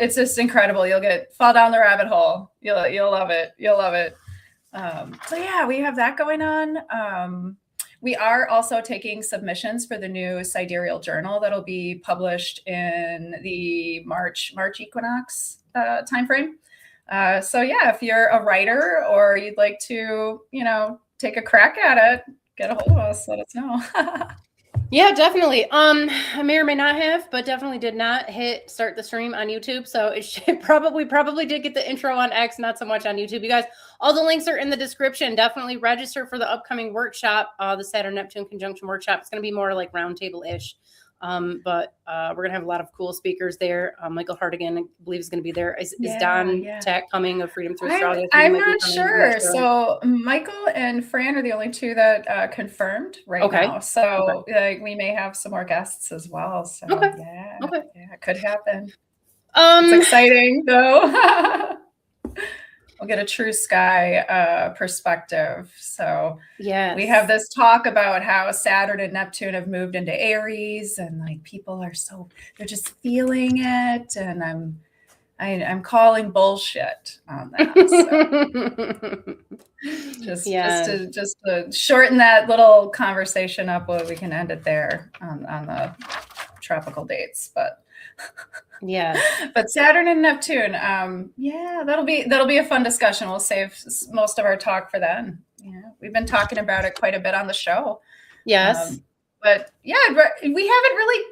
it's just incredible. You'll fall down the rabbit hole. You'll love it. You'll love it. So yeah, we have that going on. We are also taking submissions for the new Sidereal journal that'll be published in the March equinox timeframe. So yeah, if you're a writer or you'd like to, take a crack at it, get a hold of us. Let us know. Yeah, definitely. I may or may not have, but definitely did not hit start the stream on YouTube. So it should probably did get the intro on X, not so much on YouTube. You guys, all the links are in the description. Definitely register for the upcoming workshop, the Saturn Neptune conjunction workshop. It's going to be more like roundtable-ish. But we're going to have a lot of cool speakers there. Michael Hartigan, I believe, is going to be there. Is Don Tech coming of Freedom Through Astrology? I'm not sure. So Michael and Fran are the only two that confirmed now. So we may have some more guests as well. So yeah, it could happen. It's exciting though. We'll get a true sky perspective. So yeah, we have this talk about how Saturn and Neptune have moved into Aries, and like people are they're just feeling it, and I'm calling bullshit on that. So just to shorten that little conversation up, we can end it there on the tropical dates, but. Yeah, but Saturn and Neptune, that'll be a fun discussion. We'll save most of our talk for then. Yeah, we've been talking about it quite a bit on the show. Yes, but yeah, we haven't really.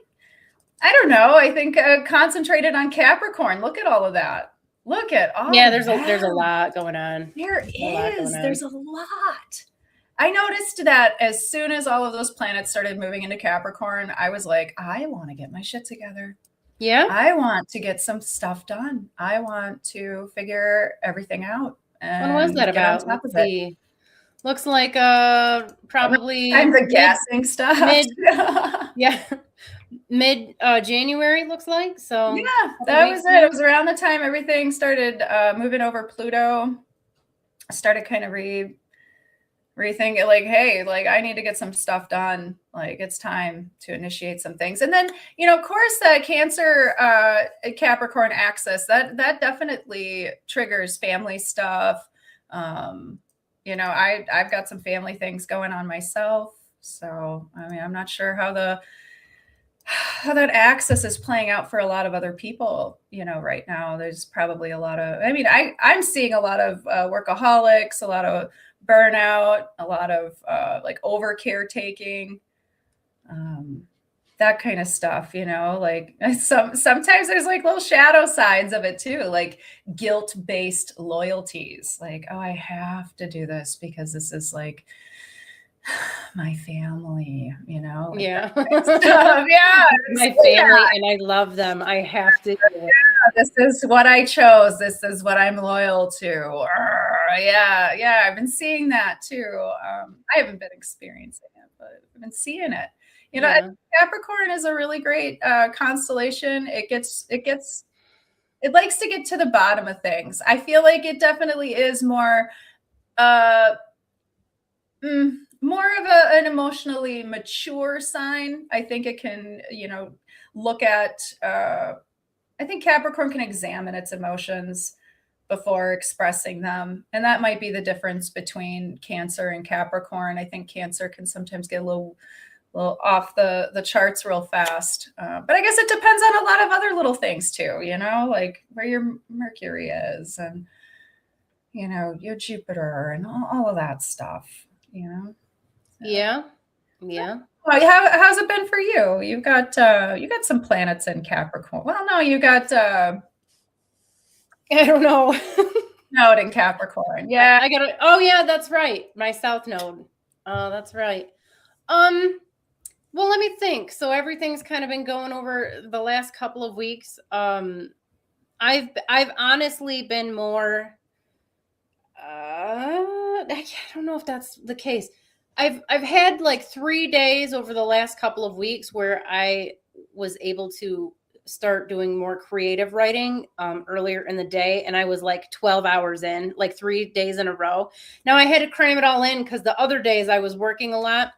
I don't know. I think concentrated on Capricorn. Look at all of that. Look at all. Yeah, there's a lot going on. There's a lot. I noticed that as soon as all of those planets started moving into Capricorn, I was like, I want to get my shit together. Yeah. I want to get some stuff done. I want to figure everything out. When was that about? Let's see. Looks like probably I'm the guessing stuff. Mid January looks like. So yeah, that was it. It was around the time everything started moving over Pluto. I started kind of rethinking, like, hey, like I need to get some stuff done. Like it's time to initiate some things. And then, of course, that Cancer Capricorn axis, that definitely triggers family stuff. I've got some family things going on myself. So, I mean, I'm not sure how that axis is playing out for a lot of other people, right now. There's probably a lot of, I'm seeing a lot of workaholics, a lot of burnout, a lot of like over caretaking, that kind of stuff, like sometimes there's like little shadow sides of it too, like guilt-based loyalties, like, oh, I have to do this because this is like my family, like yeah. Yeah, my family, and I love them. I have to. Yeah, this is what I chose. This is what I'm loyal to. Yeah, I've been seeing that too. I haven't been experiencing it, but I've been seeing it. Capricorn is a really great constellation. It likes to get to the bottom of things. I feel like it definitely is more of an emotionally mature sign. I think it can, look at, I think Capricorn can examine its emotions before expressing them. And that might be the difference between Cancer and Capricorn. I think Cancer can sometimes get a little off the charts real fast. But I guess it depends on a lot of other little things too, like where your Mercury is and, your Jupiter and all of that stuff, So. Yeah. How's it been for you? You got some planets in Capricorn. Well, no, you got I don't know. Node in Capricorn. Yeah, I got it. Oh yeah, that's right. My South Node. Oh, that's right. Well, let me think. So everything's kind of been going over the last couple of weeks. I've honestly been more. I don't know if that's the case. I've had like 3 days over the last couple of weeks where I was able to start doing more creative writing earlier in the day, and I was like 12 hours in, like 3 days in a row. Now I had to cram it all in because the other days I was working a lot,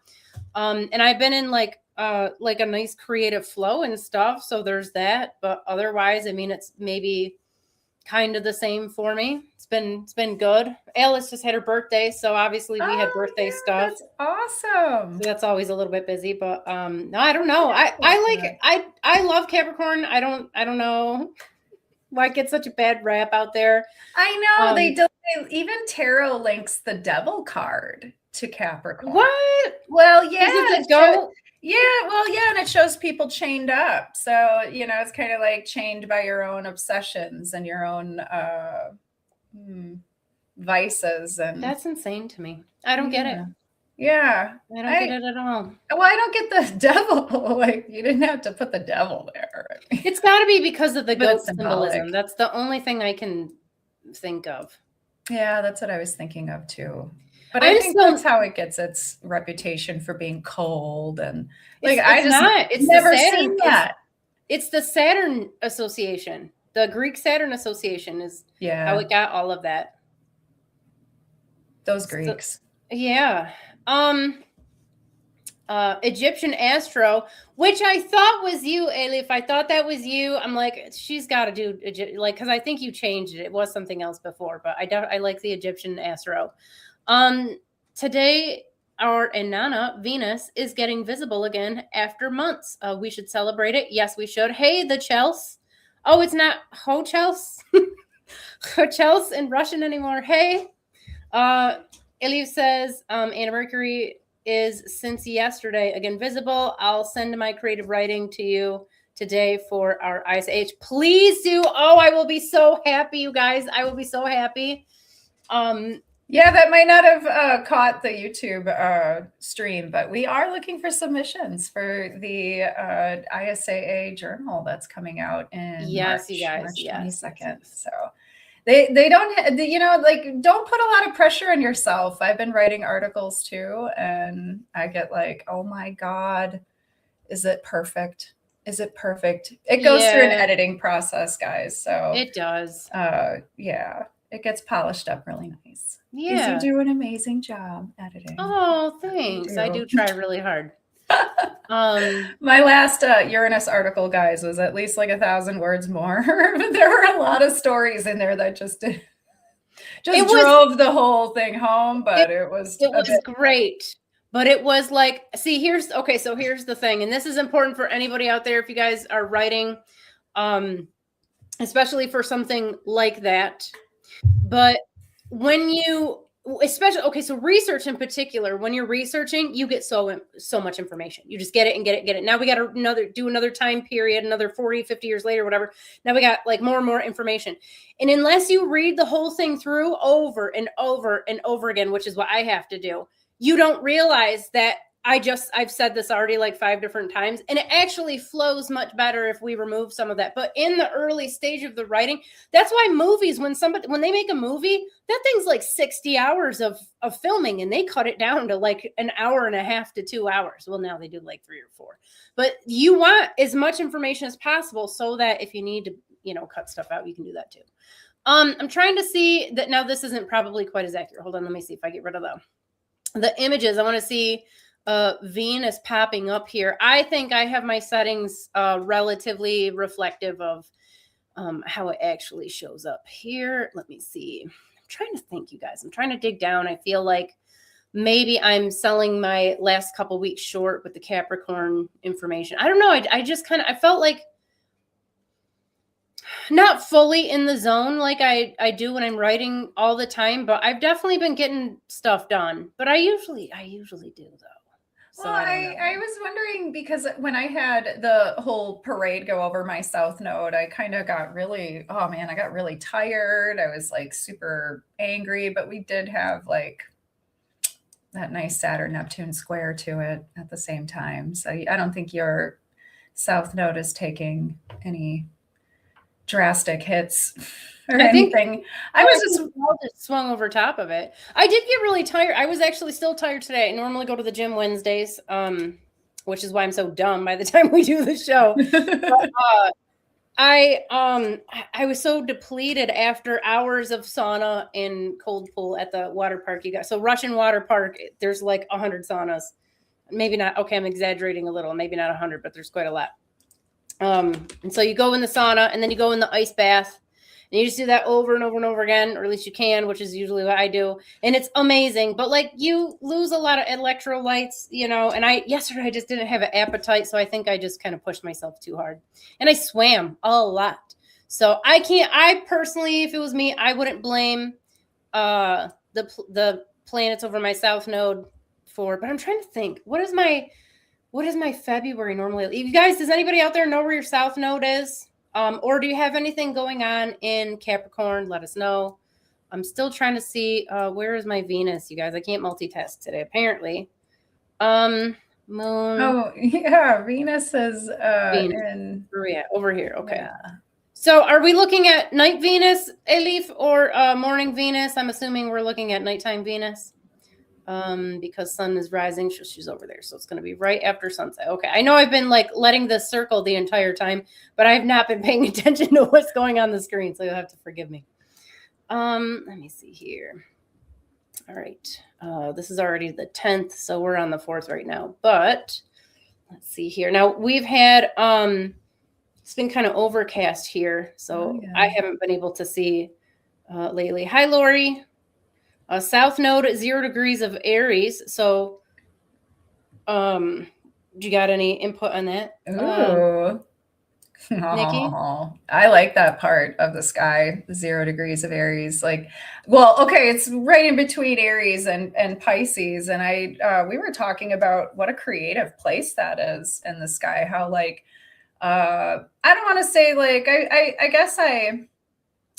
and I've been in like like a nice creative flow and stuff. So there's that. But otherwise, I mean, it's maybe kind of the same for me. It's been good. Alice just had her birthday, so obviously we had birthday stuff. That's awesome. So that's always a little bit busy, but no, I don't know. I love Capricorn. I don't know why it gets such a bad rap out there. I know they even tarot links the devil card to Capricorn. What? Well, yeah. And it shows people chained up. So, it's kind of like chained by your own obsessions and your own vices. And that's insane to me. I don't get it. Yeah. I don't get it at all. Well, I don't get the devil. Like, you didn't have to put the devil there. It's got to be because of the goat symbolism. That's the only thing I can think of. Yeah, that's what I was thinking of too. But I think that's how it gets its reputation for being cold and like it's never seen that. It's the Saturn association. The Greek Saturn association is how it got all of that. Those Greeks. Egyptian Astro, which I thought was you, Ailey. If I thought that was you, I'm like, she's got to do because I think you changed it. It was something else before, but I like the Egyptian Astro. Today, our Inanna, Venus, is getting visible again after months. We should celebrate it. Yes, we should. Hey, the Chels. Oh, it's not Ho-Chels. Ho-Chels in Russian anymore. Hey. Elif says, Anna Mercury is since yesterday again visible. I'll send my creative writing to you today for our ISAA. Please do. Oh, I will be so happy, you guys. I will be so happy. Yeah, that might not have caught the YouTube stream, but we are looking for submissions for the ISAA journal that's coming out in March 22nd. So they don't, don't put a lot of pressure on yourself. I've been writing articles too, and I get like, oh my God, is it perfect? Is it perfect? It goes through an editing process, guys. So it does. It gets polished up really nice. Yeah. You do an amazing job editing. Oh, thanks. I do try really hard. My last Uranus article, guys, was at least like 1,000 words more. There were a lot of stories in there that just drove the whole thing home, but it was great. But it was like, see, here's the thing, and this is important for anybody out there if you guys are writing, especially for something like that. But when you, so research in particular, when you're researching, you get so much information. You just get it and get it. Now we got to do another time period, another 40, 50 years later, whatever. Now we got like more and more information. And unless you read the whole thing through over and over and over again, which is what I have to do, you don't realize that I've said this already like 5 different times, and it actually flows much better if we remove some of that. But in the early stage of the writing, that's why movies, when they make a movie, that thing's like 60 hours of filming, and they cut it down to like an hour and a half to 2 hours. Well, now they do like 3 or 4, but you want as much information as possible so that if you need to, cut stuff out, you can do that too. I'm trying to see that now. This isn't probably quite as accurate. Hold on. Let me see if I get rid of the images. I want to see Venus popping up here. I think I have my settings relatively reflective of how it actually shows up here. Let me see. I'm trying to think, you guys. I'm trying to dig down. I feel like maybe I'm selling my last couple weeks short with the Capricorn information. I don't know. I felt like not fully in the zone like I do when I'm writing all the time, but I've definitely been getting stuff done. But I usually do though. So well, I was wondering, because when I had the whole parade go over my south node, I kind of got really, I got really tired. I was like super angry, but we did have like that nice Saturn Neptune square to it at the same time. So I don't think your south node is taking any drastic hits or anything. I was just swung over top of it. I did get really tired. I was actually still tired today. I normally go to the gym Wednesdays, which is why I'm so dumb by the time we do the show. But, I was so depleted after hours of sauna and cold pool at the water park. You guys, so Russian water park, there's like 100 saunas. maybe not. Okay, I'm exaggerating a little. Maybe not 100, but there's quite a lot. And so you go in the sauna, and then you go in the ice bath, and you just do that over and over and over again, or at least you can, which is usually what I do. And it's amazing, but like you lose a lot of electrolytes, you know, and yesterday I just didn't have an appetite. So I think I just kind of pushed myself too hard, and I swam a lot. So I personally, if it was me, I wouldn't blame, the planets over my south node but I'm trying to think, what is my February normally? You guys, does anybody out there know where your south node is? Or do you have anything going on in Capricorn? Let us know. I'm still trying to see, where is my Venus, you guys? I can't multitask today, apparently. Moon. Oh, yeah. Venus is Venus. Over here. Okay. Yeah. So are we looking at night Venus, Elif, or morning Venus? I'm assuming we're looking at nighttime Venus. Because sun is rising. She's over there. So it's going to be right after sunset. Okay. I know I've been like letting this circle the entire time, but I've not been paying attention to what's going on the screen. So you'll have to forgive me. Let me see here. All right. This is already the 10th. So we're on the 4th right now, but let's see here. Now we've had, it's been kind of overcast here. So I haven't been able to see, lately. Hi, Lori. South node at 0 degrees of Aries. So, do you got any input on that? Ooh. Nikki? I like that part of the sky, 0 degrees of Aries. Like, well, okay, it's right in between Aries and Pisces. And we were talking about what a creative place that is in the sky. How like, I don't want to say like, I guess I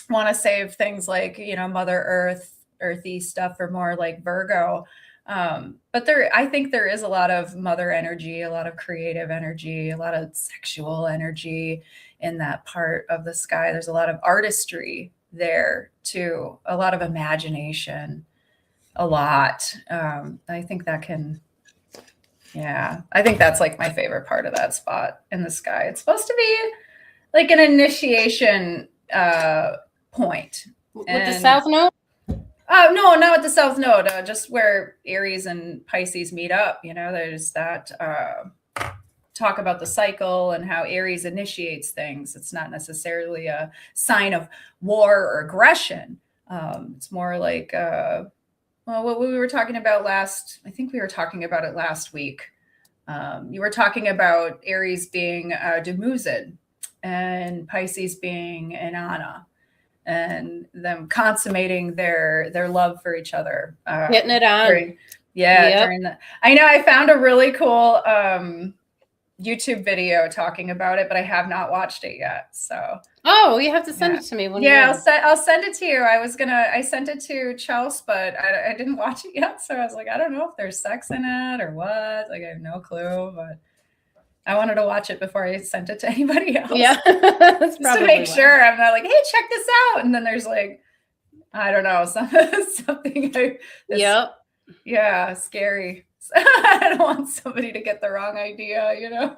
want to save things like, you know, Mother Earth, earthy stuff for more like Virgo. But I think there is a lot of mother energy, a lot of creative energy, a lot of sexual energy in that part of the sky. There's a lot of artistry there too, a lot of imagination, a lot. I think that can, I think that's like my favorite part of that spot in the sky. It's supposed to be like an initiation point. With the south node? Oh, no, not with the south node, just where Aries and Pisces meet up. You know, there's that talk about the cycle and how Aries initiates things. It's not necessarily a sign of war or aggression. It's more like, well, what we were talking about I think we were talking about it last week. You were talking about Aries being Dumuzid and Pisces being Inanna, and them consummating their love for each other. Getting it on. During the, I know I found a really cool YouTube video talking about it, but I have not watched it yet. So you have to send it to me. I'll send it to you. I sent it to Chelsea, but I didn't watch it yet. So I was like, I don't know if there's sex in it or what. Like, I have no clue, but I wanted to watch it before I sent it to anybody else. Yeah. That's just to make sure I'm not like, hey, check this out. And then there's like, I don't know, something. Yeah, scary. I don't want somebody to get the wrong idea, you know?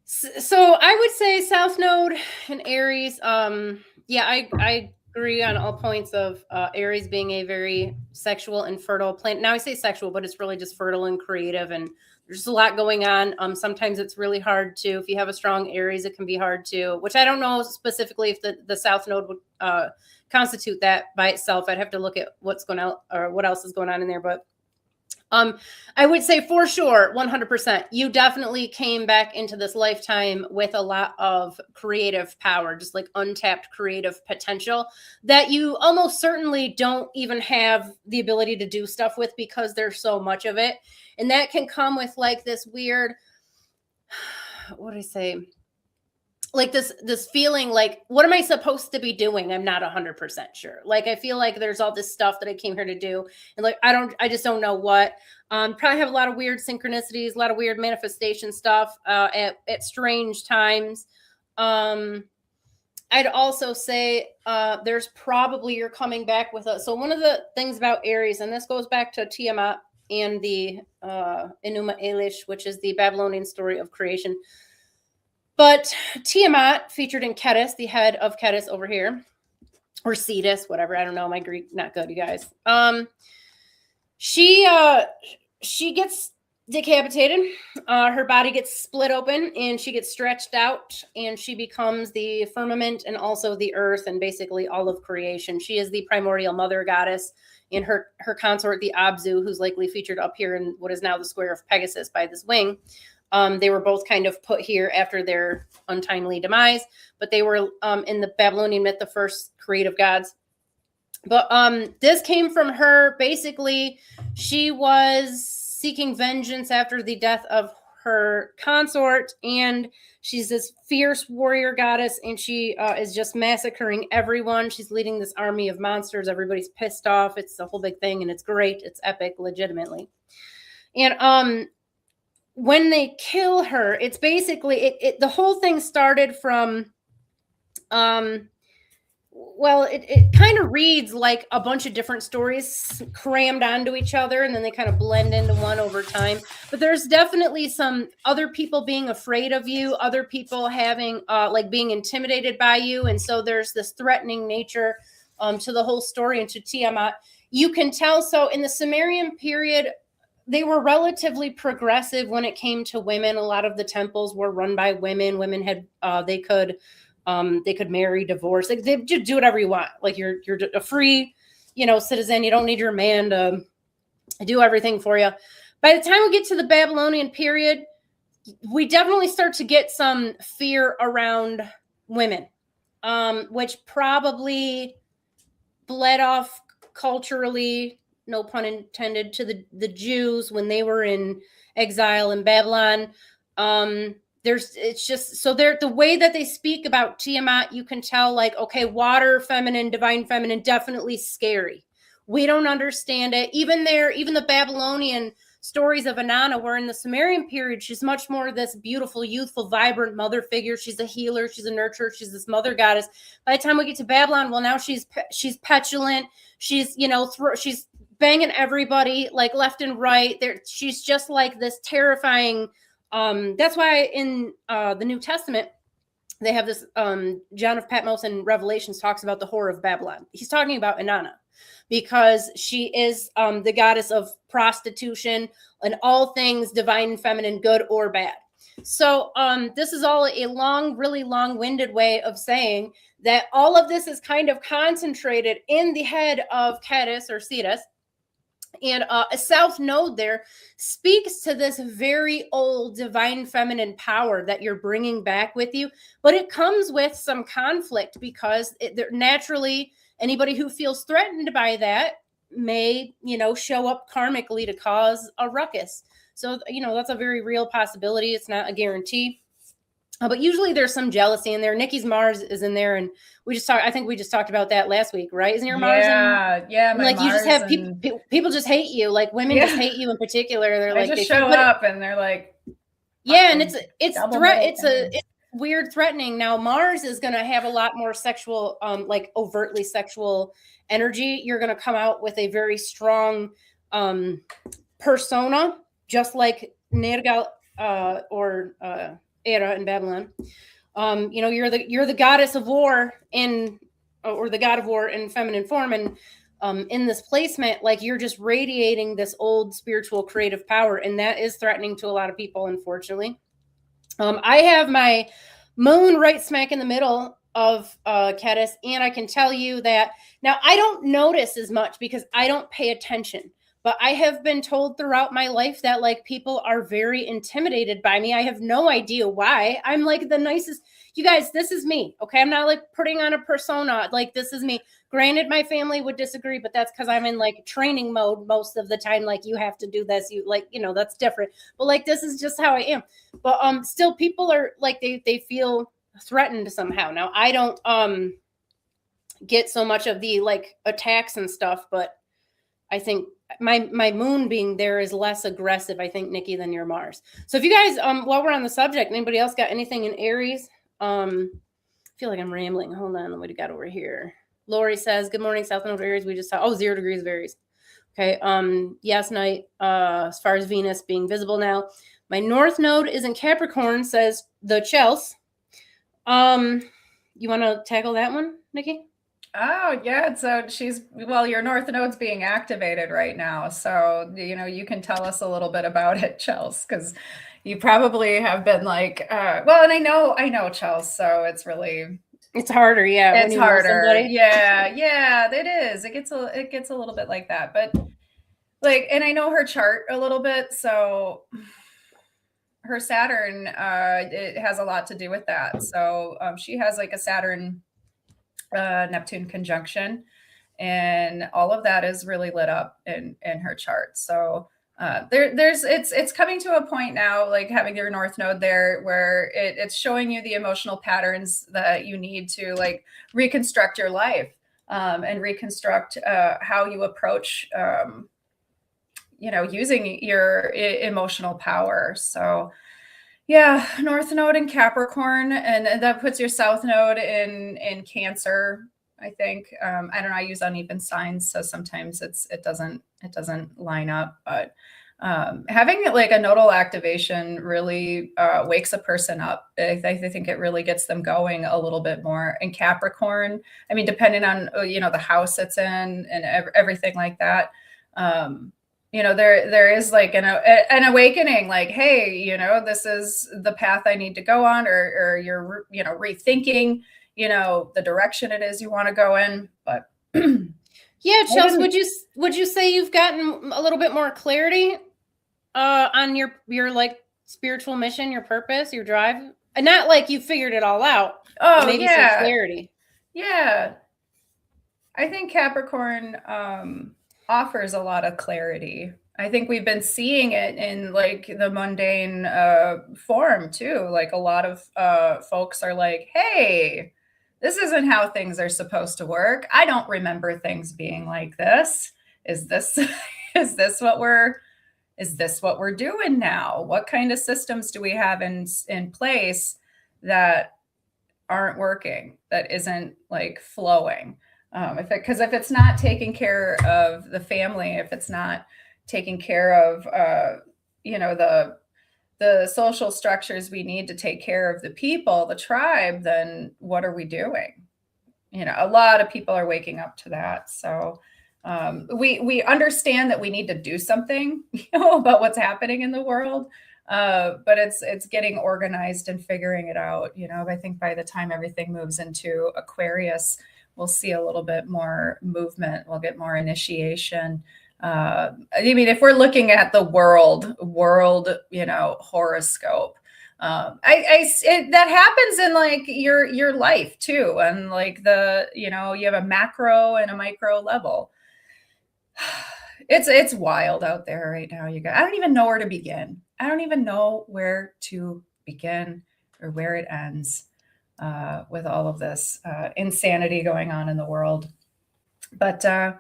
So I would say South Node and Aries. I agree on all points of Aries being a very sexual and fertile planet. Now I say sexual, but it's really just fertile and creative, and there's a lot going on. Sometimes it's really hard to, if you have a strong Aries, it can be hard to, which I don't know specifically if the South Node would constitute that by itself. I'd have to look at what's going on or what else is going on in there. But I would say for sure, 100%, you definitely came back into this lifetime with a lot of creative power, just like untapped creative potential that you almost certainly don't even have the ability to do stuff with because there's so much of it. And that can come with like this weird, what do I say? Like this feeling like, what am I supposed to be doing? I'm not 100% sure. Like, I feel like there's all this stuff that I came here to do. And like, I just don't know what. Probably have a lot of weird synchronicities, a lot of weird manifestation stuff at strange times. I'd also say there's probably, you're coming back with so one of the things about Aries, and this goes back to Tiamat and the Enuma Elish, which is the Babylonian story of creation. But Tiamat, featured in Ketis, the head of Ketis over here, or Cetus, whatever. I don't know. My Greek, not good, you guys. She she gets decapitated. Her body gets split open and she gets stretched out and she becomes the firmament and also the earth and basically all of creation. She is the primordial mother goddess, and her consort, the Abzu, who's likely featured up here in what is now the square of Pegasus by this wing. They were both kind of put here after their untimely demise, but they were in the Babylonian myth the first creative gods. But this came from her. Basically, she was seeking vengeance after the death of her consort, and she's this fierce warrior goddess, and she is just massacring everyone. She's leading this army of monsters. Everybody's pissed off. It's a whole big thing, and it's great. It's epic, legitimately. And when they kill her, it's basically the whole thing started from well, it kind of reads like a bunch of different stories crammed onto each other, and then they kind of blend into one over time. But there's definitely some other people being afraid of you, other people having like being intimidated by you, and so there's this threatening nature to the whole story and to Tiamat. You can tell. So in the Sumerian period, they were relatively progressive when it came to women. A lot of the temples were run by women. Women had they could marry, divorce. Like, they just do whatever you want. Like, you're a free, citizen. You don't need your man to do everything for you. By the time we get to the Babylonian period, we definitely start to get some fear around women, which probably bled off culturally, no pun intended, to the Jews when they were in exile in Babylon. It's just, so the way that they speak about Tiamat, you can tell, like, okay, water, feminine, divine feminine, definitely scary. We don't understand it. Even the Babylonian stories of Inanna were in the Sumerian period. She's much more this beautiful, youthful, vibrant mother figure. She's a healer. She's a nurturer. She's this mother goddess. By the time we get to Babylon, well, now she's petulant. She's, she's banging everybody like left and right. She's just like this terrifying. That's why in the New Testament, they have this, John of Patmos in Revelations talks about the whore of Babylon. He's talking about Inanna because she is the goddess of prostitution and all things divine and feminine, good or bad. So this is all a really long-winded way of saying that all of this is kind of concentrated in the head of Cetus or Cetus. And a south node there speaks to this very old divine feminine power that you're bringing back with you. But it comes with some conflict because naturally anybody who feels threatened by that may, show up karmically to cause a ruckus. So, that's a very real possibility. It's not a guarantee. But usually there's some jealousy in there. Nikki's Mars is in there, and I think we just talked about that last week, right? Isn't your Mars? Yeah. Like, Mars, you just have people just hate you. Like, women just hate you in particular. They're like, they show up and they're like, yeah, and it's weird, threatening. Now Mars is going to have a lot more sexual, like overtly sexual energy. You're going to come out with a very strong persona, just like Nergal or Era in Babylon. You're the goddess of war or the god of war in feminine form, and in this placement, like, you're just radiating this old spiritual creative power, and that is threatening to a lot of people, unfortunately. I have my moon right smack in the middle of Cetus, and I can tell you that now I don't notice as much because I don't pay attention. But I have been told throughout my life that, like, people are very intimidated by me. I have no idea why. I'm like the nicest. You guys, this is me. Okay. I'm not like putting on a persona. Like, this is me. Granted, my family would disagree, but that's because I'm in like training mode most of the time. Like, you have to do this. You like, that's different. But like, this is just how I am. But still people are like, they feel threatened somehow. Now, I don't get so much of the like attacks and stuff, but I think my moon being there is less aggressive, I think, Nikki, than your Mars. So if you guys, while we're on the subject, anybody else got anything in Aries? I feel like I'm rambling. Hold on. What do we got over here? Lori says, good morning, South Node of Aries. We just saw, 0 degrees of Aries. Okay. Yes, night, as far as Venus being visible now. My North Node is in Capricorn, says the Chels. You want to tackle that one, Nikki? Oh, yeah. So well, your North Node's being activated right now. So, you can tell us a little bit about it, Chels, because you probably have been like, well, and I know, Chels, so It's harder, yeah, when it's you know harder. somebody. Yeah, yeah, it is. It gets a little bit like that. But like, and I know her chart a little bit, so her Saturn, it has a lot to do with that. So she has like a Saturn Neptune conjunction, and all of that is really lit up in her chart. So it's coming to a point now, like having your North Node there, where it's showing you the emotional patterns that you need to like reconstruct your life, and reconstruct how you approach using your emotional power. So yeah, North Node in Capricorn, and that puts your South Node in Cancer. I think I don't know. I use uneven signs, so sometimes it doesn't line up. But having like a nodal activation really wakes a person up. I think it really gets them going a little bit more. In Capricorn, I mean, depending on the house it's in and everything like that. There is like an awakening, like, hey, this is the path I need to go on, or you're rethinking the direction it is you want to go in. But Yeah, Chelsea, would you say you've gotten a little bit more clarity on your like spiritual mission, your purpose, your drive? And not like you figured it all out. oh Maybe some yeah, clarity. yeah, I think Capricorn offers a lot of clarity. I think we've been seeing it in like the mundane form too. Like a lot of folks are like, hey, this isn't how things are supposed to work. I don't remember things being like this. Is this is this what we're doing now? What kind of systems do we have in place that aren't working, that isn't like flowing? Because if it's not taking care of the family, if it's not taking care of the social structures we need to take care of the people, the tribe, then what are we doing? A lot of people are waking up to that. So we understand that we need to do something, about what's happening in the world. But it's getting organized and figuring it out. I think by the time everything moves into Aquarius, we'll see a little bit more movement. We'll get more initiation. I mean, if we're looking at the world, horoscope, that happens in like your life too, and like you have a macro and a micro level. It's wild out there right now, you guys. I don't even know where to begin. I don't even know where to begin or where it ends with all of this insanity going on in the world. But yeah.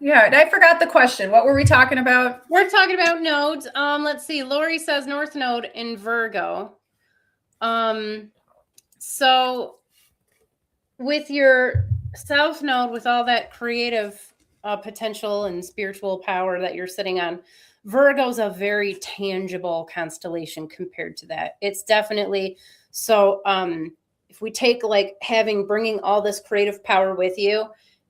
I forgot the question. What were we talking about? We're talking about nodes. Let's see. Lori says North Node in Virgo. So with your South Node, with all that creative potential and spiritual power that you're sitting on, Virgo's a very tangible constellation compared to that. It's definitely so. If we take like bringing all this creative power with you,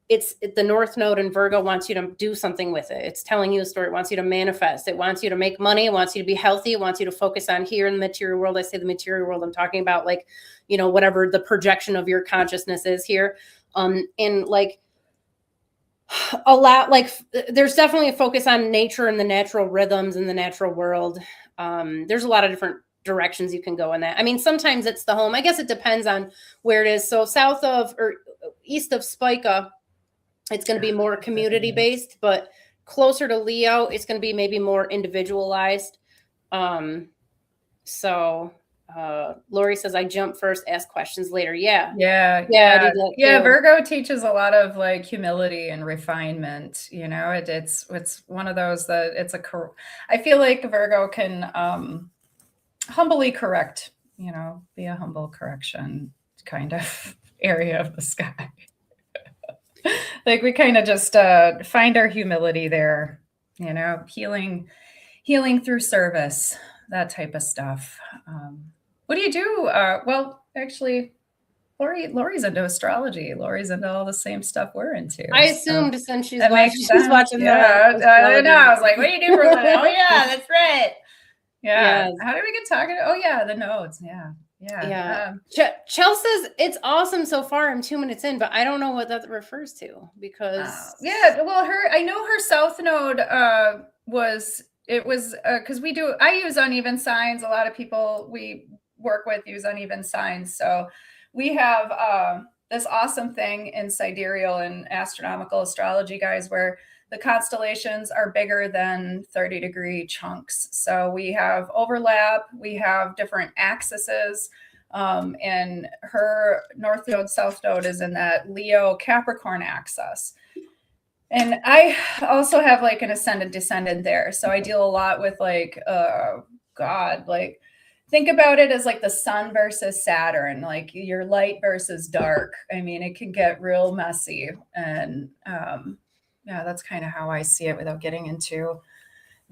it's the North Node in Virgo wants you to do something with it. It's telling you a story. It wants you to manifest. It wants you to make money. It wants you to be healthy. It wants you to focus on here in the material world. I say the material world, I'm talking about like, whatever the projection of your consciousness is here. And like there's definitely a focus on nature and the natural rhythms in the natural world. There's a lot of different directions you can go in that. I mean, sometimes it's the home. I guess it depends on where it is. So south of or east of Spica, it's going to be more community based, but closer to Leo, it's going to be maybe more individualized. So Lori says, I jump first, ask questions later. Yeah. Virgo teaches a lot of like humility and refinement. It's one of those that I feel like Virgo can humbly correct, be a humble correction kind of area of the sky. Like we kind of just find our humility there, healing through service, that type of stuff. What do you do? Well, actually, Lori's into astrology. Lori's into all the same stuff we're into. I assumed since she's that makes watching yeah, the I know. I was like, what do you do for a living? Oh yeah, that's right. Yeah. Yes. How did we get talking? Oh yeah, the nodes. Yeah. Yeah. Chell says it's awesome so far. I'm 2 minutes in, but I don't know what that refers to because yeah. Well, I know her south node was because I use uneven signs. A lot of people we work with use uneven signs. So we have this awesome thing in sidereal and astronomical astrology, guys, where the constellations are bigger than 30-degree chunks. So we have overlap, we have different axes, and her north node, south node is in that Leo Capricorn axis. And I also have like an ascendant descendant there. So I deal a lot with like, like think about it as like the sun versus Saturn, like your light versus dark. I mean, it can get real messy. And yeah, that's kind of how I see it without getting into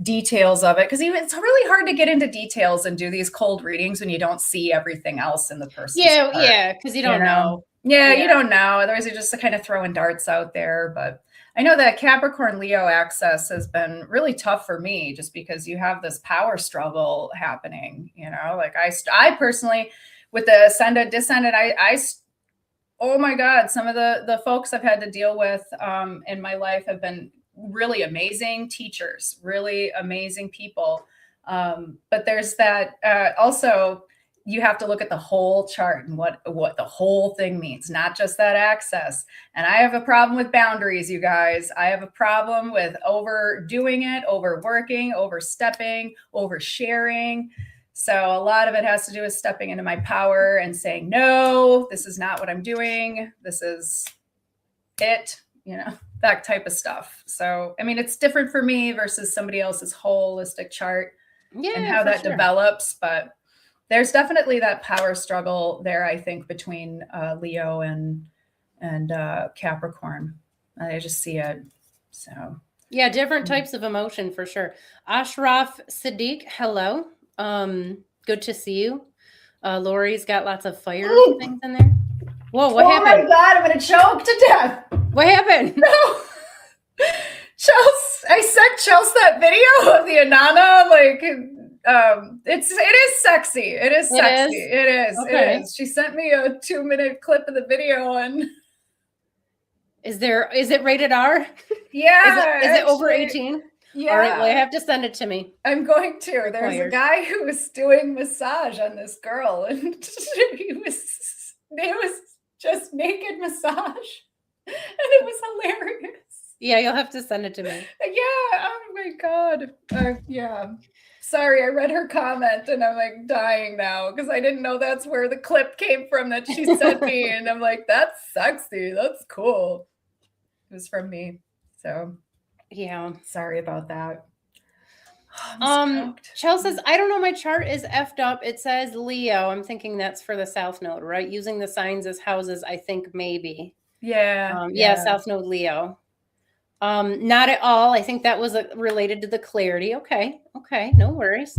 details of it. Because it's really hard to get into details and do these cold readings when you don't see everything else in the person's chart, yeah, because you don't know. Yeah, you don't know. Otherwise, you're just kind of throwing darts out there. But I know that Capricorn Leo axis has been really tough for me just because you have this power struggle happening, like I personally with the ascendant descendant, oh my God, some of the folks I've had to deal with in my life have been really amazing teachers, really amazing people. But there's that also you have to look at the whole chart and what the whole thing means, not just that axis. And I have a problem with boundaries, you guys. I have a problem with overdoing it, overworking, overstepping, oversharing. So a lot of it has to do with stepping into my power and saying, no, this is not what I'm doing. This is it, that type of stuff. So, I mean, it's different for me versus somebody else's holistic chart and how that develops. But there's definitely that power struggle there, I think, between Leo and Capricorn. I just see it. So yeah, different types of emotion for sure. Ashraf Siddiq, hello. Good to see you. Lori's got lots of fire things in there. Whoa, what happened? Oh my God, I'm gonna choke to death. What happened? No. I sent Chelsea that video of the Anana, it is sexy. It is sexy. It is. Okay. It is. She sent me a 2-minute clip of the video and is it rated R? Yeah. Is it over 18? Yeah. All right, well, you have to send it to me. I'm going to. There's a guy who was doing massage on this girl and it was just naked massage. And it was hilarious. Yeah, you'll have to send it to me. Yeah. Oh my God. Yeah. Sorry, I read her comment and I'm like dying now because I didn't know that's where the clip came from that she sent me. And I'm like, that's sexy. That's cool. It was from me. So yeah. Sorry about that. Chell says, I don't know, my chart is effed up. It says Leo. I'm thinking that's for the south node, right? Using the signs as houses, I think maybe. Yeah. Yeah, south node Leo. Not at all. I think that was related to the clarity. Okay. No worries.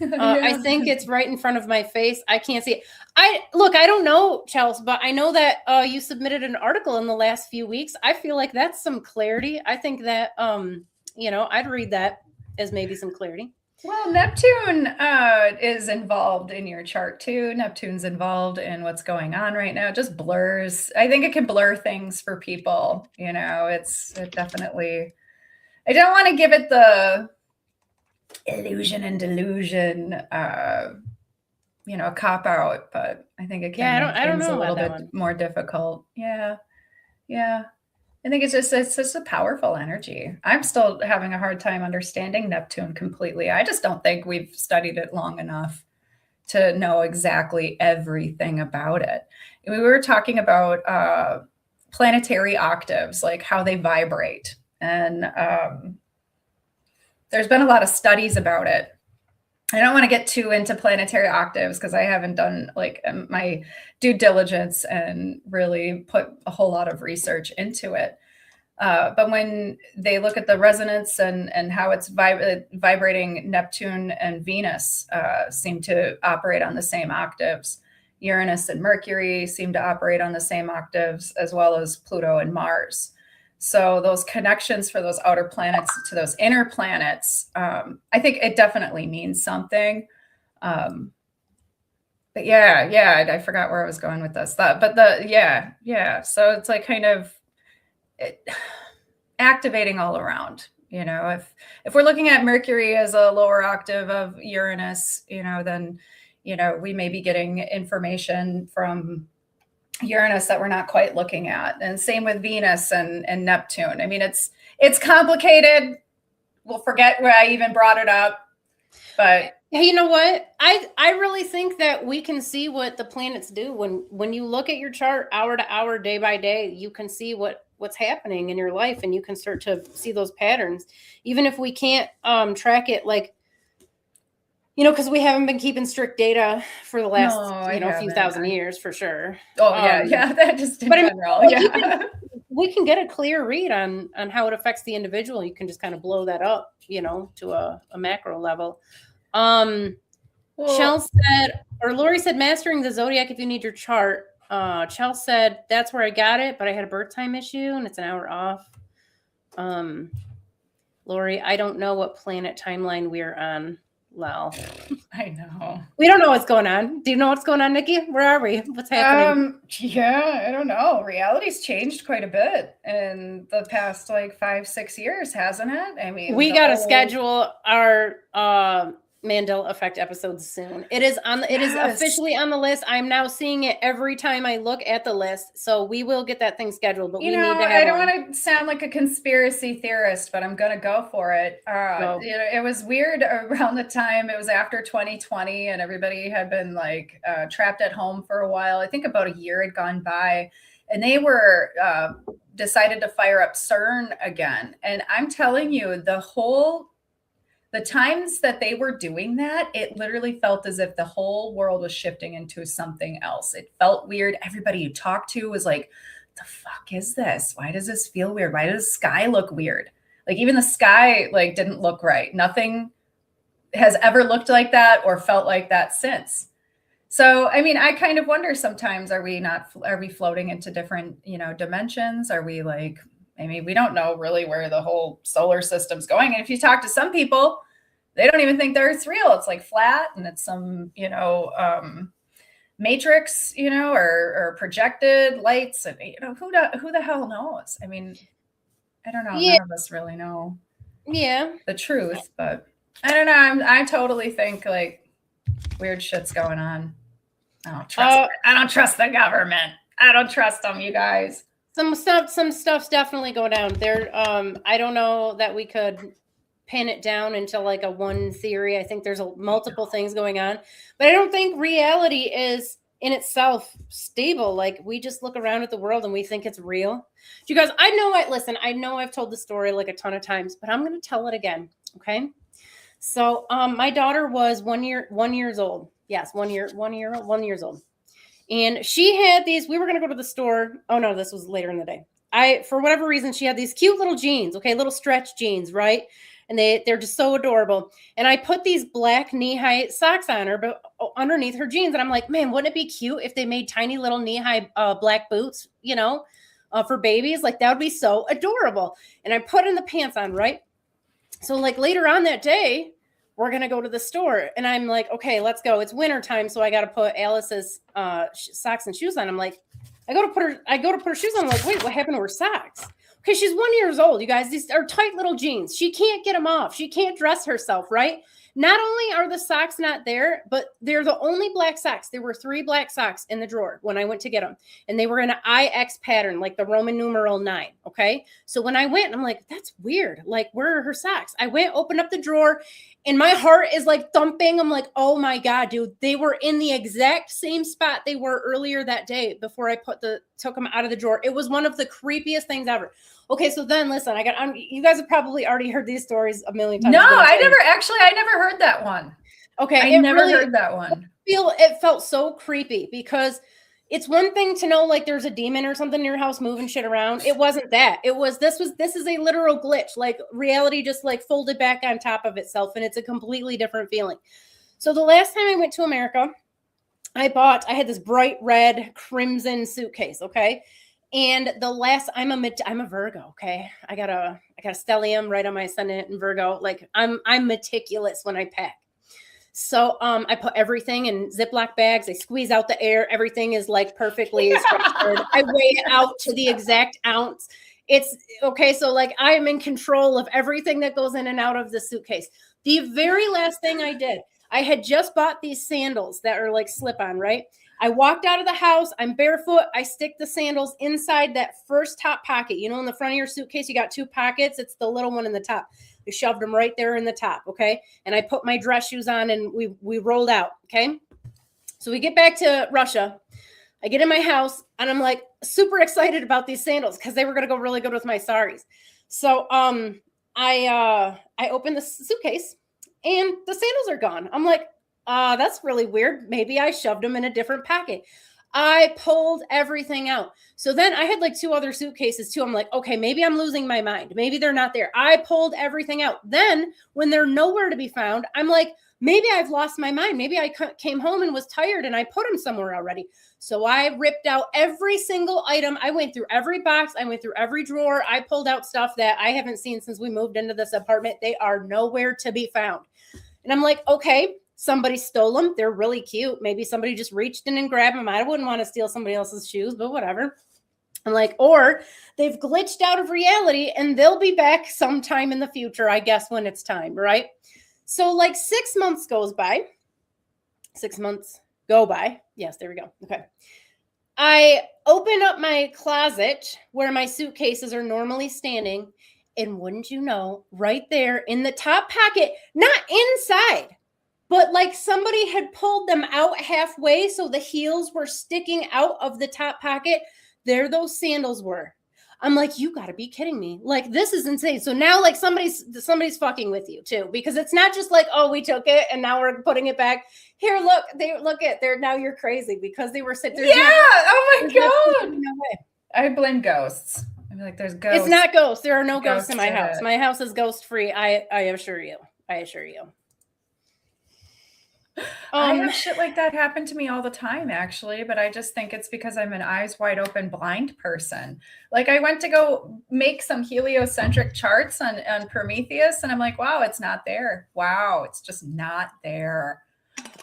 I think it's right in front of my face. I can't see it. I don't know, Chelsea, but I know that you submitted an article in the last few weeks. I feel like that's some clarity. I think that, I'd read that as maybe some clarity. Well, Neptune is involved in your chart too. Neptune's involved in what's going on right now. It just blurs. I think it can blur things for people. It definitely, I don't want to give it the illusion and delusion, a cop out, but I think it can make things a little bit more difficult. Yeah. I think it's just a powerful energy. I'm still having a hard time understanding Neptune completely. I just don't think we've studied it long enough to know exactly everything about it. We were talking about planetary octaves, like how they vibrate. And there's been a lot of studies about it. I don't want to get too into planetary octaves because I haven't done my due diligence and really put a whole lot of research into it. But when they look at the resonance and how it's vibrating, Neptune and Venus seem to operate on the same octaves. Uranus and Mercury seem to operate on the same octaves, as well as Pluto and Mars. So those connections for those outer planets to those inner planets, I think it definitely means something. But yeah, I forgot where I was going with this. Yeah. So it's like kind of activating all around. If we're looking at Mercury as a lower octave of Uranus, then we may be getting information from Uranus that we're not quite looking at. And same with Venus and Neptune. I mean, it's complicated. We'll forget where I even brought it up. But hey, you know what? I really think that we can see what the planets do when you look at your chart hour to hour, day by day. You can see what's happening in your life, and you can start to see those patterns, even if we can't track it, like, because we haven't been keeping strict data for the last few thousand years, for sure. That just in general. We can get a clear read on how it affects the individual. You can just kind of blow that up, to a macro level. Chell said, or Lori said, mastering the zodiac if you need your chart. Chell said, that's where I got it, but I had a birth time issue and it's an hour off. Lori, I don't know what planet timeline we're on. Well, I know. We don't know what's going on. Do you know what's going on, Nikki? Where are we? What's happening? I don't know. Reality's changed quite a bit in the past 5-6 years, hasn't it? I mean, we got to schedule our Mandela Effect episodes soon. It is officially on the list. I'm now seeing it every time I look at the list. So we will get that thing scheduled, but we need to have I don't want to sound like a conspiracy theorist, but I'm going to go for it. It was weird around the time. It was after 2020 and everybody had been trapped at home for a while. I think about a year had gone by and they were decided to fire up CERN again. And I'm telling you, the times that they were doing that, it literally felt as if the whole world was shifting into something else. It felt weird. Everybody you talked to was like, the fuck is this? Why does this feel weird? Why does the sky look weird? Even the sky didn't look right. Nothing has ever looked like that or felt like that since. So, I mean, I kind of wonder sometimes, are we floating into different, dimensions? Are we we don't know really where the whole solar system's going. And if you talk to some people, they don't even think the Earth's real. It's flat and it's some, matrix, or projected lights. And, who the hell knows? I mean, I don't know. Yeah. None of us really know the truth, but I don't know. I totally think weird shit's going on. I don't trust the government. I don't trust them, you guys. Some stuff's definitely going down there. I don't know that we could pin it down into a one theory. I think there's multiple things going on, but I don't think reality is in itself stable. We just look around at the world and we think it's real. You guys, I know I've told the story a ton of times, but I'm going to tell it again. Okay. So, my daughter was 1 years old. Yes. 1 years old. And she had these, we were going to go to the store. Oh no, this was later in the day. For whatever reason, she had these cute little jeans, little stretch jeans, right? And they're just so adorable. And I put these black knee-high socks on her, but underneath her jeans. And I'm like, man, wouldn't it be cute if they made tiny little knee-high black boots, for babies? That would be so adorable. And I put in the pants on, right? So later on that day, we're going to go to the store. And I'm like, okay, let's go. It's winter time. So I got to put Alice's socks and shoes on. I'm like, I go to put her shoes on. I'm like, wait, what happened to her socks? Okay, she's 1 year old, you guys. These are tight little jeans. She can't get them off. She can't dress herself, right? Not only are the socks not there, but they're the only black socks. There were 3 black socks in the drawer when I went to get them. And they were in an IX pattern, the Roman numeral 9, okay? So when I went, I'm like, that's weird. Where are her socks? I went, opened up the drawer, and my heart is thumping. I'm like, oh my God, dude. They were in the exact same spot they were earlier that day before I took them out of the drawer. It was one of the creepiest things ever. Okay, so then listen, you guys have probably already heard these stories a million times. No, I never heard that one. Okay. I never heard that one. It felt so creepy because it's one thing to know there's a demon or something in your house moving shit around. It wasn't that. This is a literal glitch. Reality just folded back on top of itself, and it's a completely different feeling. So the last time I went to America, I had this bright red crimson suitcase. Okay. And I'm a Virgo. Okay. I got a stellium right on my ascendant in Virgo. Like I'm meticulous when I pack. So I put everything in Ziploc bags. I squeeze out the air. Everything is like perfectly structured. I weigh it out to the exact ounce. It's okay. So like I am in control of everything that goes in and out of the suitcase. The very last thing I did, I had just bought these sandals that are like slip on, right? I walked out of the house. I'm barefoot. I stick the sandals inside that first top pocket. You know, in the front of your suitcase, you got 2 pockets. It's the little one in the top. We shoved them right there in the top. Okay. And I put my dress shoes on and we rolled out. Okay. So we get back to Russia. I get in my house and I'm like super excited about these sandals because they were going to go really good with my saris. So I open the suitcase and the sandals are gone. I'm like, that's really weird. Maybe I shoved them in a different packet. I pulled everything out. So then I had like 2 other suitcases too. I'm like, okay, maybe I'm losing my mind. Maybe they're not there. I pulled everything out. Then when they're nowhere to be found, I'm like, maybe I've lost my mind. Maybe I came home and was tired and I put them somewhere already. So I ripped out every single item. I went through every box. I went through every drawer. I pulled out stuff that I haven't seen since we moved into this apartment. They are nowhere to be found. And I'm like, okay, somebody stole them. They're really cute. Maybe somebody just reached in and grabbed them. I wouldn't want to steal somebody else's shoes, but whatever. I'm like, or they've glitched out of reality and they'll be back sometime in the future, I guess, when it's time, right? So like 6 months goes by. 6 months go by. Yes, there we go. Okay. I open up my closet where my suitcases are normally standing. And wouldn't you know, right there in the top pocket, not inside, but like somebody had pulled them out halfway. So the heels were sticking out of the top pocket. There those sandals were. I'm like, you got to be kidding me. Like, this is insane. So now like somebody's fucking with you too, because it's not just like, oh, we took it and now we're putting it back. Here, look, now you're crazy because they were sitting there. Yeah. Oh my God. No way. I blame ghosts. I'm like, there's ghosts. It's not ghosts. There are no ghosts in my house. My house is ghost free. I assure you. I have shit like that happen to me all the time, actually, but I just think it's because I'm an eyes wide open blind person. Like I went to go make some heliocentric charts on Prometheus, and I'm like, wow, it's not there. Wow, it's just not there.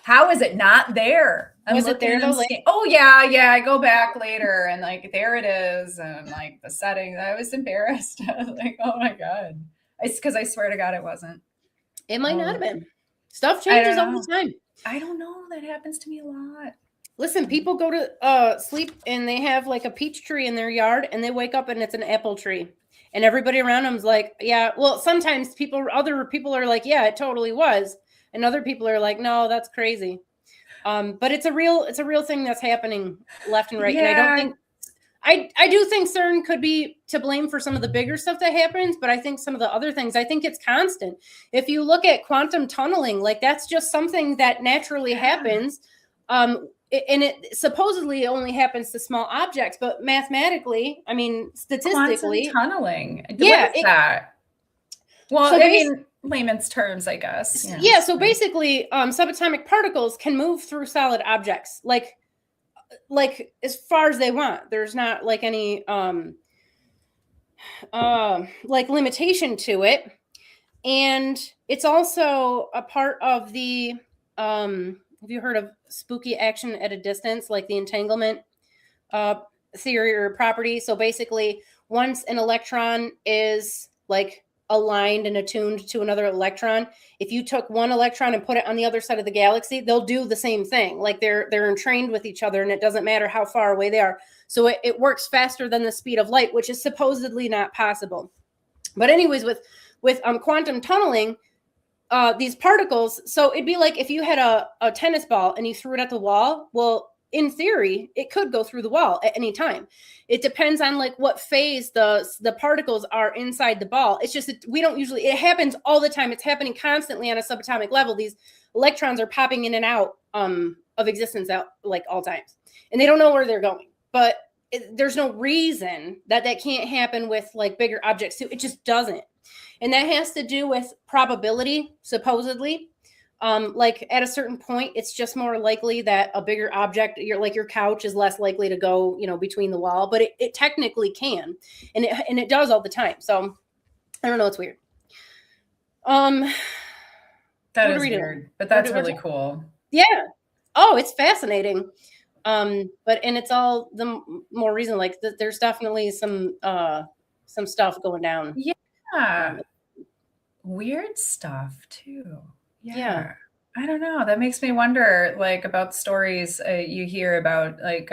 How is it not there? Was it there though? Oh yeah. I go back later and like there it is, and like the setting. I was embarrassed. I was like, oh my God. It's because I swear to God it wasn't. It might not have been. Stuff changes all the time. I don't know. That happens to me a lot. Listen, people go to sleep and they have like a peach tree in their yard and they wake up and it's an apple tree. And everybody around them's like, yeah. Well, sometimes other people are like, yeah, it totally was. And other people are like, no, that's crazy. But it's a real thing that's happening left and right. Yeah. And I don't think I do think CERN could be to blame for some of the bigger stuff that happens, but I think some of the other things, I think it's constant. If you look at quantum tunneling, like that's just something that naturally happens. And it supposedly only happens to small objects, but mathematically, I mean, statistically. Quantum tunneling. Yeah. What is that? Well, so I mean, layman's terms, I guess. Yeah. So basically, subatomic particles can move through solid objects, like as far as they want. There's not like any like limitation to it. And it's also a part of the have you heard of spooky action at a distance, like the entanglement theory or property? So basically, once an electron is like aligned and attuned to another electron, if you took one electron and put it on the other side of the galaxy, they'll do the same thing. Like they're entrained with each other, and it doesn't matter how far away they are. So it works faster than the speed of light, which is supposedly not possible. But anyways, with quantum tunneling, these particles, so it'd be like if you had a tennis ball and you threw it at the wall. Well, in theory, it could go through the wall at any time. It depends on like what phase the particles are inside the ball. It's just we don't usually, it happens all the time. It's happening constantly on a subatomic level. These electrons are popping in and out of existence at like all times, and they don't know where they're going. But there's no reason that can't happen with like bigger objects too. It just doesn't, and that has to do with probability, supposedly. Like at a certain point, it's just more likely that a bigger object, your couch, is less likely to go, between the wall, but it technically can, and it does all the time. So I don't know, it's weird. That is weird, but that's really cool. Yeah. Oh, it's fascinating. But it's all the more reason, like there's definitely some stuff going down. Yeah. Weird stuff too. Yeah. I don't know. That makes me wonder, like, about stories you hear about, like,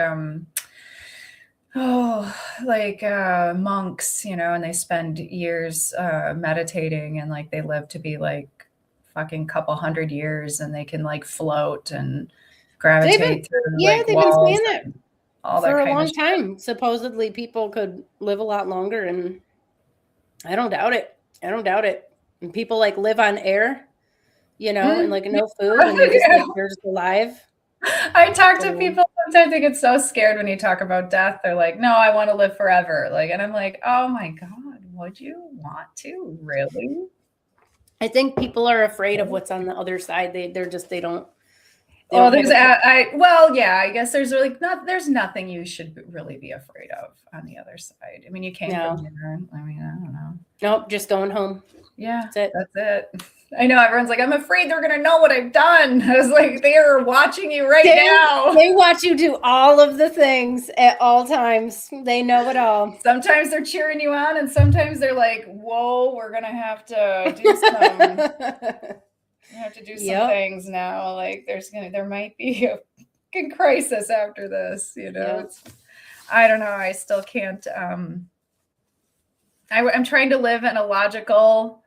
monks, and they spend years meditating, and like they live to be like fucking couple hundred years, and they can like float and gravitate through they've been saying that all for that a long time. Supposedly people could live a lot longer, and I don't doubt it. And people like live on air, and like no food, and they're just alive. I talk to people sometimes, they get so scared when you talk about death. They're like, no, I want to live forever. Like, and I'm like, oh my God, would you want to really? I think people are afraid of what's on the other side. They don't. Oh, I guess there's there's nothing you should really be afraid of on the other side. I mean, you came from here. I mean, I don't know. Nope, just going home. Yeah, that's it. I know everyone's like, I'm afraid they're gonna know what I've done. I was like, they are watching you now. They watch you do all of the things at all times. They know it all. Sometimes they're cheering you on, and sometimes they're like, whoa, we're gonna have to do some. We have to do some things now. Like there might be a fucking crisis after this, I don't know. I still can't. I'm trying to live in a logical,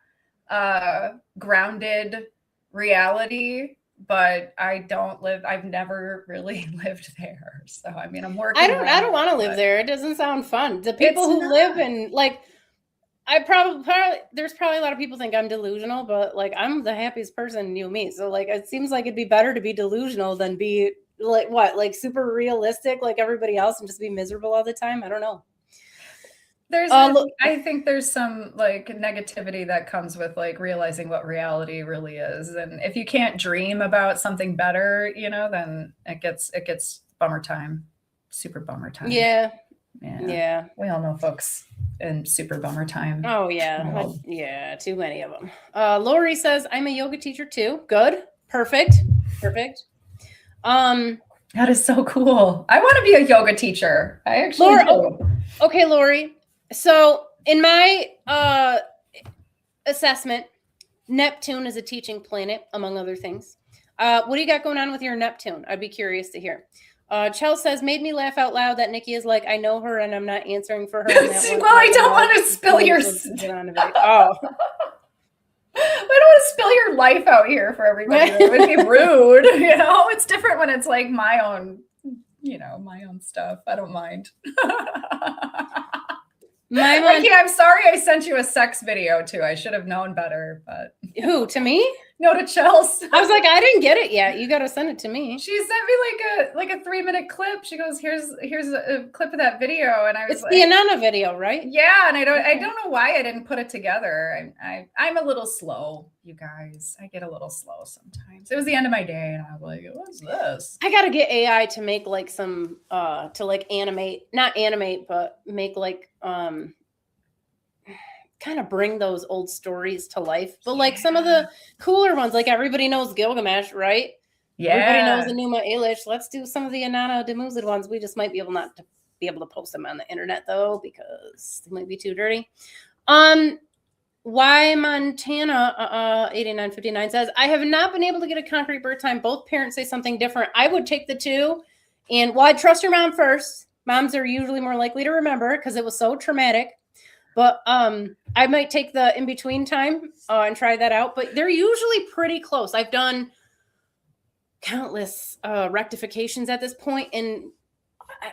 grounded reality, but I've never really lived there. So, I mean, I'm working. I don't want to live there. It doesn't sound fun. The people who live in there's probably a lot of people think I'm delusional, but like I'm the happiest person you meet. So like it seems like it'd be better to be delusional than be like super realistic like everybody else and just be miserable all the time. I don't know. I think there's some like negativity that comes with like realizing what reality really is. And if you can't dream about something better, then it gets bummer time, super bummer time. Yeah. We all know folks in super bummer time. Oh yeah. Yeah. Too many of them. Lori says, I'm a yoga teacher too. Good. Perfect. That is so cool. I want to be a yoga teacher. I actually do. Okay, Lori. So in my assessment, Neptune is a teaching planet, among other things. What do you got going on with your Neptune? I'd be curious to hear. Chell says, made me laugh out loud that Nikki is like, I know her and I'm not answering for her. I don't want to spill your... Oh. I don't want to spill your life out here for everybody. It would be rude. It's different when it's like my own stuff. I don't mind. I'm sorry I sent you a sex video too. I should have known better, but who, to me? No, to Chelsea. I was like, I didn't get it yet. You got to send it to me. She sent me like a 3-minute clip. She goes, here's a clip of that video. And I was the Anana video, right? Yeah. And I don't know why I didn't put it together. I'm a little slow, you guys. I get a little slow sometimes. It was the end of my day and I was like, what's this? I got to get AI to make like some, to like not animate, but make like, kind of bring those old stories to life, but like some of the cooler ones, like everybody knows Gilgamesh, right? Yeah, everybody knows Enuma Elish. Let's do some of the Inanna Demuzid ones. We just might be able to post them on the internet though, because they might be too dirty. Why Montana 8959 says, I have not been able to get a concrete birth time. Both parents say something different. I would take the 2, and I'd trust your mom first. Moms are usually more likely to remember because it was so traumatic. But I might take the in-between time and try that out. But they're usually pretty close. I've done countless rectifications at this point, and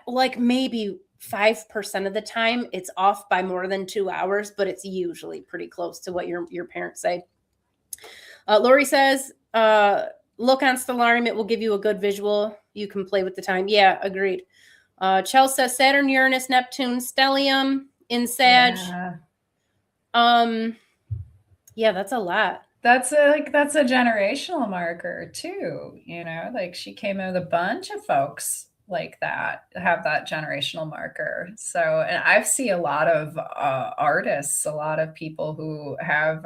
like maybe 5% of the time it's off by more than 2 hours, but it's usually pretty close to what your parents say. Lori says, look on Stellarium. It will give you a good visual. You can play with the time. Yeah, agreed. Chell says Saturn, Uranus, Neptune, Stellium in Sag. Yeah, that's a lot. That's a generational marker too, like she came in with a bunch of folks like that have that generational marker. So, and I see a lot of artists, a lot of people who have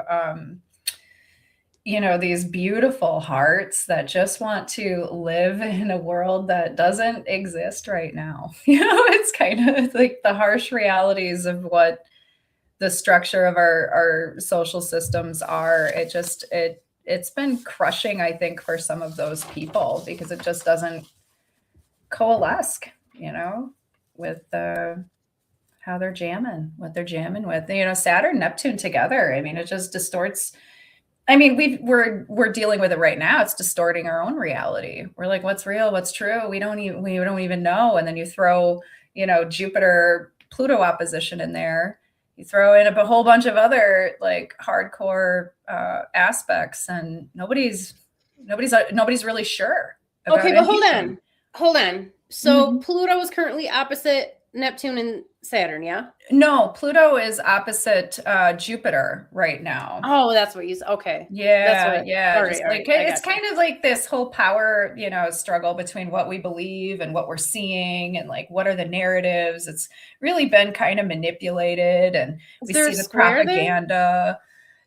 these beautiful hearts that just want to live in a world that doesn't exist right now. It's kind of like the harsh realities of what the structure of our social systems are. It's been crushing, I think, for some of those people because it just doesn't coalesce, with how they're jamming, what they're jamming with. Saturn, Neptune together. I mean, it just distorts. I mean, we're dealing with it right now. It's distorting our own reality. We're like, what's real? What's true? We don't even know. And then you throw, Jupiter Pluto opposition in there. You throw in a whole bunch of other like hardcore aspects, and nobody's really sure. Okay, but hold on. So Pluto is currently opposite Neptune and Saturn, yeah? No, Pluto is opposite Jupiter right now. Oh, that's what you said. Okay. Yeah, yeah. All right, It's kind of like this whole power, struggle between what we believe and what we're seeing, and like what are the narratives. It's really been kind of manipulated, and we see the propaganda.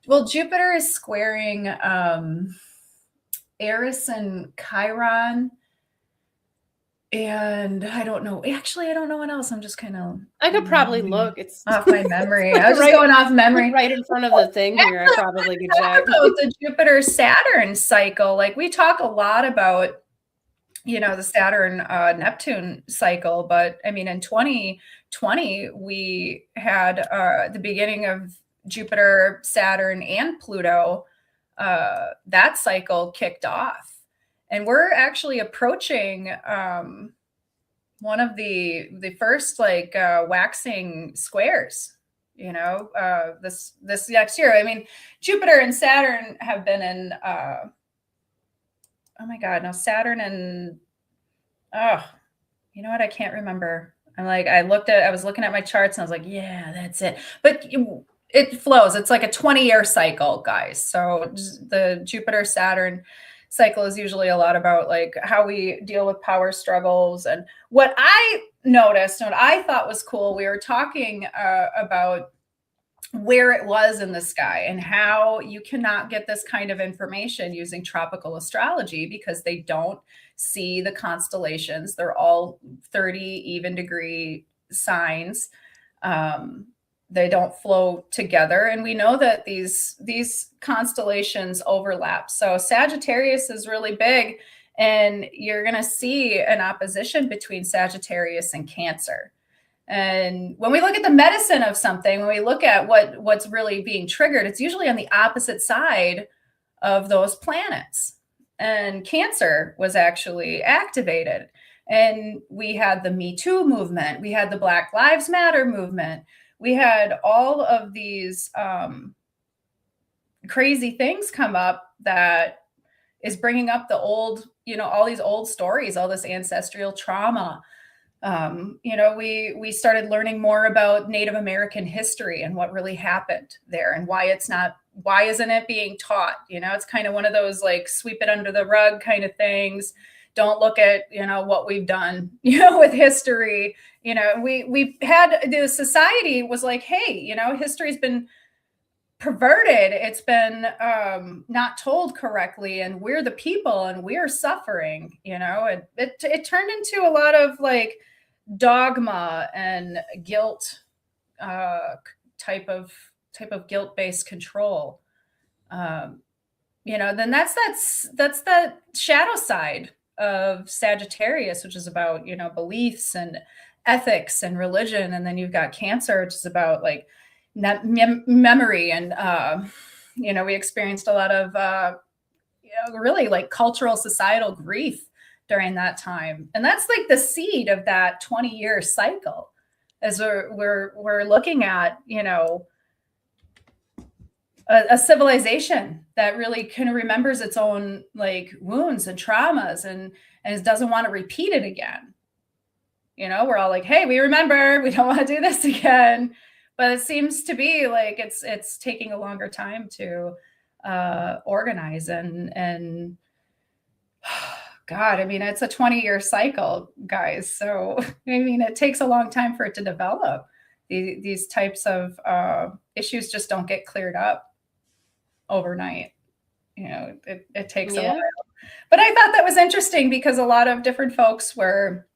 Well, Jupiter is squaring Eris and Chiron. And I don't know. Actually, I don't know what else. I'm just kind of. I could probably look. It's off my memory. I was just going off memory. Right in front of the thing here. I probably could check. The Jupiter Saturn cycle. Like we talk a lot about, the Saturn Neptune cycle, but I mean, in 2020, we had the beginning of Jupiter, Saturn, and Pluto. That cycle kicked off. And we're actually approaching one of the first like waxing squares, this next year. I mean, Jupiter and Saturn have been in. Oh my God! No, Saturn and you know what? I can't remember. I was looking at my charts and I was like, yeah, that's it. But it flows. It's like a 20-year cycle, guys. So the Jupiter Saturn cycle is usually a lot about like how we deal with power struggles. And what I noticed and what I thought was cool, we were talking about where it was in the sky and how you cannot get this kind of information using tropical astrology because they don't see the constellations. They're all 30 even degree signs. They don't flow together. And we know that these constellations overlap. So Sagittarius is really big, and you're going to see an opposition between Sagittarius and Cancer. And when we look at the medicine of something, when we look at what's really being triggered, it's usually on the opposite side of those planets. And Cancer was actually activated. And we had the Me Too movement. We had the Black Lives Matter movement. We had all of these crazy things come up that is bringing up the old, all these old stories, all this ancestral trauma. We started learning more about Native American history and what really happened there and why isn't it being taught? It's kind of one of those like sweep it under the rug kind of things. Don't look at, what we've done, with history. We had the society was like, hey, history's been perverted. It's been not told correctly. And we're the people and we're suffering, it turned into a lot of like dogma and guilt type of guilt-based control. Then that's the shadow side of Sagittarius, which is about, beliefs and ethics and religion. And then you've got Cancer, which is about like memory. And, we experienced a lot of, really like cultural societal grief during that time. And that's like the seed of that 20-year cycle as we're looking at, a civilization that really kind of remembers its own like wounds and traumas and doesn't want to repeat it again. We're all like, hey, we remember, we don't want to do this again. But it seems to be like it's taking a longer time to organize and God, I mean, it's a 20-year cycle, guys. So, I mean, it takes a long time for it to develop. These types of issues just don't get cleared up overnight. You know, it takes a while. But I thought that was interesting because a lot of different folks were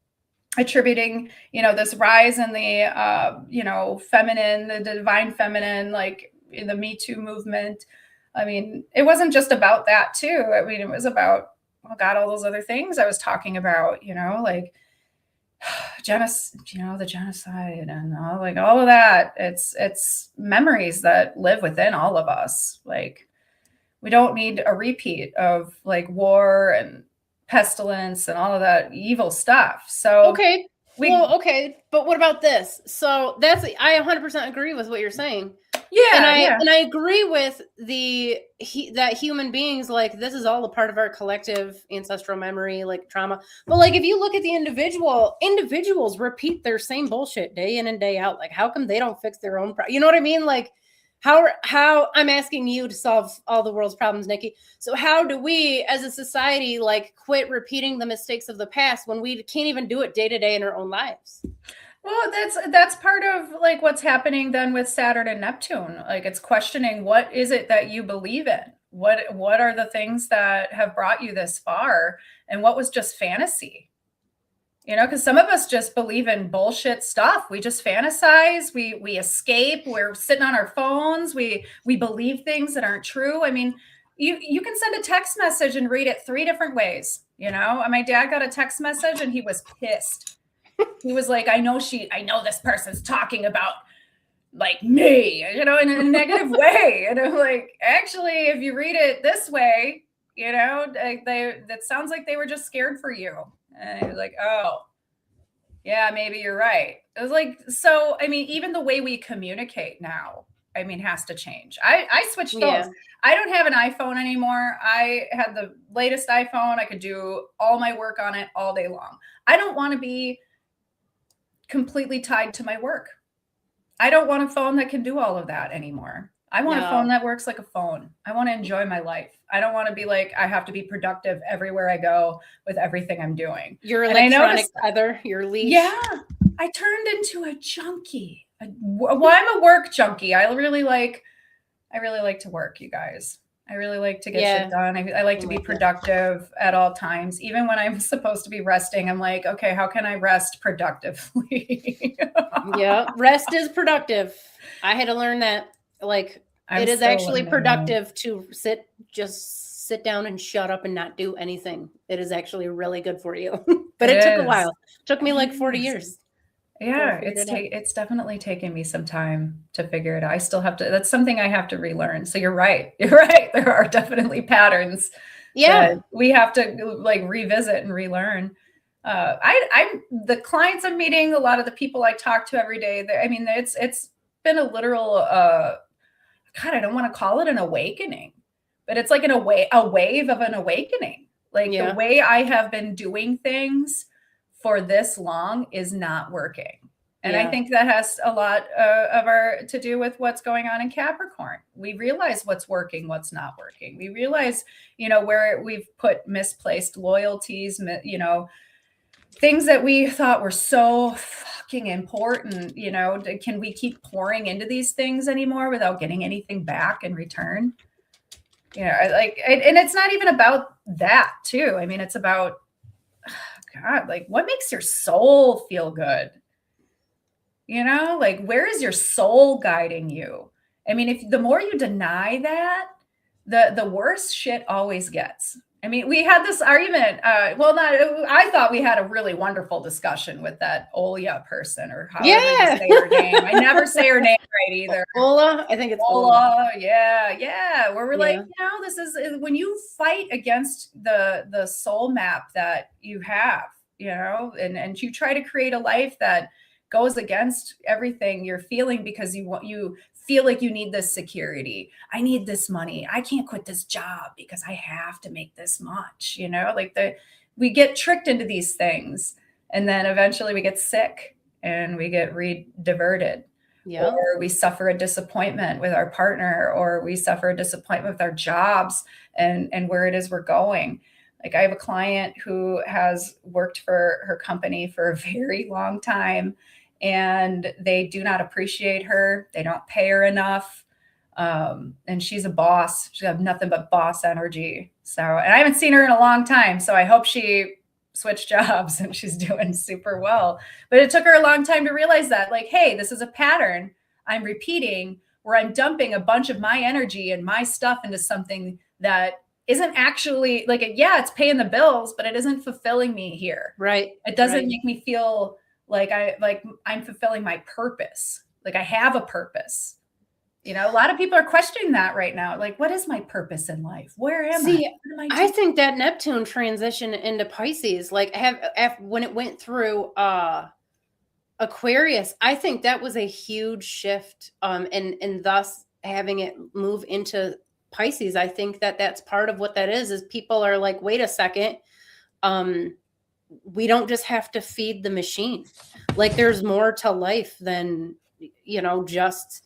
attributing, you know, this rise in the, you know, feminine, the divine feminine, like in the Me Too movement. I mean, it wasn't just about that too. I mean, it was about, oh God, all those other things I was talking about, you know, like you know, the genocide and all, like all of that. It's memories that live within all of us. Like, we don't need a repeat of like war and pestilence and all of that evil stuff. So okay. Okay, but what about this? So that's, I 100% agree with what you're saying. Yeah, and I agree with that human beings, like, this is all a part of our collective ancestral memory, like trauma. But like, if you look at the individuals repeat their same bullshit day in and day out. Like, how come they don't fix their own you know what I mean? Like, how I'm asking you to solve all the world's problems, Nikki. So how do we as a society like quit repeating the mistakes of the past when we can't even do it day to day in our own lives? Well, that's part of like what's happening then with Saturn and Neptune. Like, it's questioning, what is it that you believe in? What are the things that have brought you this far, and what was just fantasy? You know, because some of us just believe in bullshit stuff. We just fantasize. We escape. We're sitting on our phones. We believe things that aren't true. I mean, you can send a text message and read it 3 different ways. You know, and my dad got a text message and he was pissed. He was like, I know this person's talking about like me, you know, in a negative way. And I'm like, actually, if you read it this way, you know, that sounds like they were just scared for you. And he was like, oh, yeah, maybe you're right. It was like, so, I mean, even the way we communicate now, I mean, has to change. I switched phones. Yeah. I don't have an iPhone anymore. I had the latest iPhone. I could do all my work on it all day long. I don't want to be completely tied to my work. I don't want a phone that can do all of that anymore. I want a phone that works like a phone. I want to enjoy my life. I don't want to be like, I have to be productive everywhere I go with everything I'm doing. Your electronic tether, your leash. Yeah. I turned into a junkie. Well, I'm a work junkie. I really like to work, you guys. I really like to get shit done. I like to be productive at all times. Even when I'm supposed to be resting, I'm like, okay, how can I rest productively? Yeah, rest is productive. I had to learn that. Like, it is actually productive to just sit down and shut up and not do anything. It is actually really good for you. But it took a while. It took me like 40 years. Yeah, it's definitely taken me some time to figure it out. I still have to, that's something I have to relearn. So you're right. There are definitely patterns. Yeah. That we have to like revisit and relearn. I'm the clients I'm meeting, a lot of the people I talk to every day, I mean, it's been a literal, God, I don't want to call it an awakening, but it's like a wave of an awakening. Like the way I have been doing things for this long is not working. And I think that has a lot to do with what's going on in Capricorn. We realize what's working, what's not working. We realize, you know, where we've put misplaced loyalties, you know, things that we thought were so fucking important. You know, can we keep pouring into these things anymore without getting anything back in return? You know, like, and it's not even about that too. I mean, it's about, God, like, what makes your soul feel good? You know, like, where is your soul guiding you? I mean, if the more you deny that, the worse shit always gets. I mean, we had this argument. I thought we had a really wonderful discussion with that Olia person, or however you say her name. I never say her name right either. Ola, I think it's Ola. Yeah. Where we're like, you know, this is when you fight against the soul map that you have, you know, and you try to create a life that goes against everything you're feeling because you feel like you need this security. I need this money. I can't quit this job because I have to make this much, you know, like we get tricked into these things, and then eventually we get sick and we get diverted. Yeah. Or we suffer a disappointment with our partner, or we suffer a disappointment with our jobs and where it is we're going. Like I have a client who has worked for her company for a very long time, and they do not appreciate her. They don't pay her enough. And she's a boss. She has nothing but boss energy. So, and I haven't seen her in a long time. So I hope she switched jobs and she's doing super well. But it took her a long time to realize that, like, hey, this is a pattern I'm repeating where I'm dumping a bunch of my energy and my stuff into something that isn't actually like, yeah, it's paying the bills, but it isn't fulfilling me here. Right. It doesn't make me feel like I'm fulfilling my purpose. Like I have a purpose. You know, a lot of people are questioning that right now. Like, what is my purpose in life? Where am I think that Neptune transition into Pisces, like when it went through Aquarius, I think that was a huge shift. And thus having it move into Pisces, I think that that's part of what that is people are like, wait a second. We don't just have to feed the machine. Like there's more to life than, you know, just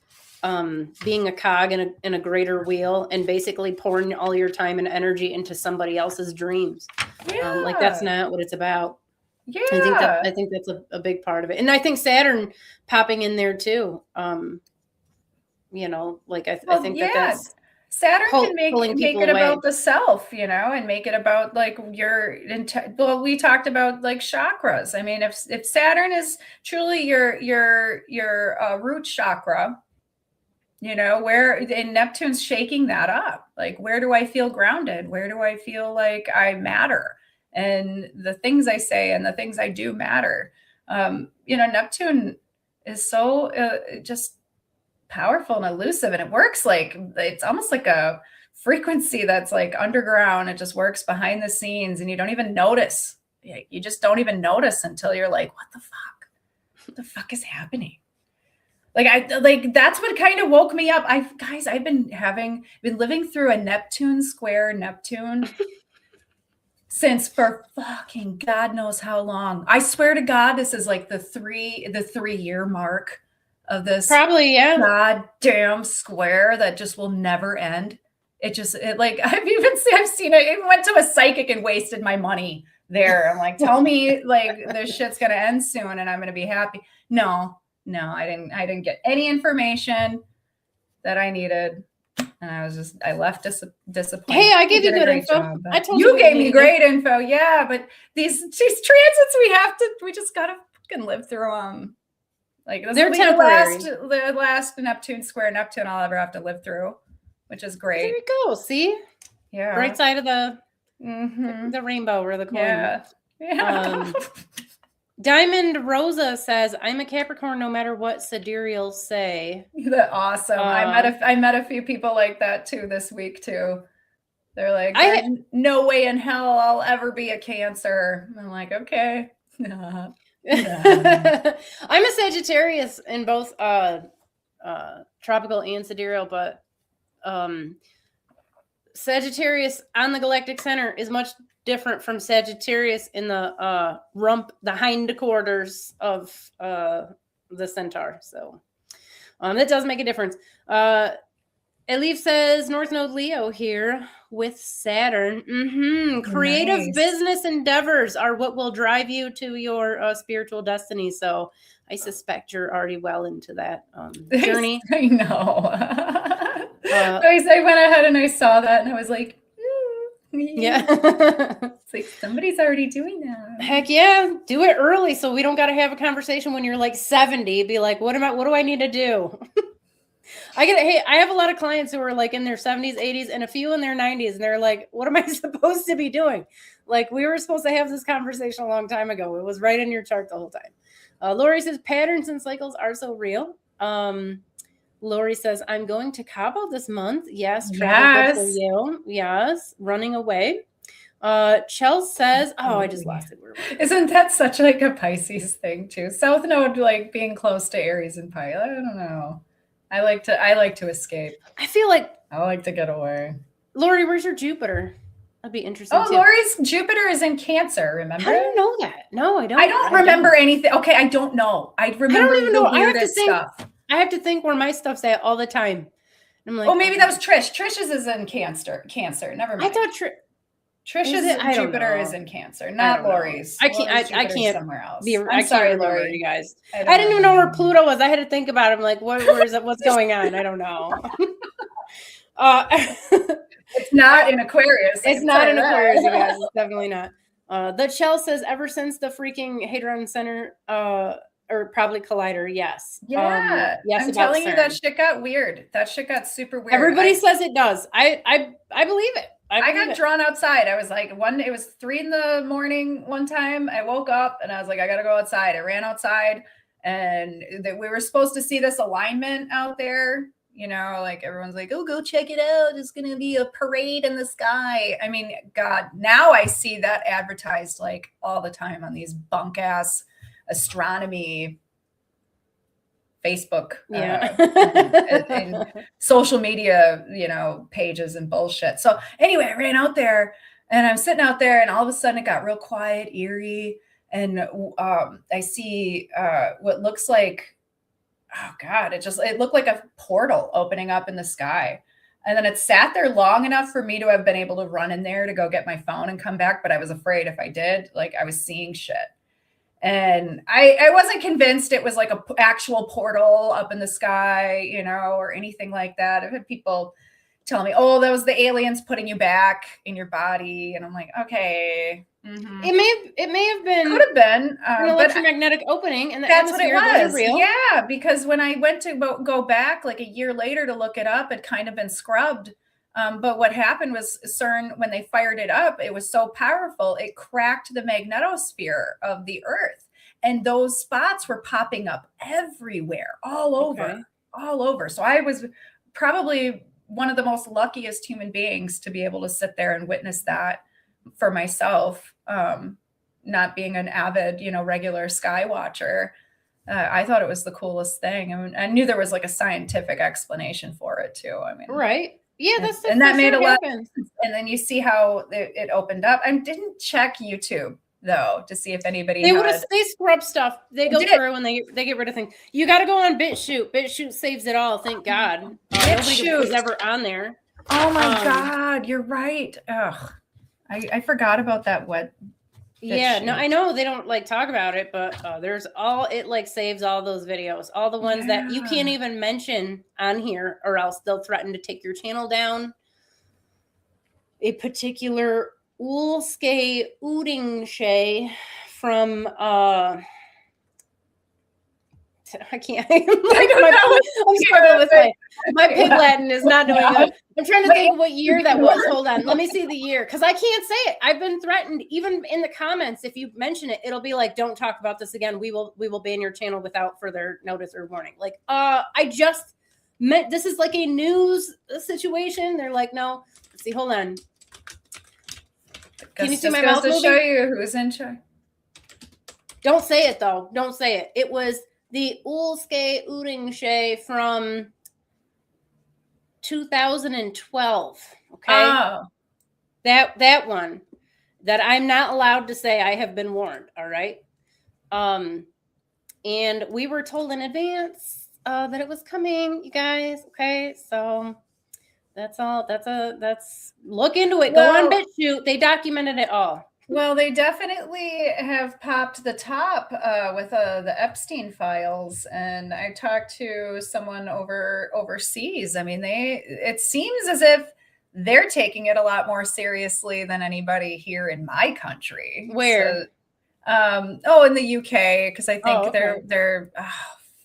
being a cog in a greater wheel and basically pouring all your time and energy into somebody else's dreams. Yeah. Like that's not what it's about. Yeah. I think that's a big part of it. And I think Saturn popping in there too. You know, like I think that's Saturn can make it about the self, you know, and make it about like well, we talked about like chakras. I mean, if Saturn is truly your root chakra, you know, and Neptune's shaking that up. Like, where do I feel grounded? Where do I feel like I matter? And the things I say and the things I do matter. You know, Neptune is so just powerful and elusive, and it works like it's almost like a frequency that's like underground. It just works behind the scenes, and you don't even notice. You just don't even notice until you're like, what the fuck? What the fuck is happening? Like that's what kind of woke me up. I've been living through a Neptune square Neptune since for fucking God knows how long. I swear to God, this is like the 3-year mark of this probably, yeah, goddamn square that just will never end. I've seen it. I even went to a psychic and wasted my money there. I'm like, tell me like this shit's gonna end soon and I'm gonna be happy. No, I didn't get any information that I needed. And I left disappointed. Hey, I gave you good info. I told you gave me great info. Yeah, but these transits we just gotta fucking live through them. Like this they're will be temporary. The last Neptune square Neptune I'll ever have to live through, which is great. There you go. See, yeah, right side of the rainbow or the coin. Yeah. Diamond Rosa says, "I'm a Capricorn, no matter what sidereal say." That's awesome. I met a few people like that too this week too. They're like, "There's no way in hell I'll ever be a Cancer." I'm like, okay. I'm a Sagittarius in both tropical and sidereal, but Sagittarius on the galactic center is much different from Sagittarius in the hindquarters of the centaur. So that does make a difference. Elif says North Node Leo here with Saturn. Creative business endeavors are what will drive you to your spiritual destiny. So I suspect you're already well into that journey. I know. I went ahead and I saw that and I was like, yeah. It's like somebody's already doing that. Heck yeah. Do it early so we don't got to have a conversation when you're like 70. Be like, what do I need to do? I have a lot of clients who are like in their 70s, 80s, and a few in their 90s, and they're like, what am I supposed to be doing? Like, we were supposed to have this conversation a long time ago. It was right in your chart the whole time. Lori says patterns and cycles are so real. Lori says, I'm going to Cabo this month. Yes. Travel for you. Yes. Running away. Chell says, I just lost it. Isn't that such like a Pisces thing too? South Node, like being close to Aries and Pisces. I don't know. I like to escape. I feel like I like to get away. Lori, where's your Jupiter? That'd be interesting. Oh, too. Lori's Jupiter is in Cancer. Remember? How do you know that? No, I don't. I don't remember anything. Okay, I don't know. I remember the weirdest stuff. I have to think where my stuff's at all the time. I'm like, oh, maybe that was Trish. Trish's is in Cancer. Never mind. I thought Trish's Jupiter is in Cancer, not Lori's. I can't somewhere else. I'm sorry, remember, Lori. You guys. I didn't even know where Pluto was. I had to think about it. I'm like, where is it? What's going on? I don't know. It's not in Aquarius. It's not in Aquarius, you guys. It's definitely not. The Shell says ever since the freaking Hadron Center, or probably Collider, yes. Yeah. Yes, I'm telling you, that shit got weird. That shit got super weird. Everybody says it does. I believe it. I got drawn outside. I was like, it was 3 a.m. one time. I woke up and I was like, I gotta go outside. I ran outside, and we were supposed to see this alignment out there. You know, like everyone's like, oh, go check it out. It's going to be a parade in the sky. I mean, God, now I see that advertised like all the time on these bunk ass astronomy Facebook and social media, pages and bullshit. So anyway, I ran out there and I'm sitting out there, and all of a sudden it got real quiet, eerie. And I see what looks like, oh God, it looked like a portal opening up in the sky. And then it sat there long enough for me to have been able to run in there to go get my phone and come back. But I was afraid if I did, like, I was seeing shit. And I wasn't convinced it was like an actual portal up in the sky, or anything like that. I've had people tell me, oh, that was the aliens putting you back in your body. And I'm like, okay. Mm-hmm. It may have been, could have been an electromagnetic opening, and that's what it was. Real. Yeah, because when I went to go back like a year later to look it up, it kind of been scrubbed. But what happened was CERN, when they fired it up, it was so powerful, it cracked the magnetosphere of the Earth, and those spots were popping up everywhere, all over. So I was probably one of the most luckiest human beings to be able to sit there and witness that for myself, not being an avid, regular sky watcher. I thought it was the coolest thing. I mean, I knew there was like a scientific explanation for it too. I mean, right. Yeah, that made a lot of sense. And then you see how it opened up. I didn't check YouTube though to see if anybody they scrub stuff. They go through and they get rid of things. You got to go on BitChute. BitChute saves it all. Thank God. Nobody was ever on there. Oh my God, you're right. Ugh. I forgot about that. No, I know they don't like talk about it, but it saves all those videos, all the ones that you can't even mention on here, or else they'll threaten to take your channel down. A particular Ulske Udingshe from I can't. I'm struggling with my pig Latin is not doing good. I'm trying to think of what year that was. Hold on. Let me see the year, because I can't say it. I've been threatened, even in the comments. If you mention it, it'll be like, don't talk about this again. We will ban your channel without further notice or warning. Like, I just meant this is like a news situation. They're like, no. Let's see, hold on. Can you see my mouth moving? Show you who's in charge. Don't say it though. Don't say it. It was the Ulske Udingshe from 2012. Okay. Oh. That one that I'm not allowed to say. I have been warned. All right. And we were told in advance that it was coming, you guys. Okay. So that's all. That's look into it. Go on BitChute. They documented it all. Well, they definitely have popped the top with the Epstein files, and I talked to someone overseas. I mean, it seems as if they're taking it a lot more seriously than anybody here in my country. Where? So, in the UK, because I think they're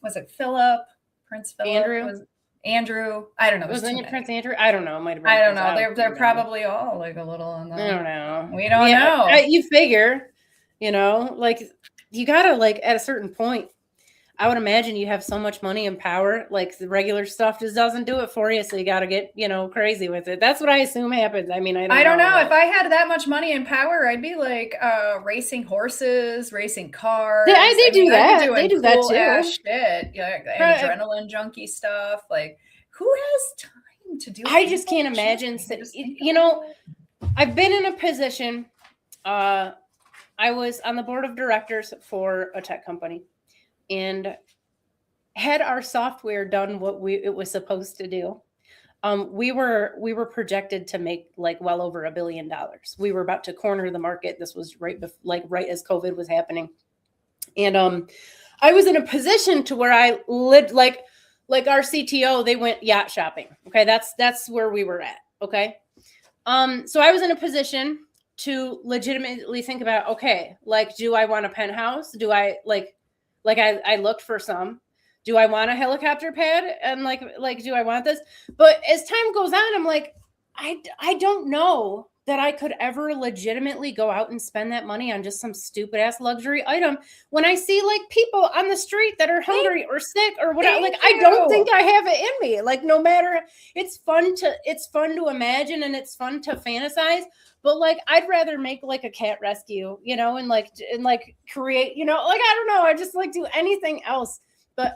was it Prince Philip? Andrew, I don't know. Was it Prince Andrew? I don't know. It might have been. I don't know. They're probably all like a little on the. I don't know. We don't know. You figure, like you gotta like at a certain point. I would imagine you have so much money and power, like the regular stuff just doesn't do it for you. So you got to get crazy with it. That's what I assume happens. I mean, I don't know. If I had that much money and power, I'd be like racing horses, racing cars. They do that. They do that too. Shit, adrenaline junkie stuff. Like, who has time to do? I just can't imagine. I've been in a position. I was on the board of directors for a tech company. And had our software done what it was supposed to do, we were projected to make like well over $1 billion. We were about to corner the market. This was right as COVID was happening. And I was in a position to where I lived like our CTO, they went yacht shopping. Okay. That's where we were at. Okay. So I was in a position to legitimately think about, okay, like, do I want a penthouse? Do I I looked for some. Do I want a helicopter pad? And like, do I want this? But as time goes on, I'm like, I don't know that I could ever legitimately go out and spend that money on just some stupid ass luxury item when I see like people on the street that are hungry or sick or whatever. Like, I don't think I have it in me. Like, no matter, it's fun to imagine and it's fun to fantasize. But like, I'd rather make like a cat rescue, and create, like, I don't know. I just like do anything else. But,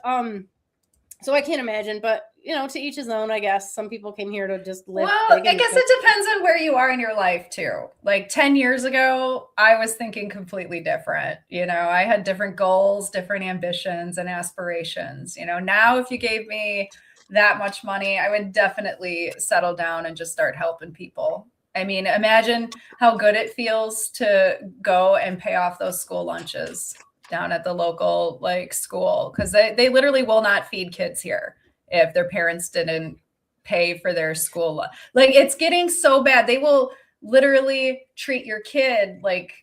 so I can't imagine, but to each his own, I guess. Some people came here to just live. Well, I guess it depends on where you are in your life too. Like 10 years ago, I was thinking completely different. I had different goals, different ambitions and aspirations. Now if you gave me that much money, I would definitely settle down and just start helping people. I mean, imagine how good it feels to go and pay off those school lunches down at the local school, because they literally will not feed kids here if their parents didn't pay for their school. Like, it's getting so bad. They will literally treat your kid like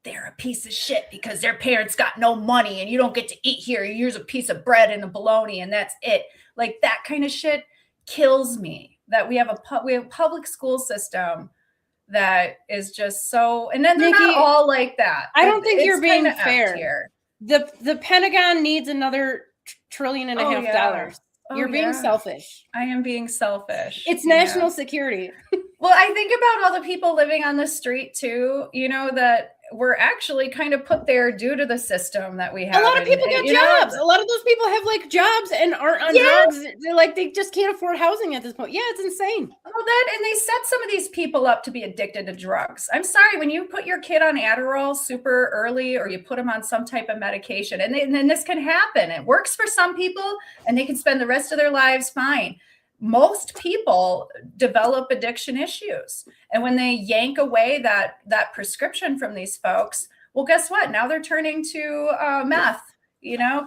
they're a piece of shit because their parents got no money and you don't get to eat here. Here's a piece of bread and a bologna and that's it. Like, that kind of shit kills me. That we have a public school system that is just so, and then they're Nikki, not all like that. I don't think you're being fair here. The Pentagon needs another $1.5 trillion. You're being selfish. I am being selfish. It's national security. Well, I think about all the people living on the street too, that were actually kind of put there due to the system that we have. A lot of people get jobs. A lot of those people have jobs and aren't on drugs. They just can't afford housing at this point. Yeah, it's insane. Well, and they set some of these people up to be addicted to drugs. I'm sorry, when you put your kid on Adderall super early or you put them on some type of medication, and then this can happen. It works for some people and they can spend the rest of their lives fine. Most people develop addiction issues. And when they yank away that prescription from these folks, well, guess what? Now they're turning to meth,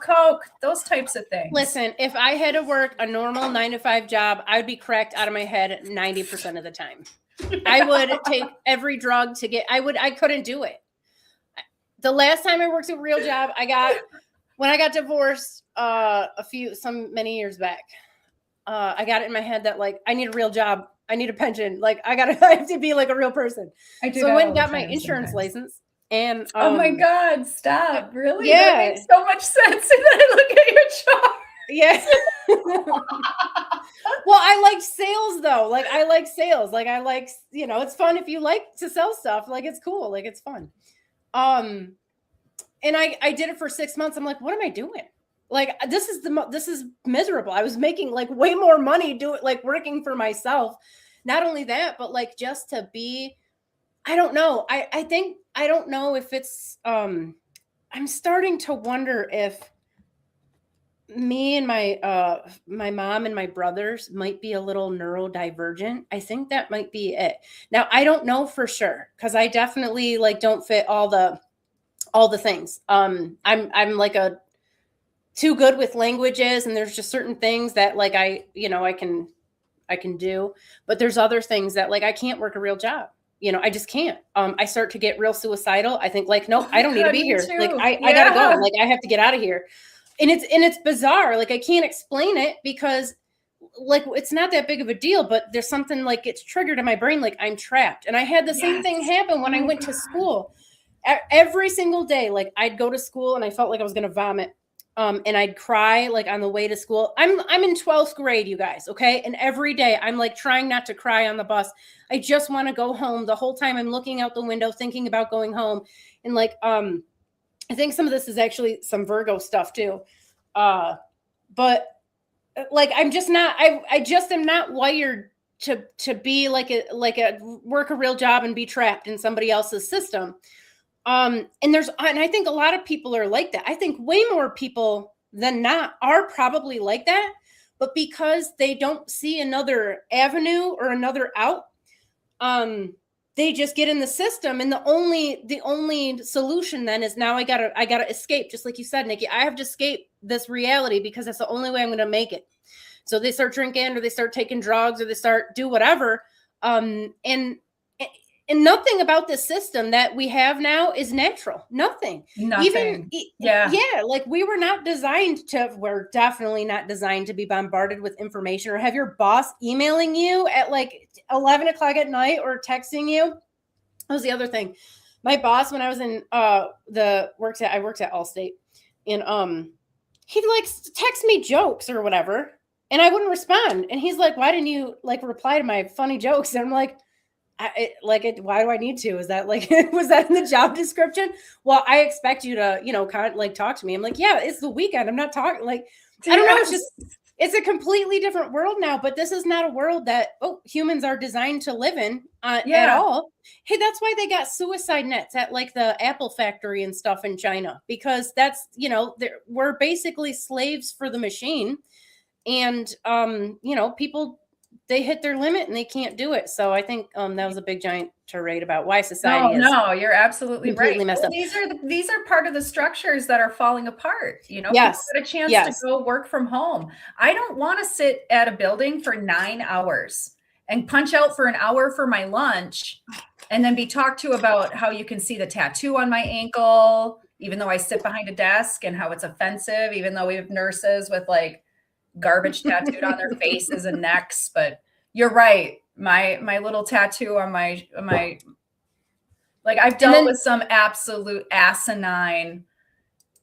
coke, those types of things. Listen, if I had to work a normal 9-to-5 job, I would be cracked out of my head 90% of the time. I would take every drug I couldn't do it. The last time I worked a real job, when I got divorced many years back. I got it in my head that I need a real job. I need a pension. I have to be like a real person. So I went and got my insurance license. And oh my God, stop. Really? Yeah. That makes so much sense. And then I look at your chart. Yeah. Well, I like sales though. I like sales. It's fun if you like to sell stuff. It's cool. It's fun. And I did it for 6 months. I'm like, what am I doing? This is miserable. I was making way more money working for myself. Not only that, but just to be, I don't know. I don't know if it's, I'm starting to wonder if me and my mom and my brothers might be a little neurodivergent. I think that might be it. Now, I don't know for sure, because I definitely don't fit all the things. I'm too good with languages, and there's just certain things that I can do, but there's other things that I can't work a real job. I just can't. I start to get real suicidal. I think nope, I don't need to be here. I gotta go. I have to get out of here. And it's bizarre. I can't explain it because it's not that big of a deal, but there's something it's triggered in my brain. I'm trapped. And I had the same thing happen when I went to school. Every single day, I'd go to school and I felt like I was going to vomit. And I'd cry on the way to school. I'm in 12th grade, you guys. Okay. And every day I'm trying not to cry on the bus. I just want to go home. The whole time I'm looking out the window, thinking about going home. And I think some of this is actually some Virgo stuff too. But I'm just not, I just am not wired to be work a real job and be trapped in somebody else's system. And I think a lot of people are like that. I think way more people than not are probably like that. But because they don't see another avenue or another out, they just get in the system, and the only solution then is now I gotta escape, just like you said, Nikki. I have to escape this reality because that's the only way I'm gonna make it. So they start drinking, or they start taking drugs, or they start do whatever. And nothing about this system that we have now is natural. Nothing. Nothing. Yeah. Like we're definitely not designed to be bombarded with information or have your boss emailing you at like 11 o'clock at night or texting you. That was the other thing. My boss, when I was in I worked at Allstate, and he'd like text me jokes or whatever, and I wouldn't respond. And he's like, "Why didn't you like reply to my funny jokes?" And I'm like, why do I need to? Is that like, was that in the job description? Well, I expect you to, kind of like talk to me. I'm like, yeah, it's the weekend. I'm not talking like, I don't know. It's a completely different world now, but this is not a world that, humans are designed to live in at all. Hey, that's why they got suicide nets at like the Apple factory and stuff in China, because that's, we're basically slaves for the machine. And, people, they hit their limit and they can't do it. So I think that was a big giant tirade about why society is you're absolutely completely right. messed up. These are part of the structures that are falling apart. People Yes. get a chance to go work from home. I don't want to sit at a building for 9 hours and punch out for an hour for my lunch and then be talked to about how you can see the tattoo on my ankle, even though I sit behind a desk, and how it's offensive, even though we have nurses with like garbage tattooed on their faces and necks. But you're right. My little tattoo on my like, I've dealt with some absolute asinine,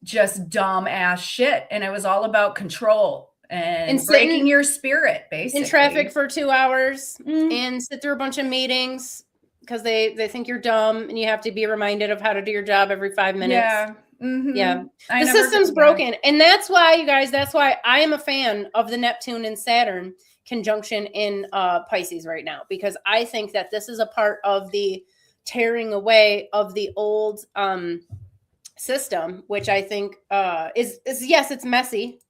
just dumb ass shit, and it was all about control and breaking your spirit, basically. In traffic for 2 hours and sit through a bunch of meetings because they think you're dumb, and you have to be reminded of how to do your job every 5 minutes. Yeah. Mm-hmm. Yeah. The system's broken. And that's why, you guys, I am a fan of the Neptune and Saturn conjunction in Pisces right now, because I think that this is a part of the tearing away of the old system, which I think is yes, it's messy,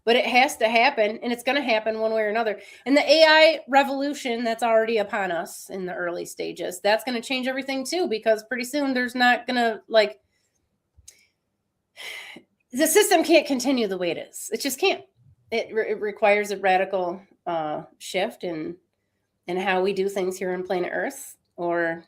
but it has to happen, and it's going to happen one way or another. And the AI revolution that's already upon us in the early stages, that's going to change everything too, because pretty soon there's not going to the system can't continue the way it is. It just can't. It requires a radical shift in how we do things here on planet Earth, or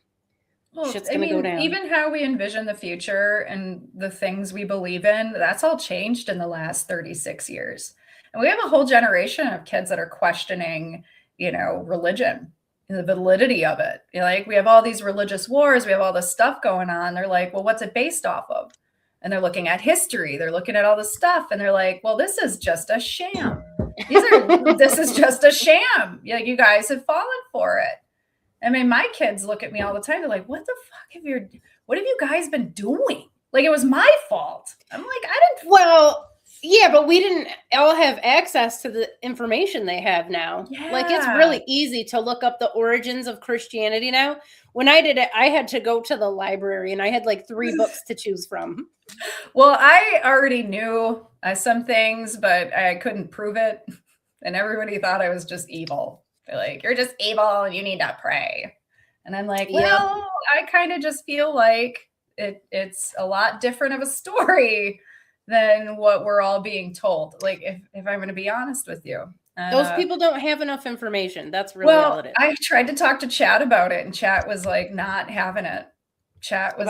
shit's going to go down. Even how we envision the future and the things we believe in, that's all changed in the last 36 years. And we have a whole generation of kids that are questioning, religion, the validity of it. Like, we have all these religious wars. We have all this stuff going on. They're like, well, what's it based off of? And they're looking at history. They're looking at all this stuff. And they're like, well, this is just a sham. This is just a sham. You guys have fallen for it. I mean, my kids look at me all the time. They're like, what the fuck what have you guys been doing? Like, it was my fault. I'm like, I didn't. Well, yeah, but we didn't all have access to the information they have now. Yeah. Like, it's really easy to look up the origins of Christianity now. When I did it, I had to go to the library, and I had like 3 books to choose from. Well, I already knew some things, but I couldn't prove it. And everybody thought I was just evil. They're like, you're just evil and you need to pray. And I'm like, well, I kind of just feel like it's a lot different of a story than what we're all being told. Like, if I'm going to be honest with you. Those people don't have enough information. That's really all it is. I tried to talk to Chad about it, and Chat was like not having it. Chat was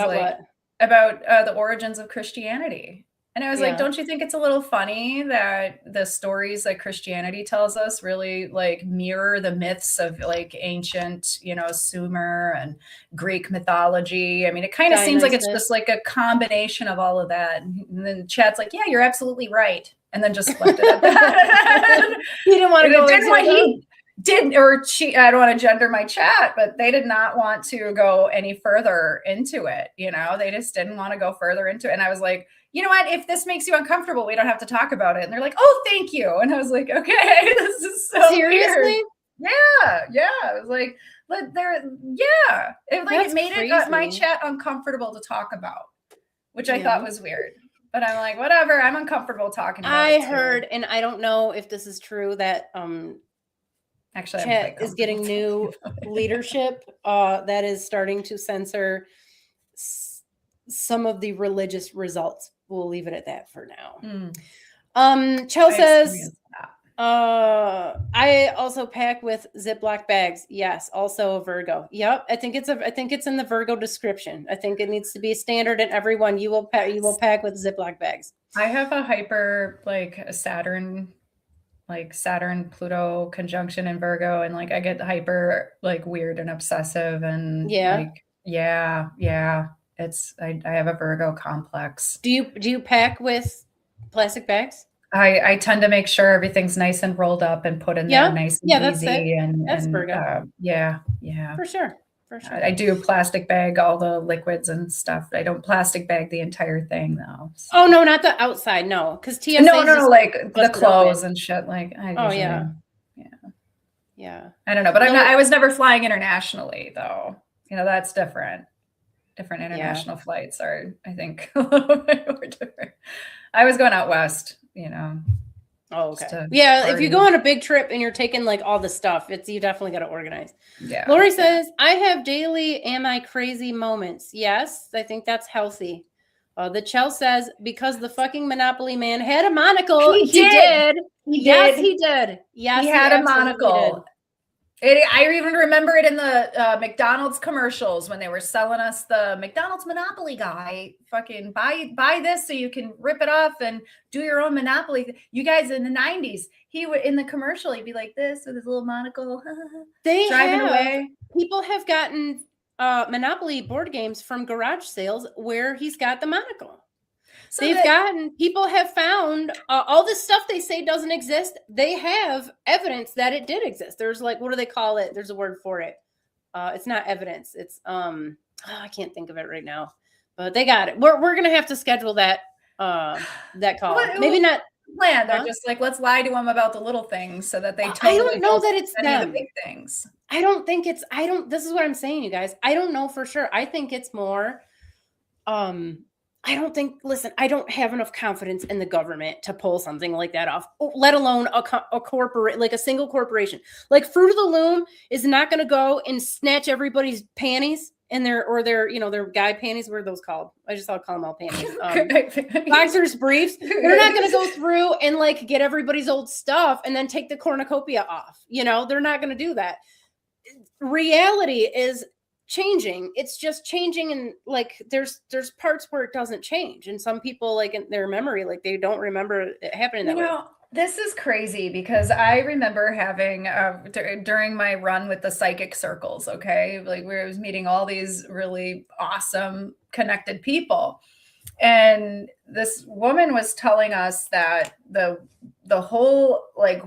about the origins of Christianity. And I was like, don't you think it's a little funny that the stories that Christianity tells us really like mirror the myths of like ancient, Sumer and Greek mythology? I mean, it kind of seems like it's just like a combination of all of that. And then Chad's like, yeah, you're absolutely right. And then just left it at that. He didn't want to go into it. I don't want to gender my chat, but they did not want to go any further into it. They just didn't want to go further into it. And I was like, you know what? If this makes you uncomfortable, we don't have to talk about it. And they're like, oh, thank you. And I was like, okay, this is so seriously weird. Yeah. It was like, it made my chat uncomfortable to talk about, which I thought was weird. But I'm like, whatever. I'm uncomfortable talking about it. I heard, and I don't know if this is true, that actually, Chet is getting new leadership that is starting to censor some of the religious results. We'll leave it at that for now. Chell says, I also pack with Ziploc bags. Yes, also a Virgo. Yep, I think it's in the Virgo description. I think it needs to be standard in everyone. You will pack with Ziploc bags. I have a hyper a Saturn Pluto conjunction in Virgo, and I get hyper weird and obsessive, and it's I have a Virgo complex. Do you pack with plastic bags? I tend to make sure everything's nice and rolled up and put in there nice and easy. That's Virgo. Yeah. For sure. I do plastic bag all the liquids and stuff. I don't plastic bag the entire thing though. So. Oh no, not the outside. No, because TSA. No, the clothes and shit. Yeah. I don't know, but I was never flying internationally though. That's different. Different international flights are, I think, a little bit more different. I was going out west. Oh, okay. Yeah, if you go on a big trip and you're taking all the stuff, you definitely got to organize. Yeah. Lori says, I have daily am I crazy moments. Yes, I think that's healthy. The Chell says, because the fucking Monopoly man had a monocle. He did. Yes, he did. Yes, he had a monocle. I even remember it in the McDonald's commercials when they were selling us the McDonald's Monopoly guy. Fucking buy this so you can rip it off and do your own Monopoly. You guys in the 90s, he would in the commercial, he'd be like this with his little monocle. Driving away. People have gotten Monopoly board games from garage sales where he's got the monocle. So people have found all this stuff they say doesn't exist. They have evidence that it did exist. There's what do they call it? There's a word for it. It's not evidence. It's I can't think of it right now, but they got it. We're going to have to schedule that call. Maybe not plan. They're just let's lie to them about the little things so that they I don't know that it's them. The big things. This is what I'm saying, you guys. I don't know for sure. I think it's more, I don't have enough confidence in the government to pull something like that off, let alone a corporate, a single corporation. Fruit of the Loom is not going to go and snatch everybody's panties and their guy panties. What are those called? I just call them all panties. Boxers briefs. They're not going to go through and get everybody's old stuff and then take the cornucopia off. They're not going to do that. Reality is changing. It's just changing, and there's parts where it doesn't change, and some people in their memory they don't remember it happening that way. This is crazy because I remember having during my run with the psychic circles, where I was meeting all these really awesome connected people, and this woman was telling us that the whole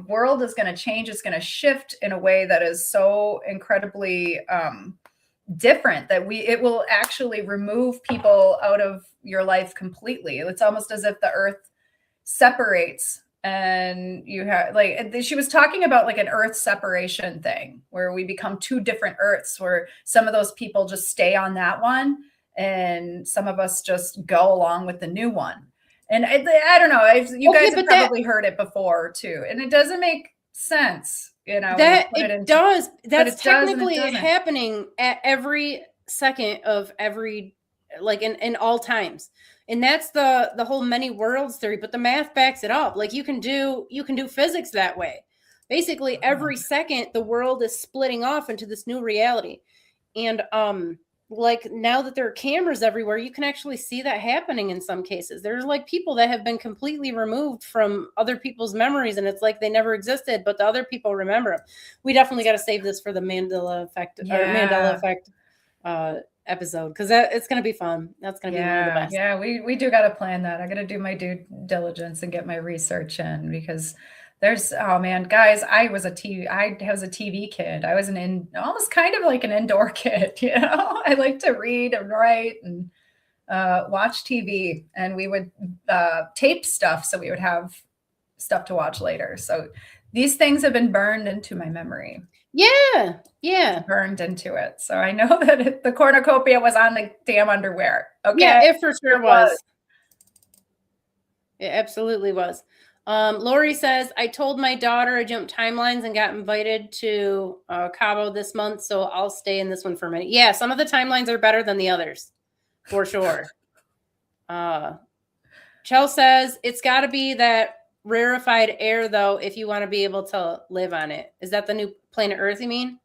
world is going to change. It's going to shift in a way that is so incredibly different that it will actually remove people out of your life completely. It's almost as if the earth separates, and you have she was talking about an earth separation thing where we become two different earths, where some of those people just stay on that one and some of us just go along with the new one. And I don't know, you guys have probably heard it before too, and it doesn't make sense. That it does. That's technically happening at every second of every, in all times. And that's the whole many worlds theory, but the math backs it up. You can do physics that way. Basically, every second the world is splitting off into this new reality. And now that there are cameras everywhere, you can actually see that happening in some cases. There's people that have been completely removed from other people's memories, and it's they never existed, but the other people remember them. We definitely got to save this for the Mandela Effect or Mandela Effect episode, because it's going to be fun. That's going to be one of the best. Yeah, we do got to plan that. I got to do my due diligence and get my research in, because oh man, guys, I was a TV kid. I was almost kind of an indoor kid, I like to read and write and watch TV, and we would tape stuff so we would have stuff to watch later. So these things have been burned into my memory. Yeah. Burned into it. So I know that the cornucopia was on the damn underwear. Okay. Yeah, it for sure was. It absolutely was. Lori says, I told my daughter I jumped timelines and got invited to Cabo this month, so I'll stay in this one for a minute. Yeah, some of the timelines are better than the others, for sure. Chell says, it's got to be that rarefied air, though, if you want to be able to live on it. Is that the new planet Earth, you mean?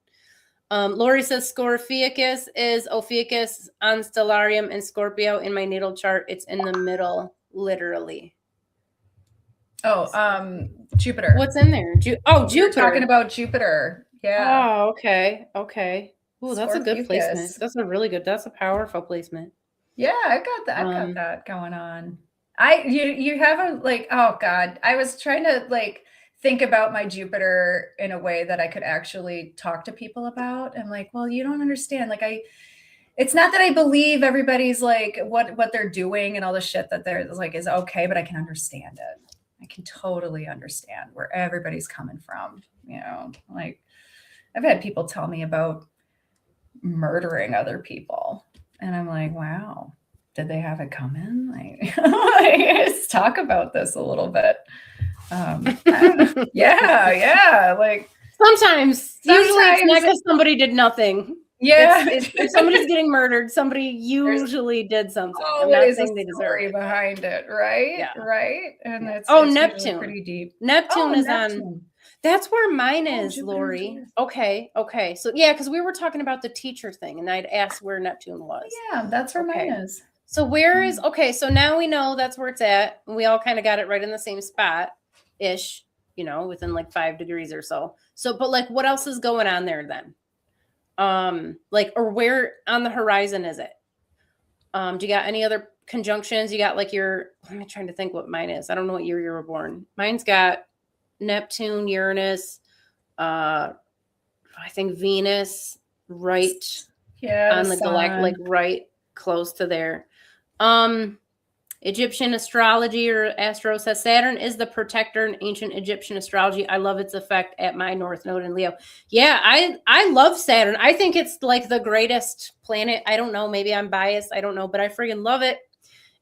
Lori says, Scorpheus is Ophiuchus on Stellarium and Scorpio in my natal chart. It's in the middle, literally. Oh, Jupiter. What's in there? Jupiter. We're talking about Jupiter. Yeah. Oh, okay. Okay. Oh, that's a good placement. Scorpheus. That's a powerful placement. Yeah, I've got that going on. You haven't like, oh God, I was trying to like think about my Jupiter in a way that I could actually talk to people about. I'm like, well, you don't understand. Like it's not that I believe everybody's like what they're doing and all the shit that they're like is okay, but I can understand it. I can totally understand where everybody's coming from. You know, like I've had people tell me about murdering other people. And I'm like, wow, did they have it coming? Like, let's talk about this a little bit. Yeah. Like sometimes. Usually it's not because somebody did nothing. Yeah. If somebody's getting murdered, somebody usually did something. I'm not saying they deserve it. Behind it, right? Yeah. Right. And that's Neptune. Pretty deep. Neptune is on. That's where mine is, Lori. Okay. So yeah, because we were talking about the teacher thing, and I'd asked where Neptune was. Yeah, that's where mine is. So where is so now we know that's where it's at. We all kind of got it right in the same spot ish, you know, within like 5 degrees or so. So, but like what else is going on there then? Like, or where on the horizon is it? Do you got any other conjunctions? You got like I'm trying to think what mine is. I don't know what year you were born. Mine's got Neptune, Uranus, I think Venus, right? Yeah. On the galactic, like right close to there. Egyptian astrology or Astro says Saturn is the protector in ancient Egyptian astrology. I love its effect at my North Node in Leo. Yeah, I love Saturn. I think it's like the greatest planet. I don't know. Maybe I'm biased. I don't know, but I freaking love it.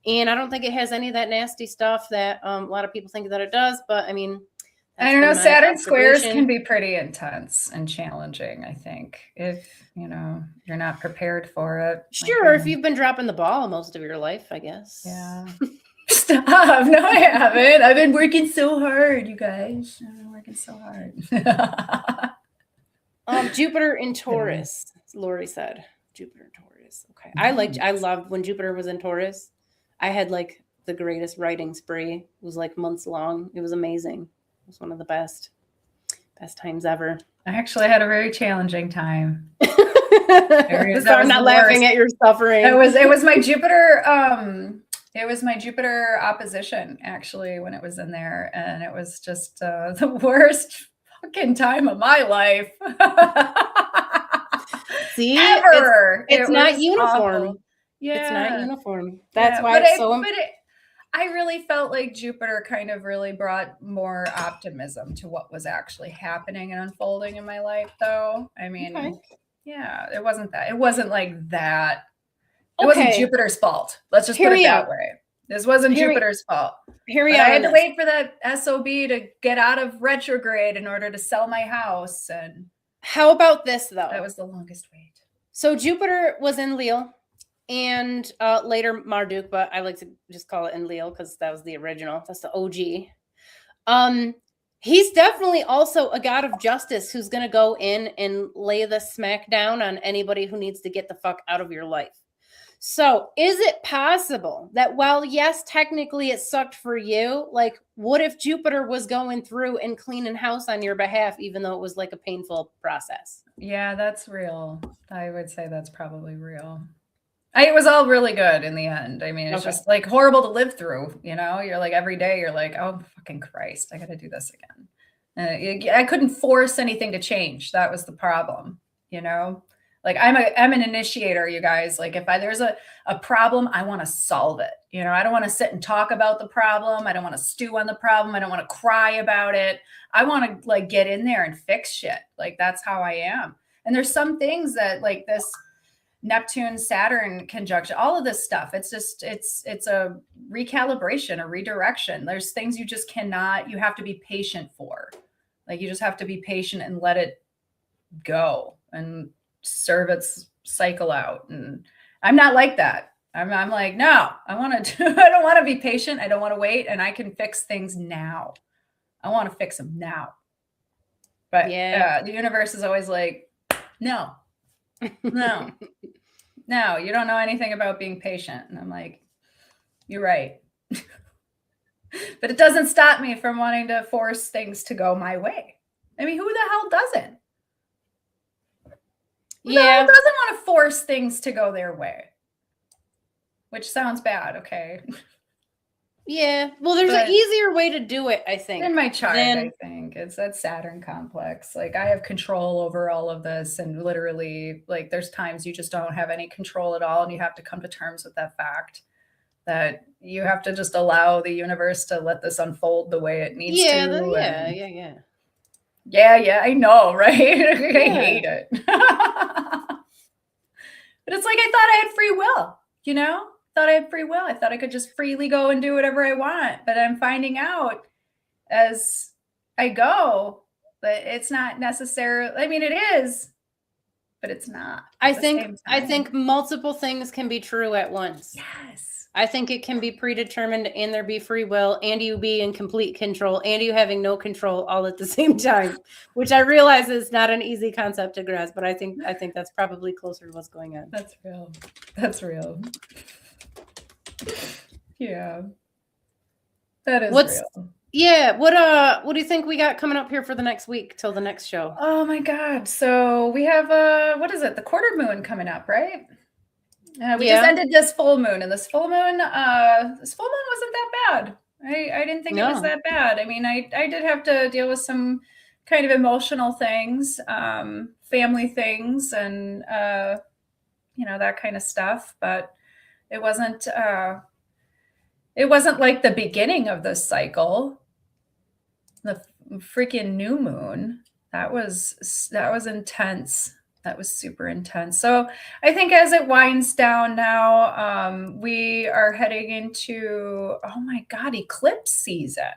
And I don't think it has any of that nasty stuff that a lot of people think that it does. But I mean, I don't know. Saturn squares can be pretty intense and challenging, I think, if, you know, you're not prepared for it. Sure. If you've been dropping the ball most of your life, I guess. Yeah. Stop. No, I haven't. I've been working so hard, you guys. I've been working so hard. Jupiter in Taurus, Lori said. Jupiter in Taurus. Okay. I loved when Jupiter was in Taurus. I had like the greatest writing spree. It was like months long. It was amazing. It was one of the best times ever. I actually had a very challenging time. I'm not laughing at your suffering. It was my Jupiter. It was my Jupiter opposition actually when it was in there, and it was just the worst fucking time of my life. See, ever. It's not uniform. Awful. Yeah, it's not uniform. That's why it's so. I really felt like Jupiter kind of really brought more optimism to what was actually happening and unfolding in my life, though. I mean, yeah, it wasn't that. It wasn't like that. It wasn't Jupiter's fault. Let's just put it that way. This wasn't Jupiter's fault. I had to wait for that SOB to get out of retrograde in order to sell my house. And how about this, though? That was the longest wait. So Jupiter was in Leo. And later Marduk, but I like to just call it in Leo because that was the original. That's the OG. He's definitely also a god of justice who's going to go in and lay the smack down on anybody who needs to get the fuck out of your life. So is it possible that while, yes, technically it sucked for you, like what if Jupiter was going through and cleaning house on your behalf, even though it was like a painful process? Yeah, that's real. I would say that's probably real. It was all really good in the end. I mean, it's just like horrible to live through, you know, you're like every day you're like, oh, fucking Christ, I got to do this again. I couldn't force anything to change. That was the problem, you know, like I'm an initiator, you guys. Like if there's a problem, I want to solve it. You know, I don't want to sit and talk about the problem. I don't want to stew on the problem. I don't want to cry about it. I want to like get in there and fix shit. Like that's how I am. And there's some things that like this Neptune, Saturn conjunction, all of this stuff. It's just, it's a recalibration, a redirection. There's things you just cannot, you have to be patient for. Like you just have to be patient and let it go and serve its cycle out. And I'm not like that. I'm like, no, I don't want to be patient. I don't want to wait. And I can fix things now. I want to fix them now. But the universe is always like, no, no, no, you don't know anything about being patient. And I'm like, you're right. But it doesn't stop me from wanting to force things to go my way. I mean, who the hell doesn't? Who the hell doesn't want to force things to go their way? Which sounds bad, okay? Yeah. Well, there's an easier way to do it, I think. In my chart, I think. It's that Saturn complex. Like I have control over all of this. And literally, like there's times you just don't have any control at all. And you have to come to terms with that fact that you have to just allow the universe to let this unfold the way it needs to. Yeah, I know, right? I hate it. But it's like I thought I had free will, you know? Thought I had free will. I thought I could just freely go and do whatever I want. But I'm finding out as I go that it's not necessarily, I mean, it is, but it's not. I think multiple things can be true at once. Yes. I think it can be predetermined and there be free will and you be in complete control and you having no control all at the same time, which I realize is not an easy concept to grasp, but I think that's probably closer to what's going on. That's real. That's real. Yeah. That is real. Yeah. What do you think we got coming up here for the next week till the next show? Oh my God. So we have what is it? The quarter moon coming up, right? We just ended this full moon, and this full moon wasn't that bad. I didn't think it was that bad. I mean, I did have to deal with some kind of emotional things, family things, and that kind of stuff. But it wasn't like the beginning of this cycle. The freaking new moon, that was intense. That was super intense. So I think as it winds down now, we are heading into, oh my God, eclipse season.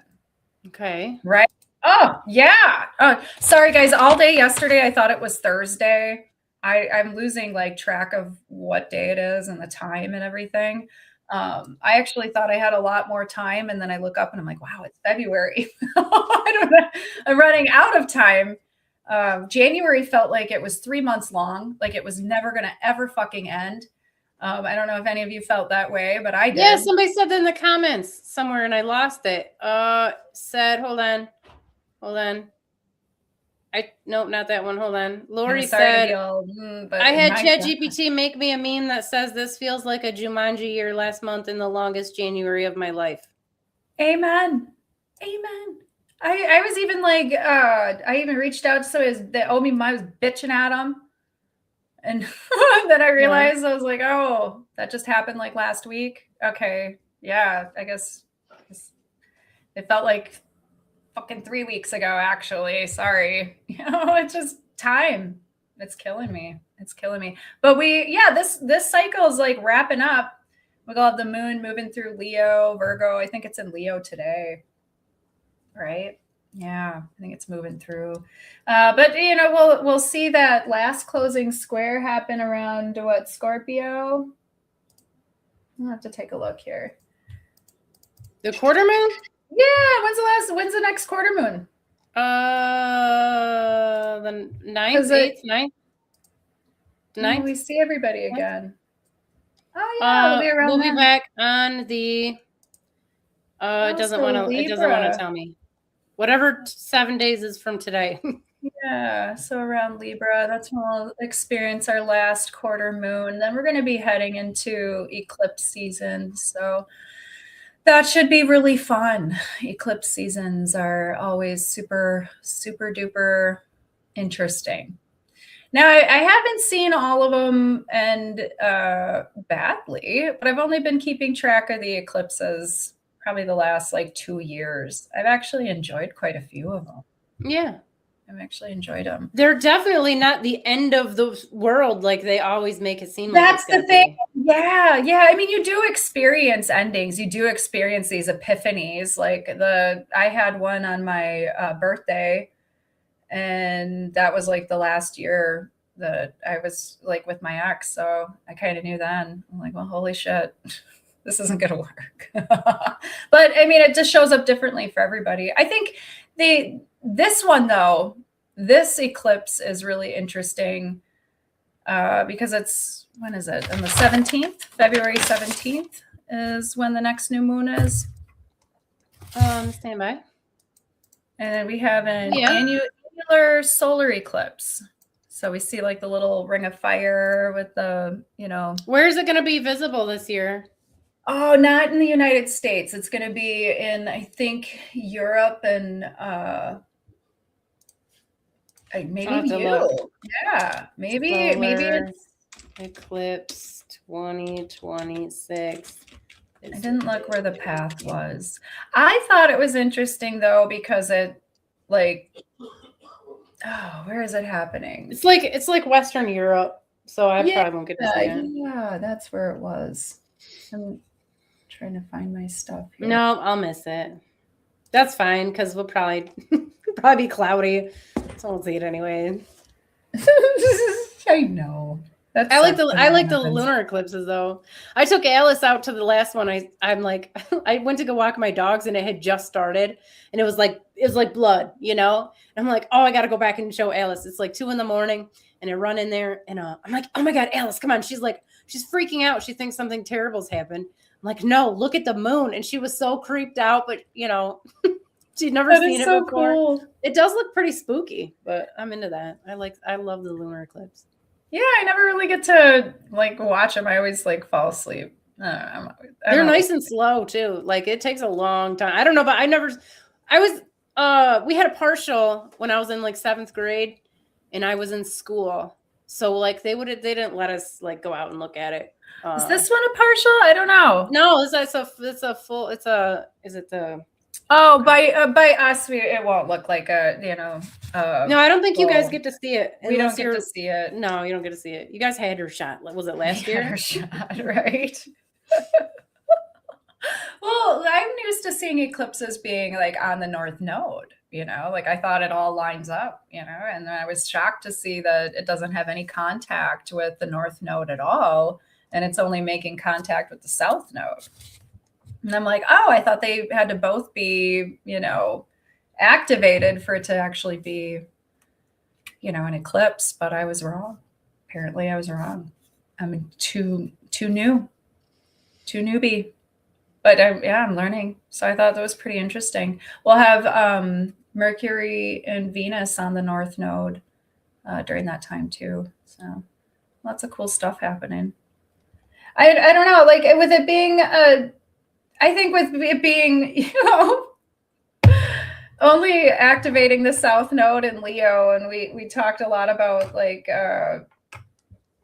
Okay. Right? Oh, yeah. Oh, sorry, guys. All day yesterday, I thought it was Thursday. I'm losing like track of what day it is and the time and everything. I actually thought I had a lot more time. And then I look up and I'm like, wow, it's February. I don't know. I'm running out of time. January felt like it was 3 months long, like it was never going to ever fucking end. I don't know if any of you felt that way, but I did. Yeah, somebody said that in the comments somewhere and I lost it. Said, hold on. Nope, not that one. Hold on. Lori said, I had ChatGPT make me a meme that says this feels like a Jumanji year last month in the longest January of my life. Amen. I was even like, I even reached out to somebody that owed me money. I was bitching at him. And then I realized I was like, oh, that just happened like last week. Okay. Yeah. I guess it felt like fucking 3 weeks ago, actually. Sorry. It's just time. It's killing me. But this cycle is like wrapping up. We'll have the moon moving through Leo, Virgo. I think it's in Leo today. Right? Yeah, I think it's moving through. But we'll see that last closing square happen around what, Scorpio? I'll have to take a look here. The quarter moon? Yeah, when's the next quarter moon? The 9th, 8th, 9th. 9th? We see everybody again. Oh yeah, we'll be back on the it doesn't want to tell me. Whatever 7 days is from today. Yeah, so around Libra, that's when we'll experience our last quarter moon. Then we're going to be heading into eclipse season. So that should be really fun. Eclipse seasons are always super, super duper interesting. Now, I haven't seen all of them and badly, but I've only been keeping track of the eclipses probably the last like 2 years. I've actually enjoyed quite a few of them. Yeah. actually enjoyed them. They're definitely not the end of the world like they always make it seem like. That's the thing. Yeah. I mean, you do experience endings. You do experience these epiphanies. Like I had one on my birthday, and that was like the last year that I was like with my ex. So I kind of knew then. I'm like, well, holy shit, this isn't going to work. But I mean, it just shows up differently for everybody. I think this one though, this eclipse is really interesting because it's, when is it? On the 17th, February 17th is when the next new moon is. Stand by. And then we have an annular solar eclipse. So we see like the little ring of fire with the, Where is it going to be visible this year? Oh, not in the United States. It's going to be in, I think, Europe and maybe you. Yeah, maybe it's eclipse 2026. I didn't look where the path was. I thought it was interesting though because it where is it happening? It's like Western Europe, so I probably won't get to see it. Yeah, that's where it was. I'm trying to find my stuff here. No, I'll miss it. That's fine because we'll probably be cloudy, so I won't see it anyway. I know. I like the lunar eclipses though. I took Alice out to the last one. I'm like I went to go walk my dogs and it had just started and it was like blood, And I'm like, oh, I got to go back and show Alice. It's like 2 a.m. and I run in there and I'm like, oh my God, Alice, come on. She's freaking out. She thinks something terrible's happened. I'm like, no, look at the moon. And she was so creeped out, but she'd never seen it before. Cool. It does look pretty spooky, but I'm into that. I love the lunar eclipse. Yeah, I never really get to watch them. I always fall asleep. They're nice and slow too. It takes a long time. I don't know, but we had a partial when I was in 7th grade and I was in school. So they didn't let us go out and look at it. Is this one a partial? I don't know. No, is it the Oh, by us, it won't look like a, no, I don't think you guys get to see it. We don't get to see it. No, you don't get to see it. You guys had your shot. Was it last year? Had our shot, right? Well, I'm used to seeing eclipses being on the North Node, I thought it all lines up, and I was shocked to see that it doesn't have any contact with the North Node at all. And it's only making contact with the South Node. And I'm like, oh, I thought they had to both be, activated for it to actually be, an eclipse. But I was wrong. Apparently I was wrong. I'm too newbie. But I'm learning. So I thought that was pretty interesting. We'll have Mercury and Venus on the North Node during that time too. So lots of cool stuff happening. I don't know, with it being I think with it being, only activating the South Node in Leo, and we talked a lot about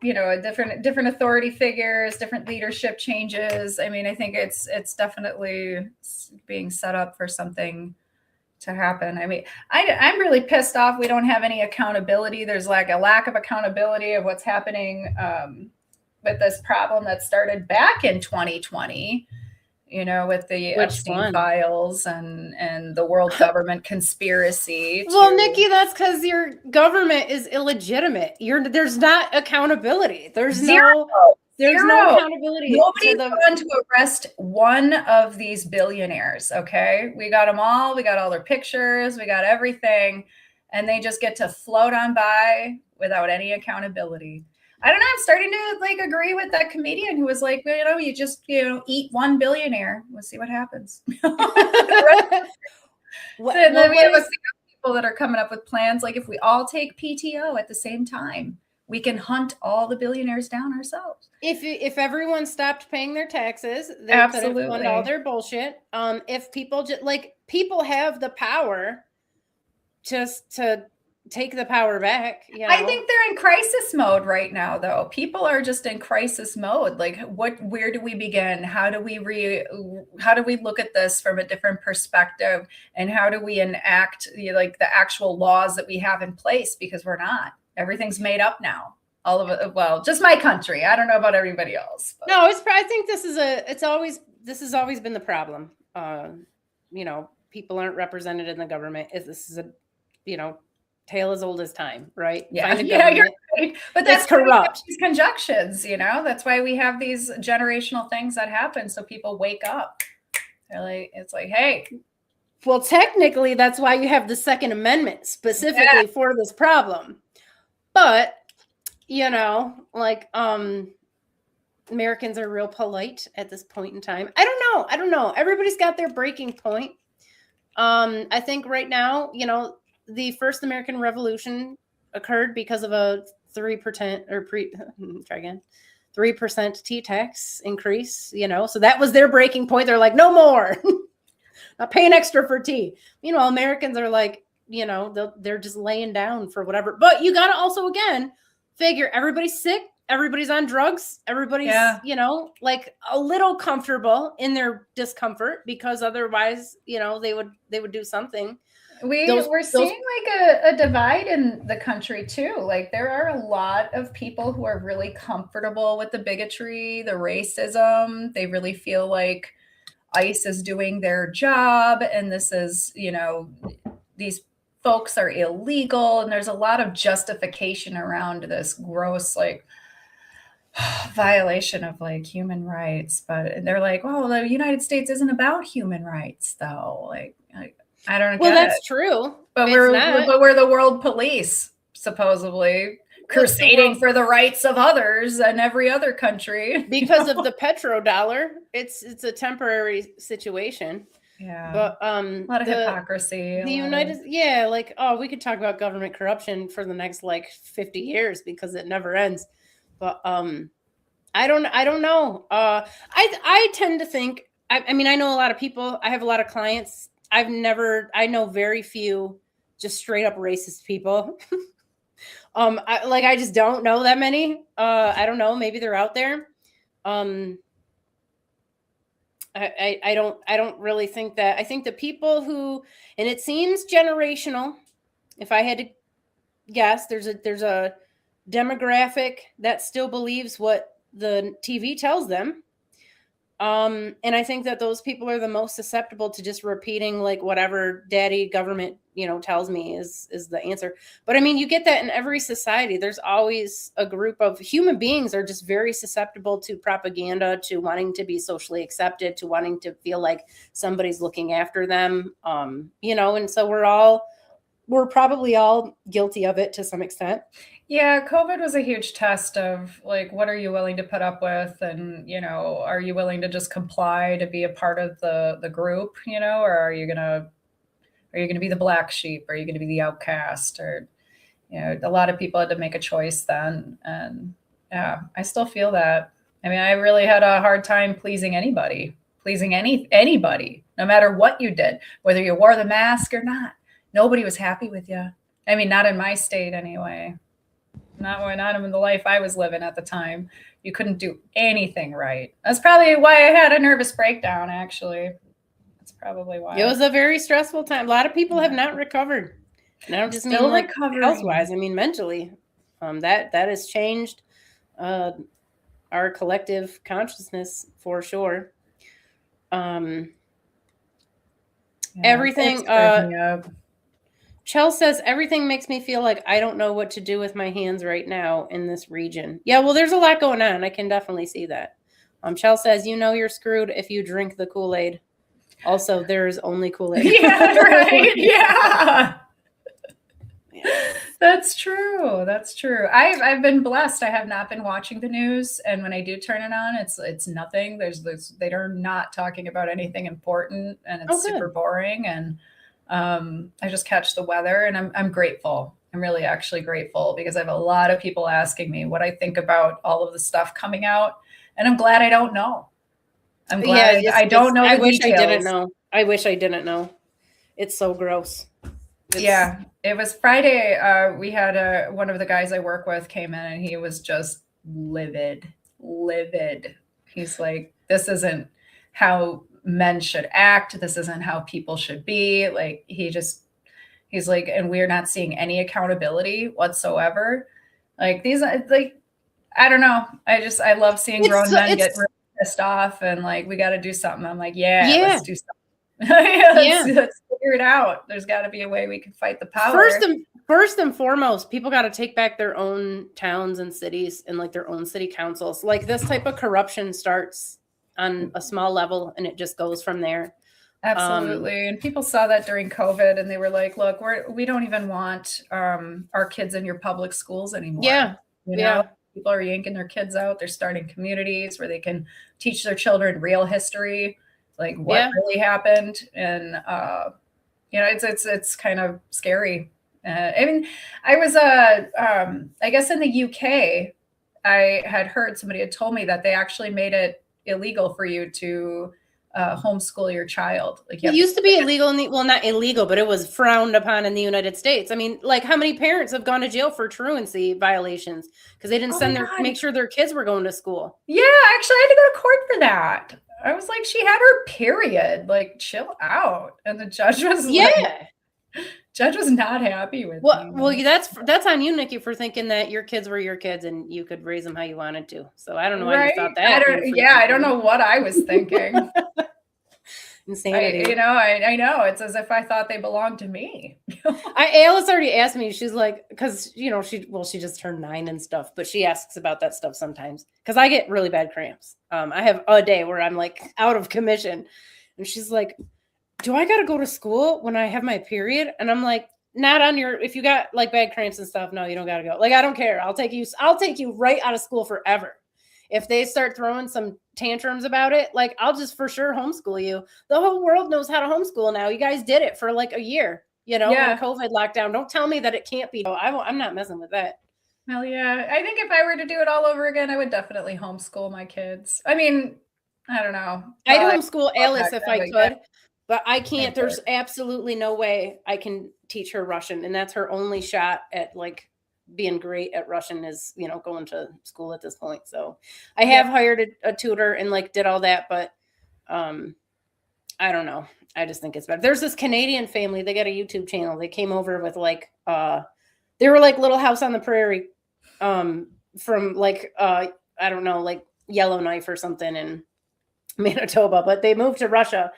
different authority figures, different leadership changes. I mean, I think it's definitely being set up for something to happen. I mean, I'm really pissed off. We don't have any accountability. There's a lack of accountability of what's happening with this problem that started back in 2020. With the Epstein files and the world government conspiracy. Well, Nikki, that's because your government is illegitimate. There's not accountability. There's no accountability. Nobody's going to arrest one of these billionaires. Okay, we got them all. We got all their pictures. We got everything, and they just get to float on by without any accountability. I don't know. I'm starting to agree with that comedian who was like, you just, eat one billionaire. We'll see what happens. Then we have a few people that are coming up with plans. If we all take PTO at the same time, we can hunt all the billionaires down ourselves. If everyone stopped paying their taxes, they absolutely could fund all their bullshit. If people people have the power just to take the power back. I think they're in crisis mode right now, though. People are just in crisis mode. Like, where do we begin? How do we look at this from a different perspective? And how do we enact the actual laws that we have in place? Because we're not. Everything's made up now. All of it. Well, just my country. I don't know about everybody else. But. No, I think this has always been the problem. People aren't represented in the government. This is tale as old as time, right? Yeah, you're right. But that's corrupt. These conjunctions, that's why we have these generational things that happen. So people wake up. It's like, hey. Well, technically, that's why you have the Second Amendment specifically for this problem. But, Americans are real polite at this point in time. I don't know. Everybody's got their breaking point. I think right now, the first American Revolution occurred because of a 3% tea tax increase, so that was their breaking point. They're like, no more, not paying extra for tea. Americans are like, they're just laying down for whatever. But you got to also, again, figure everybody's sick. Everybody's on drugs. Everybody's, like a little comfortable in their discomfort because otherwise, they would do something. We're seeing like a divide in the country too. Like there are a lot of people who are really comfortable with the bigotry, the racism. They really feel like ICE is doing their job, and this is, these folks are illegal, and there's a lot of justification around this gross violation of human rights. But they're like, oh, the United States isn't about human rights though. I don't know. Well, that's true. But we're the world police, supposedly crusading for the rights of others in every other country. Because of the petrodollar, it's a temporary situation. Yeah. But a lot of hypocrisy. We could talk about government corruption for the next 50 years because it never ends. But I don't know. I tend to think, I know a lot of people, I have a lot of clients. I know very few just straight up racist people. I just don't know that many. I don't know. Maybe they're out there. I don't really think that. I think the people who, and it seems generational. If I had to guess, there's a demographic that still believes what the TV tells them. And I think that those people are the most susceptible to just repeating whatever daddy government, tells me is the answer. But you get that in every society. There's always a group of human beings are just very susceptible to propaganda, to wanting to be socially accepted, to wanting to feel like somebody's looking after them. And so we're probably all guilty of it to some extent. Yeah, COVID was a huge test of what are you willing to put up with, and are you willing to just comply to be a part of the group, or are you gonna be the black sheep? Are you gonna be the outcast? Or a lot of people had to make a choice then, and yeah, I still feel that. I really had a hard time pleasing anybody, anybody, no matter what you did, whether you wore the mask or not. Nobody was happy with you. Not in my state anyway. Not in the life I was living at the time. You couldn't do anything right. That's probably why I had a nervous breakdown, actually. That's probably why. It was a very stressful time. A lot of people have not recovered. And I don't just mean health-wise. Mentally. That has changed our collective consciousness for sure. Everything. Chell says, everything makes me feel like I don't know what to do with my hands right now in this region. Yeah, well, there's a lot going on. I can definitely see that. Chell says, you're screwed if you drink the Kool-Aid. Also, there's only Kool-Aid. Yeah, right. Yeah. That's true. I've been blessed. I have not been watching the news. And when I do turn it on, it's nothing. They are not talking about anything important, and it's super boring. And I just catch the weather, and I'm grateful. I'm really actually grateful because I have a lot of people asking me what I think about all of the stuff coming out, and I'm glad I don't know. I'm glad I don't know. I wish I didn't know. It's so gross. Yeah, It was Friday. We had one of the guys I work with came in and he was just livid. He's like, this isn't how men should act. This isn't how people should be. Like he's like, and we're not seeing any accountability whatsoever. Like these, like, I don't know. I love seeing grown men get really pissed off and like, we got to do something. I'm like, let's do something. Let's figure it out. There's got to be a way we can fight the power. First and foremost, people got to take back their own towns and cities and like their own city councils. Like this type of corruption starts on a small level and it just goes from there. Absolutely. And people saw that during COVID and they were like, look, we don't even want our kids in your public schools anymore. You know, people are yanking their kids out. They're starting communities where they can teach their children real history, like what really happened. And, you know, it's kind of scary. I mean, I was, I guess in the UK, I had heard somebody had told me that they actually made it illegal for you to homeschool your child. Like it used to be illegal well, not illegal, but it was frowned upon in the United States. I mean, like how many parents have gone to jail for truancy violations because they didn't make sure their kids were going to school? Yeah, actually, I had to go to court for that. I was like, she had her period. Like, chill out. And the judge was judge was not happy with me. Well, that's on you, Nikki, for thinking that your kids were your kids and you could raise them how you wanted to. So I don't know why you thought that. I don't know what I was thinking. Insanity. I know. It's as if I thought they belonged to me. Alice already asked me. She's like, because she just turned 9 and stuff, but she asks about that stuff sometimes because I get really bad cramps. I have a day where I'm like out of commission, and she's like, do I got to go to school when I have my period? And I'm like, not on your, if you got like bad cramps and stuff, no, you don't got to go. Like, I don't care. I'll take you right out of school forever. If they start throwing some tantrums about it, like I'll just for sure homeschool you. The whole world knows how to homeschool now. You guys did it for like a year, when COVID lockdown. Don't tell me that it can't be. I'm not messing with that. Hell yeah. I think if I were to do it all over again, I would definitely homeschool my kids. I mean, I don't know. I'd homeschool Alice if I could. But I can't. There's absolutely no way I can teach her Russian. And that's her only shot at like being great at Russian is, going to school at this point. So I have hired a tutor and like did all that. But I don't know. I just think it's better. There's this Canadian family. They got a YouTube channel. They came over with like, they were like Little House on the Prairie from like, I don't know, like Yellowknife or something in Manitoba. But they moved to Russia.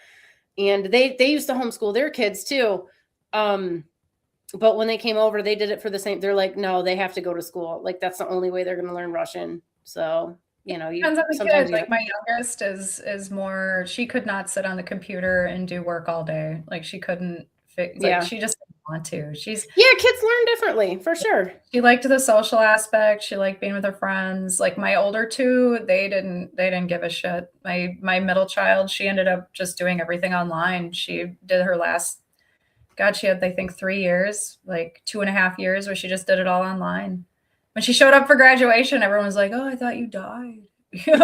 And they used to homeschool their kids too. But when they came over, they did it for the same. They're like, no, they have to go to school. Like, that's the only way they're going to learn Russian. So, depends on the kid. Like my youngest is more, she could not sit on the computer and do work all day. Like she couldn't she just didn't want to. Kids learn differently for sure. She liked the social aspect. She liked being with her friends. Like my older two, they didn't give a shit. My middle child, she ended up just doing everything online. She did her she had, I think 3 years, like 2.5 years where she just did it all online. When she showed up for graduation, everyone was like, oh, I thought you died. You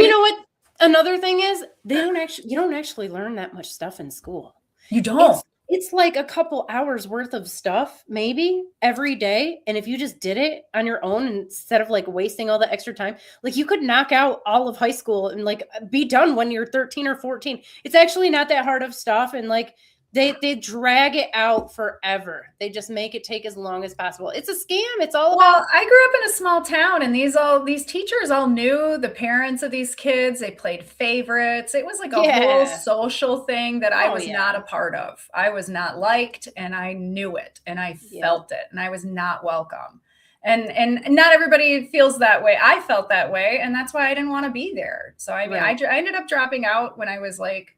know what? Another thing is you don't actually learn that much stuff in school. You don't. It's like a couple hours worth of stuff, maybe every day. And if you just did it on your own instead of like wasting all the extra time, like you could knock out all of high school and like be done when you're 13 or 14. It's actually not that hard of stuff. And like they drag it out forever. They just make it take as long as possible. It's a scam. It's all about. I grew up in a small town and these teachers all knew the parents of these kids. They played favorites. It was like a whole social thing that I was not a part of. I was not liked and I knew it and I felt it and I was not welcome. And not everybody feels that way. I felt that way. And that's why I didn't want to be there. So I mean, I ended up dropping out when I was like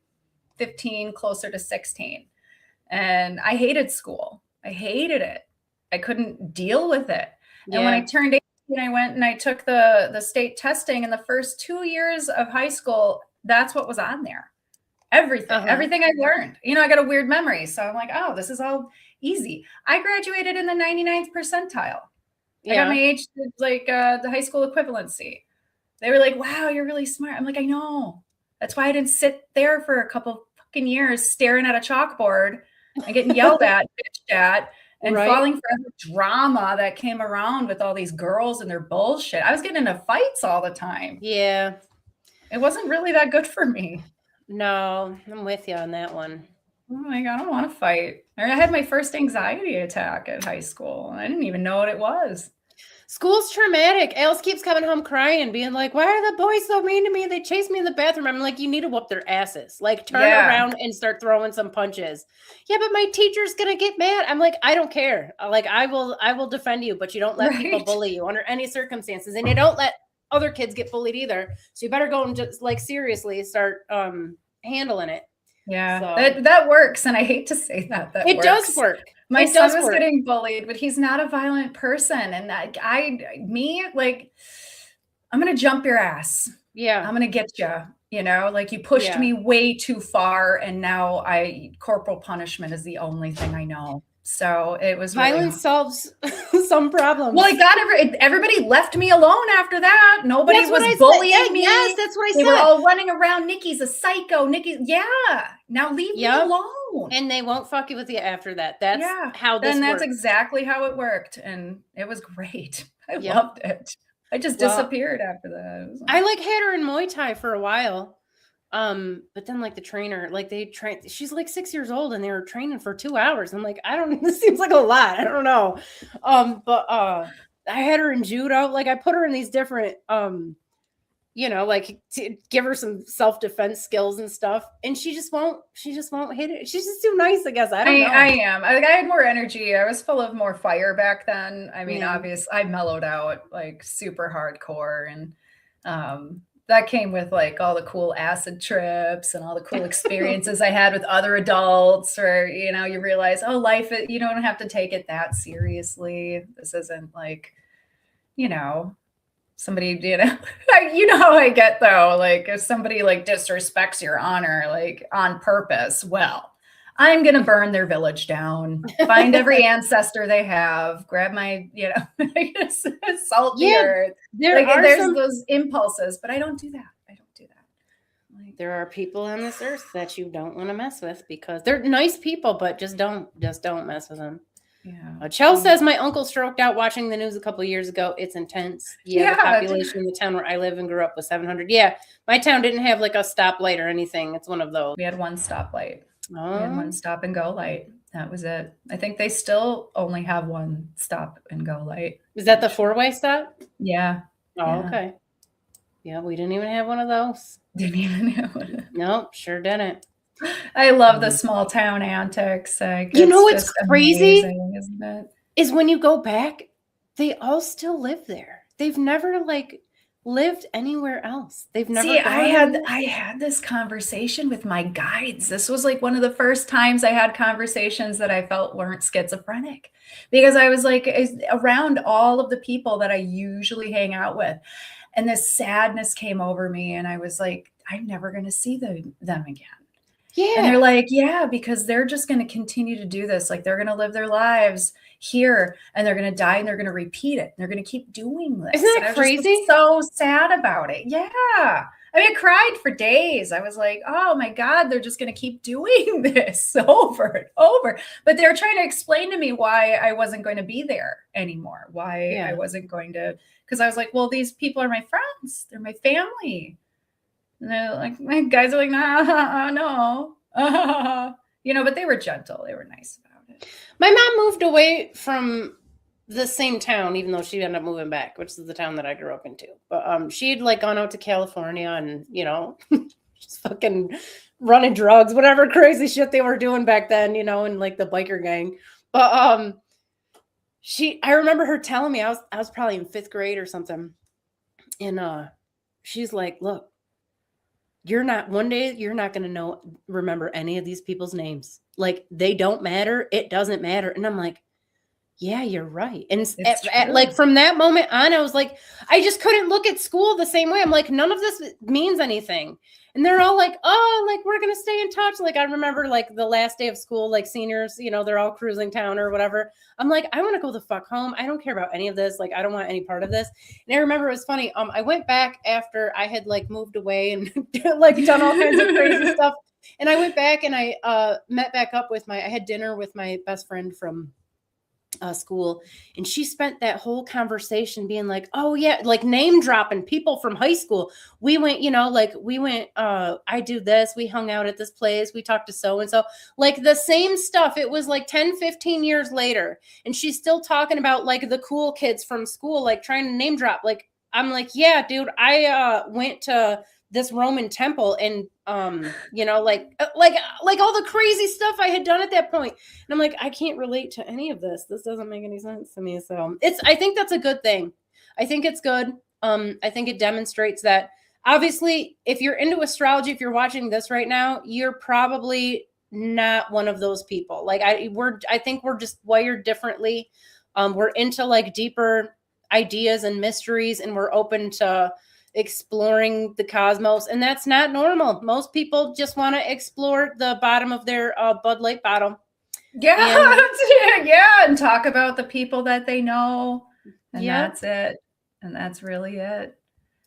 15, closer to 16. And I hated school. I hated it. I couldn't deal with it. And when I turned 18, I went and I took the state testing. And the first 2 years of high school, that's what was on there. Everything I learned. I got a weird memory. So I'm like, oh, this is all easy. I graduated in the 99th percentile. I got my age, like the high school equivalency. They were like, wow, you're really smart. I'm like, I know. That's why I didn't sit there for a couple fucking years staring at a chalkboard and getting yelled at, bitched at, and Right. falling for the drama that came around with all these girls and their bullshit. I was getting into fights all the time. Yeah. It wasn't really that good for me. No, I'm with you on that one. I'm like, I don't want to fight. I had my first anxiety attack at high school. I didn't even know what it was. School's traumatic. Alice keeps coming home crying, being like, why are the boys so mean to me? They chase me in the bathroom. I'm like, you need to whoop their asses. Like, turn around and start throwing some punches. Yeah, but my teacher's going to get mad. I'm like, I don't care. Like, I will defend you, but you don't let people bully you under any circumstances. And you don't let other kids get bullied either. So you better go and just, like, seriously start handling it. Yeah, so. that works. And I hate to say that. It works. Does work. My son was getting bullied, but he's not a violent person. And I'm going to jump your ass. Yeah. I'm going to get you, you know, like you pushed me way too far. And now corporal punishment is the only thing I know. So it was violence solves some problems. Well, everybody left me alone after that. Nobody was bullying me. Yes, that's what I said. They were all running around. Nikki's a psycho. Now leave me alone. And they won't fuck you with you after that. That's how this works. And that's exactly how it worked. And it was great. I loved it. I just disappeared after that. I had her in Muay Thai for a while. But then the trainer, she's 6 years old and they were training for 2 hours. I'm like, this seems like a lot. I don't know. But I had her in judo. I put her in these different, to give her some self-defense skills and stuff. And she just won't hit it. She's just too nice, I guess. I don't know. I am. I had more energy. I was full of more fire back then. I mean, obviously I mellowed out super hardcore and, that came with all the cool acid trips and all the cool experiences I had with other adults where, you realize, life, you don't have to take it that seriously. This isn't somebody, you know how I get though, if somebody disrespects your honor, on purpose, well, I'm going to burn their village down, find every ancestor they have, grab my, salt the earth. There's those impulses, but I don't do that. There are people on this earth that you don't want to mess with because they're nice people, but just don't mess with them. Yeah. Chell says my uncle stroked out watching the news a couple of years ago. It's intense. The population in the town where I live and grew up was 700. Yeah, my town didn't have a stoplight or anything. It's one of those. We had one stoplight. We had one stop and go light. That was it. I think they still only have one stop and go light. Is that the 4-way stop? Yeah. Oh, okay. Yeah, we didn't even have one of those. Didn't even have one. Nope, sure didn't. I love the small town antics. What's crazy, amazing, isn't it? Is when you go back, they all still live there. They've never lived anywhere else. They've never. See, I had this conversation with my guides. This was one of the first times I had conversations that I felt weren't schizophrenic, because I was around all of the people that I usually hang out with, and this sadness came over me, and I was like, I'm never going to see them again. Yeah. And they're like, yeah, because they're just going to continue to do this. They're going to live their lives here and they're going to die and they're going to repeat it. And they're going to keep doing this. Isn't that crazy? So sad about it. Yeah. I mean, I cried for days. I was like, oh my God, they're just going to keep doing this over and over. But they're trying to explain to me why I wasn't going to be there anymore. Why I wasn't going to, because I was like, well, these people are my friends. They're my family. And they're like, my guys are like, nah, no. But they were gentle. They were nice about it. My mom moved away from the same town, even though she ended up moving back, which is the town that I grew up into. But she'd gone out to California and, just fucking running drugs, whatever crazy shit they were doing back then, and the biker gang. But I remember her telling me, I was probably in 5th grade or something. And she's like, look, one day you're not going to remember any of these people's names. They don't matter. It doesn't matter. And I'm like, yeah, you're right. And from that moment on, I was like, I just couldn't look at school the same way. I'm like, none of this means anything. And they're all like, oh, we're going to stay in touch. I remember the last day of school, seniors, they're all cruising town or whatever. I'm like, I want to go the fuck home. I don't care about any of this. I don't want any part of this. And I remember it was funny. I went back after I had moved away and done all kinds of crazy stuff. And I went back and I met back up with I had dinner with my best friend from school, and she spent that whole conversation being like, oh yeah, like name dropping people from high school. We went, I do this, we hung out at this place, we talked to so and so, like the same stuff. It was like 10-15 years later, and she's still talking about like the cool kids from school, like trying to name drop. Like, I'm like, yeah, dude, I went to this Roman temple and like all the crazy stuff I had done at that point. And I'm like, I can't relate to any of this. This doesn't make any sense to me. So I think that's a good thing. I think it's good. I think it demonstrates that obviously if you're into astrology, if you're watching this right now, you're probably not one of those people. Like I think we're just wired differently. We're into like deeper ideas and mysteries, and we're open to exploring the cosmos, and that's not normal. Most people just want to explore the bottom of their Bud Light bottle. Yeah, and talk about the people that they know, and that's it. And that's really it.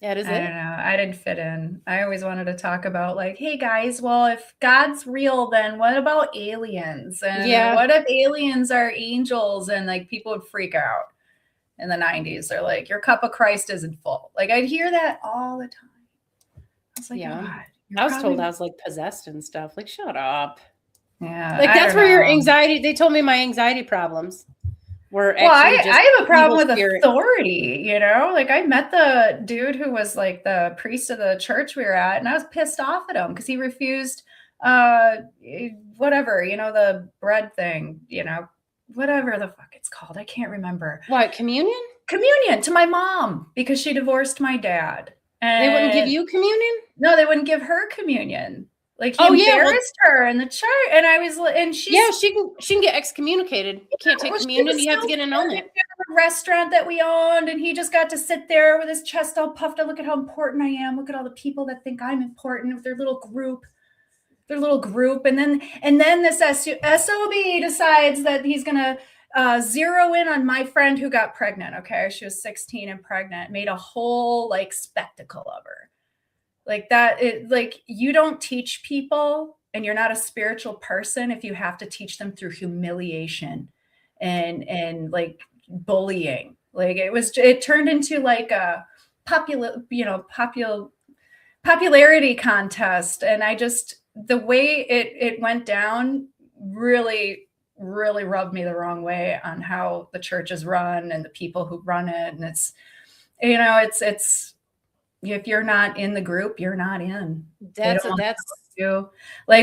That is it. I don't know. I didn't fit in. I always wanted to talk about like, hey guys, well, if God's real, then what about aliens? And what if aliens are angels? And like people would freak out. In the 90s, they're like, your cup of Christ isn't full. Like I'd hear that all the time. I was like, God, I was told I was like possessed and stuff. Like, shut up. Yeah. Like that's where your anxiety, they told me my anxiety problems were actually I have a problem with authority, like I met the dude who was like the priest of the church we were at, and I was pissed off at him because he refused whatever, the bread thing, whatever the fuck it's called. I can't remember. What, communion? Communion to my mom because she divorced my dad. And they wouldn't give you communion? No, they wouldn't give her communion. Like he embarrassed her in the church. And I was, and she can get excommunicated. You can't take communion. You have to get an annulment. A restaurant that we owned, and he just got to sit there with his chest all puffed up. Look at how important I am. Look at all the people that think I'm important with their little group. And then this SOB decides that he's gonna zero in on my friend who got pregnant. Okay, she was 16 and pregnant, made a whole like spectacle of her. Like that, you don't teach people, and you're not a spiritual person if you have to teach them through humiliation and like bullying. Like it turned into like a popularity contest, and the way it went down really, really rubbed me the wrong way on how the church is run and the people who run it. And it's if you're not in the group, you're not in. That's like,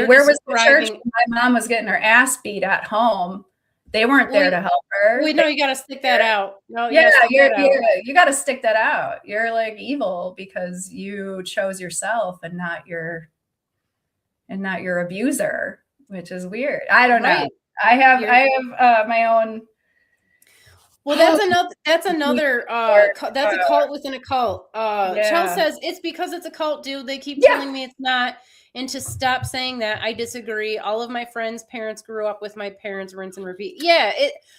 where was the church when my mom was getting her ass beat at home? They weren't there to help her. We know you got to stick that out. No, you got to stick that out. You're like evil because you chose yourself and not your abuser, which is weird. I don't know. I have my own. Well, that's another that's a cult within a cult. Chell says it's because it's a cult, dude. They keep telling me it's not. And to stop saying that, I disagree. All of my friends' parents grew up with my parents, rinse and repeat. Yeah.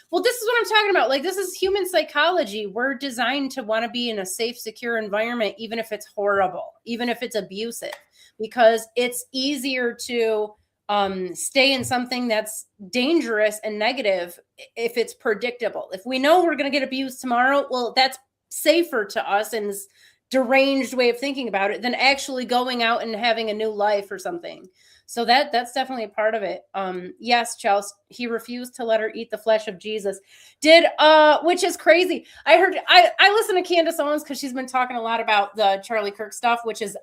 Well, this is what I'm talking about. Like, this is human psychology. We're designed to want to be in a safe, secure environment, even if it's horrible, even if it's abusive, because it's easier to stay in something that's dangerous and negative if it's predictable. If we know we're going to get abused tomorrow, well, that's safer to us and is deranged way of thinking about it than actually going out and having a new life or something. So that's definitely a part of it. Yes, Chelsea, he refused to let her eat the flesh of Jesus. Which is crazy. I listen to Candace Owens because she's been talking a lot about the Charlie Kirk stuff, which is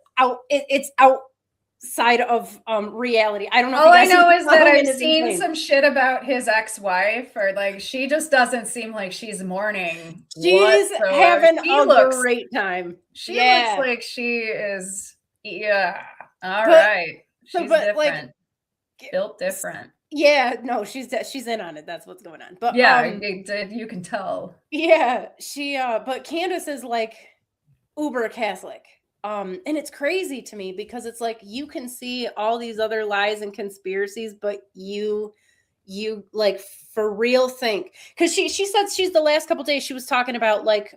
it's outside of reality. I don't know. All I know is that I've seen some shit about his ex-wife, or like she just doesn't seem like she's mourning. She's having a great time. She looks like she is. Yeah. All right. She's different. Like, built different. Yeah. No, she's in on it. That's what's going on. But yeah, you can tell. Yeah. But Candace is like uber Catholic. And it's crazy to me because it's like you can see all these other lies and conspiracies, but you like for real think, because she said she's the last couple days she was talking about like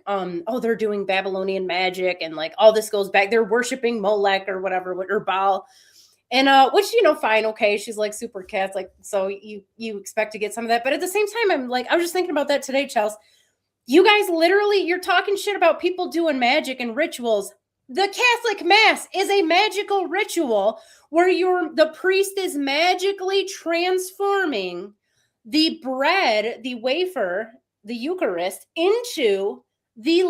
they're doing Babylonian magic and like all this goes back, they're worshiping Molech or whatever, or Baal, And which, fine, okay, she's like super Catholic, so you expect to get some of that. But at the same time, I'm like, I was just thinking about that today, Chelsea. You guys literally, you're talking shit about people doing magic and rituals. The Catholic Mass is a magical ritual where the priest is magically transforming the bread, the wafer, the Eucharist into the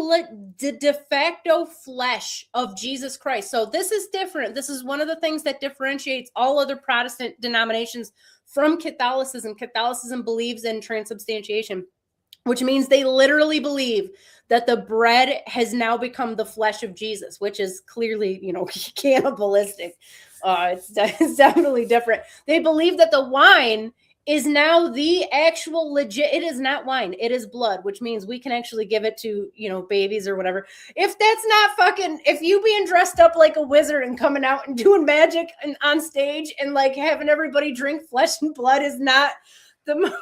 de facto flesh of Jesus Christ. So this is different. This is one of the things that differentiates all other Protestant denominations from Catholicism. Catholicism believes in transubstantiation, which means they literally believe that the bread has now become the flesh of Jesus, which is clearly, cannibalistic. It's definitely different. They believe that the wine is now the actual legit. It is not wine. It is blood, which means we can actually give it to, babies or whatever. If that's not if you being dressed up like a wizard and coming out and doing magic on stage and like having everybody drink flesh and blood is not the most.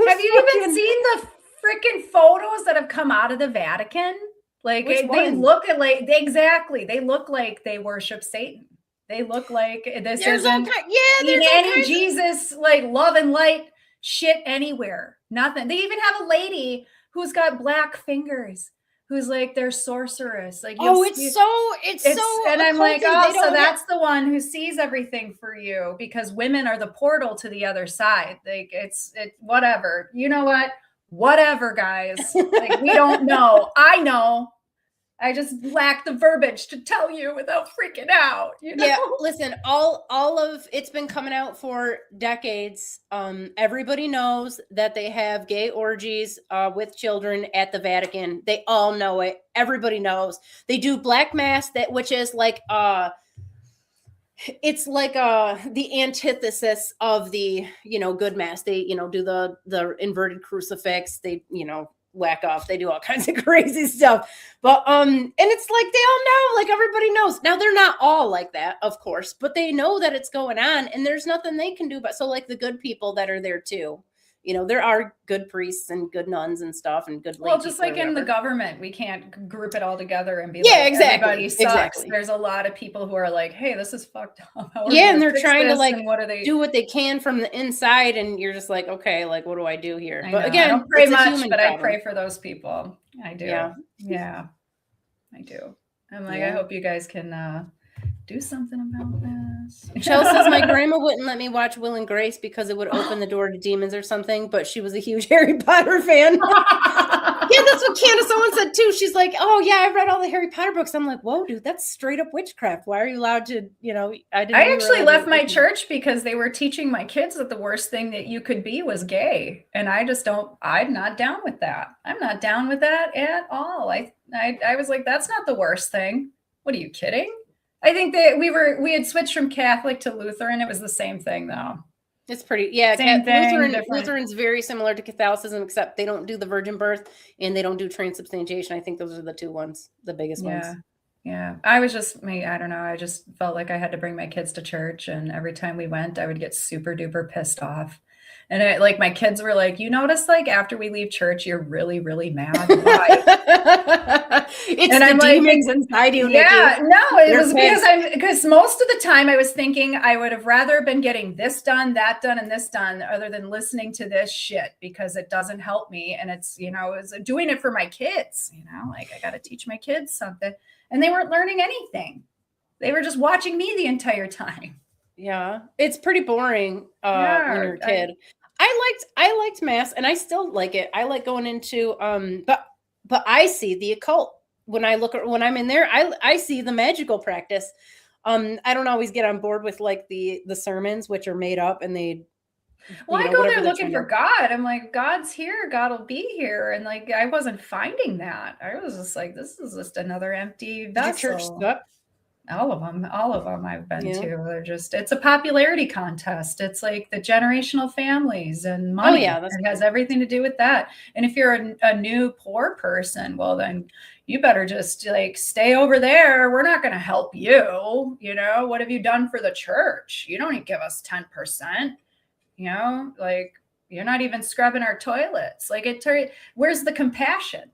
Have you even seen the freaking photos that have come out of the Vatican? Like they look like they look like they worship Satan. They look like this isn't any Jesus like love and light shit anywhere. Nothing. They even have a lady who's got black fingers, who's like their sorceress. Like it's so and I'm like, so that's the one who sees everything for you, because women are the portal to the other side. Like it's whatever. You know what? Whatever, guys. Like we don't know. I know. I just lack the verbiage to tell you without freaking out. Yeah, listen, all of it's been coming out for decades. Everybody knows that they have gay orgies with children at the Vatican. They all know it. Everybody knows. They do black mass, which is like it's like the antithesis of the good mass. They do the inverted crucifix. They whack off. They do all kinds of crazy stuff. But and it's like they all know, like everybody knows. Now they're not all like that, of course, but they know that it's going on and there's nothing they can do about. So like the good people that are there too. There are good priests and good nuns and stuff and good. Well, just like in the government, we can't group it all together and be everybody sucks. Exactly. There's a lot of people who are like, hey, this is fucked up. And they're trying to do what they can from the inside, and you're just like, okay, like what do I do here? But again, I don't pray much, but I pray for those people. I do. Yeah, I do. I'm like, I hope you guys can do something about this. Chelsea says my grandma wouldn't let me watch Will and Grace because it would open the door to demons or something, but she was a huge Harry Potter fan. Yeah, that's what Candace Owens said too. She's like, oh yeah, I read all the Harry Potter books. I'm like, whoa, dude, that's straight up witchcraft. Why are you allowed to, I actually left my church because they were teaching my kids that the worst thing that you could be was gay. And I'm not down with that. I'm not down with that at all. I was like, that's not the worst thing. What are you kidding? I think that we had switched from Catholic to Lutheran. It was the same thing though. It's pretty, same thing. Lutheran's very similar to Catholicism, except they don't do the virgin birth and they don't do transubstantiation. I think those are the two ones, the biggest ones. Yeah. I don't know. I just felt like I had to bring my kids to church, and every time we went, I would get super duper pissed off. And my kids were like, you notice like after we leave church, you're really, really mad. Why? It's and the I'm demons like, inside you. Yeah, no, it was because most of the time I was thinking I would have rather been getting this done, that done, and this done, other than listening to this shit, because it doesn't help me. And it's, it's doing it for my kids, like I got to teach my kids something, and they weren't learning anything. They were just watching me the entire time. Yeah, it's pretty boring when you're a kid. I liked mass, and I still like it. I like going into but I see the occult when I'm in there. I see the magical practice. I don't always get on board with like the sermons, which are made up, and they. Well, I go there looking for God. I'm like, God's here. God will be here, and like I wasn't finding that. I was just like, this is just another empty vessel. Church stuff. All of them I've been to. They're it's a popularity contest. It's like the generational families and money. It has everything to do with that. And if you're a new poor person, well, then you better just like stay over there. We're not going to help you. What have you done for the church? You don't even give us 10%. Like you're not even scrubbing our toilets. Like where's the compassion?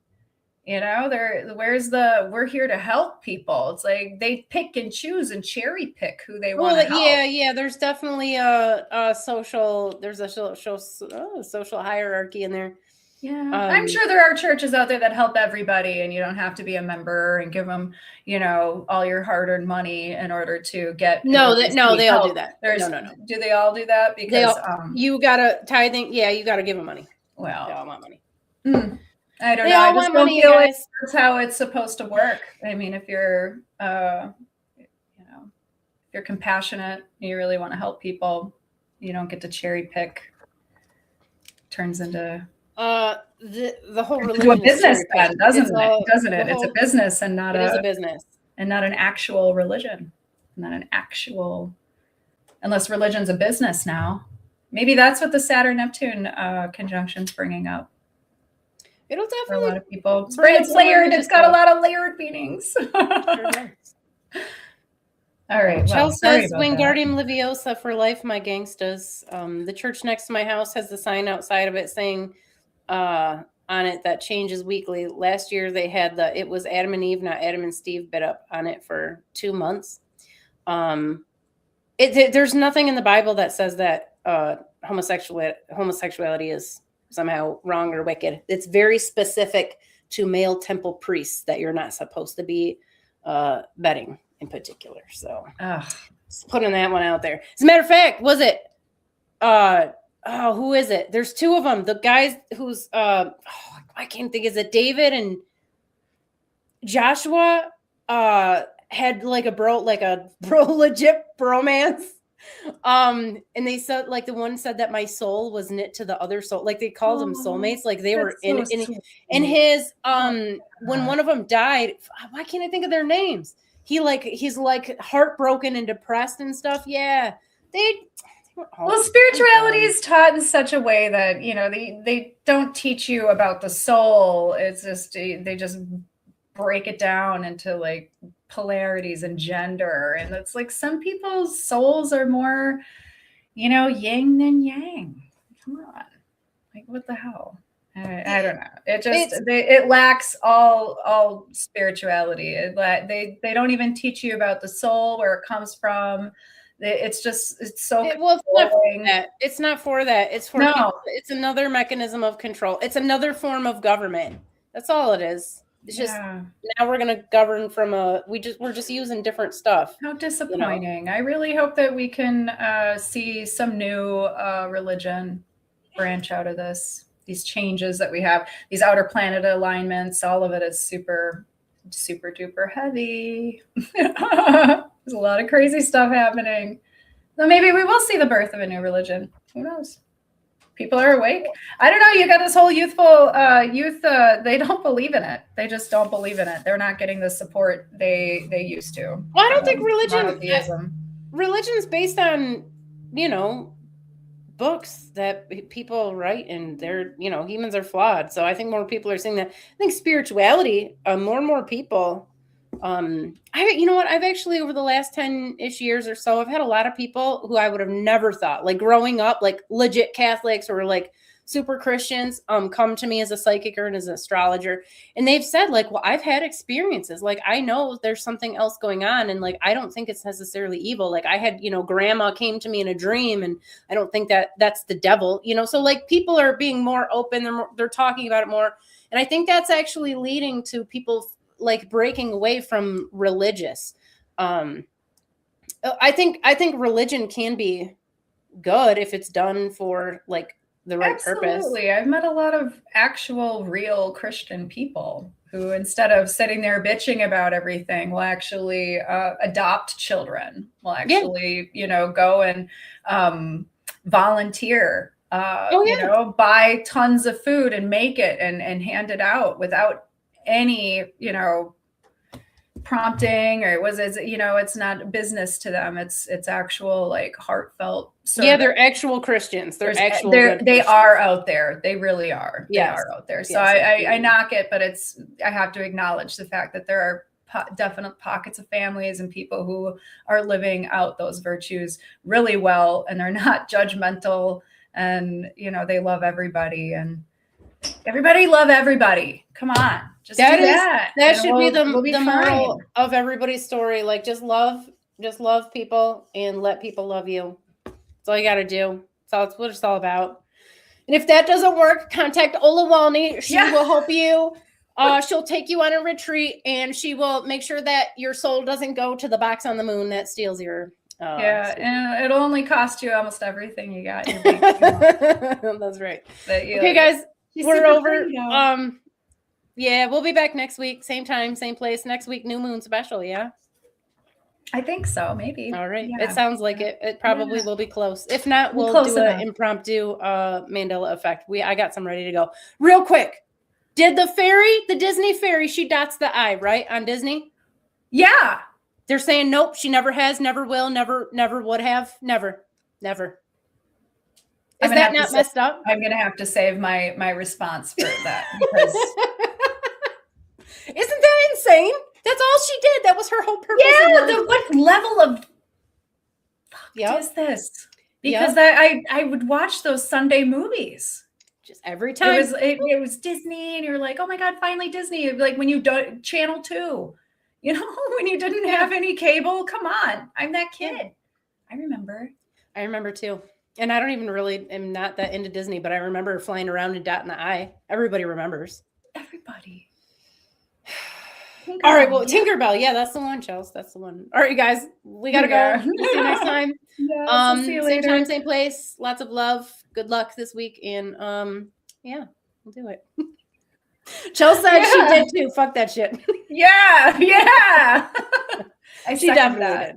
You know, we're here to help people. It's like they pick and choose and cherry pick who they want to help. Yeah. There's definitely a social hierarchy in there. Yeah, I'm sure there are churches out there that help everybody, and you don't have to be a member and give them, you know, all your hard-earned money in order to get. They all do that. No. Do they all do that? Because you gotta tithing. Yeah, you gotta give them money. Well, they all want money. I don't know. I just don't feel like that's how it's supposed to work. I mean, if you're, you know, if you're compassionate, you really want to help people, you don't get to cherry pick. Turns into the whole religion a business, then, doesn't it? It's a business and not a business and not an actual religion, not an actual. Unless religion's a business now, maybe that's what the Saturn-Neptune conjunction's bringing up. It'll definitely for a lot of people. It's layered. It's got a lot of layered meanings. All right. Chell says, Wingardium Leviosa for life, my gangstas. The church next to my house has the sign outside of it saying on it that changes weekly. Last year they had it was Adam and Eve, not Adam and Steve, bit up on it for 2 months. There's nothing in the Bible that says that homosexuality is somehow wrong or wicked. It's very specific to male temple priests that you're not supposed to be betting in particular. So just putting that one out there. As a matter of fact, was it who is it? There's two of them. The guys who's I can't think, is it David and Joshua had like a legit bromance. And they said, like, the one said that my soul was knit to the other soul. Like, they called them soulmates. Like, they were in his when one of them died. Why can't I think of their names? He's like heartbroken and depressed and stuff. Yeah, well, spirituality is taught in such a way that, you know, they don't teach you about the soul. It's just they just break it down into like polarities and gender, and it's like some people's souls are more, you know, yin than yang. Come on, like, what the hell? I don't know. It lacks all spirituality. They don't even teach you about the soul, where it comes from. It's so it's not for that. It's not for that. It's for people. It's another mechanism of control. It's another form of government. That's all it is. It's just now we're gonna govern from we're just using different stuff. How disappointing! You know? I really hope that we can see some new religion branch out of this. These changes that we have, these outer planet alignments, all of it is super, super duper heavy. There's a lot of crazy stuff happening. So maybe we will see the birth of a new religion. Who knows? People are awake. I don't know. You got this whole youth. They don't believe in it. They just don't believe in it. They're not getting the support they used to. Well, I don't think religion's based on, you know, books that people write, and they're, you know, humans are flawed. So I think more people are seeing that. I think spirituality, more and more people. You know what? I've actually, over the last 10-ish years or so, I've had a lot of people who I would have never thought, like growing up, like legit Catholics or like super Christians, come to me as a psychic or as an astrologer. And they've said, like, well, I've had experiences. Like, I know there's something else going on. And like, I don't think it's necessarily evil. Like, I had, you know, grandma came to me in a dream, and I don't think that that's the devil, you know? So like, people are being more open. They're talking about it more. And I think that's actually leading to people like breaking away from religious. I think religion can be good if it's done for like the right purpose. Absolutely. I've met a lot of actual real Christian people who, instead of sitting there bitching about everything, will actually adopt children, will actually, you know, go and volunteer, you know, buy tons of food and make it and hand it out without any, you know, prompting, or you know, it's not business to them. It's actual like heartfelt service. Yeah, they're actual Christians. They are out there. They really are. Yes. They are out there. So yes, I knock it, but I have to acknowledge the fact that there are definite pockets of families and people who are living out those virtues really well, and they're not judgmental, and, you know, they love everybody, and everybody love everybody. Come on. Just do that. That and should be the we'll the moral of everybody's story. Like just love people and let people love you. That's all you got to do. That's what it's all about. And if that doesn't work, contact Ola Walney. She will help you. She'll take you on a retreat, and she will make sure that your soul doesn't go to the box on the moon that steals your. And it'll only cost you almost everything you got. In your bank That's right. okay, guys, we're over. Yeah, we'll be back next week, same time, same place. Next week, new moon special. Yeah. I think so, maybe. All right. It sounds like it. It probably will be close. If not, we'll do an impromptu Mandela effect. I got some ready to go. Real quick. Did the Disney fairy, she dots the I, right? On Disney? Yeah. They're saying, nope, she never has, never will, never would have, never. Is that not messed up? I'm going to have to save my response for that. Because isn't that insane? That's all she did. That was her whole purpose. Yeah, what level of is this? Because I would watch those Sunday movies. Just every time. It was Disney, and you're like, oh my God, finally Disney. Like when you do Channel 2, when you didn't have any cable. Come on. I'm that kid. I remember too. And I don't even really am not that into Disney, but I remember flying around and dotting the I. Everybody remembers. Everybody. All right, well, Tinkerbell, that's the one, Chels. That's the one. All right, guys, we gotta go. We'll see you next time. See you later. Same time, same place. Lots of love. Good luck this week, and we'll do it. Chels said she did too. Fuck that shit. Yeah. She definitely did.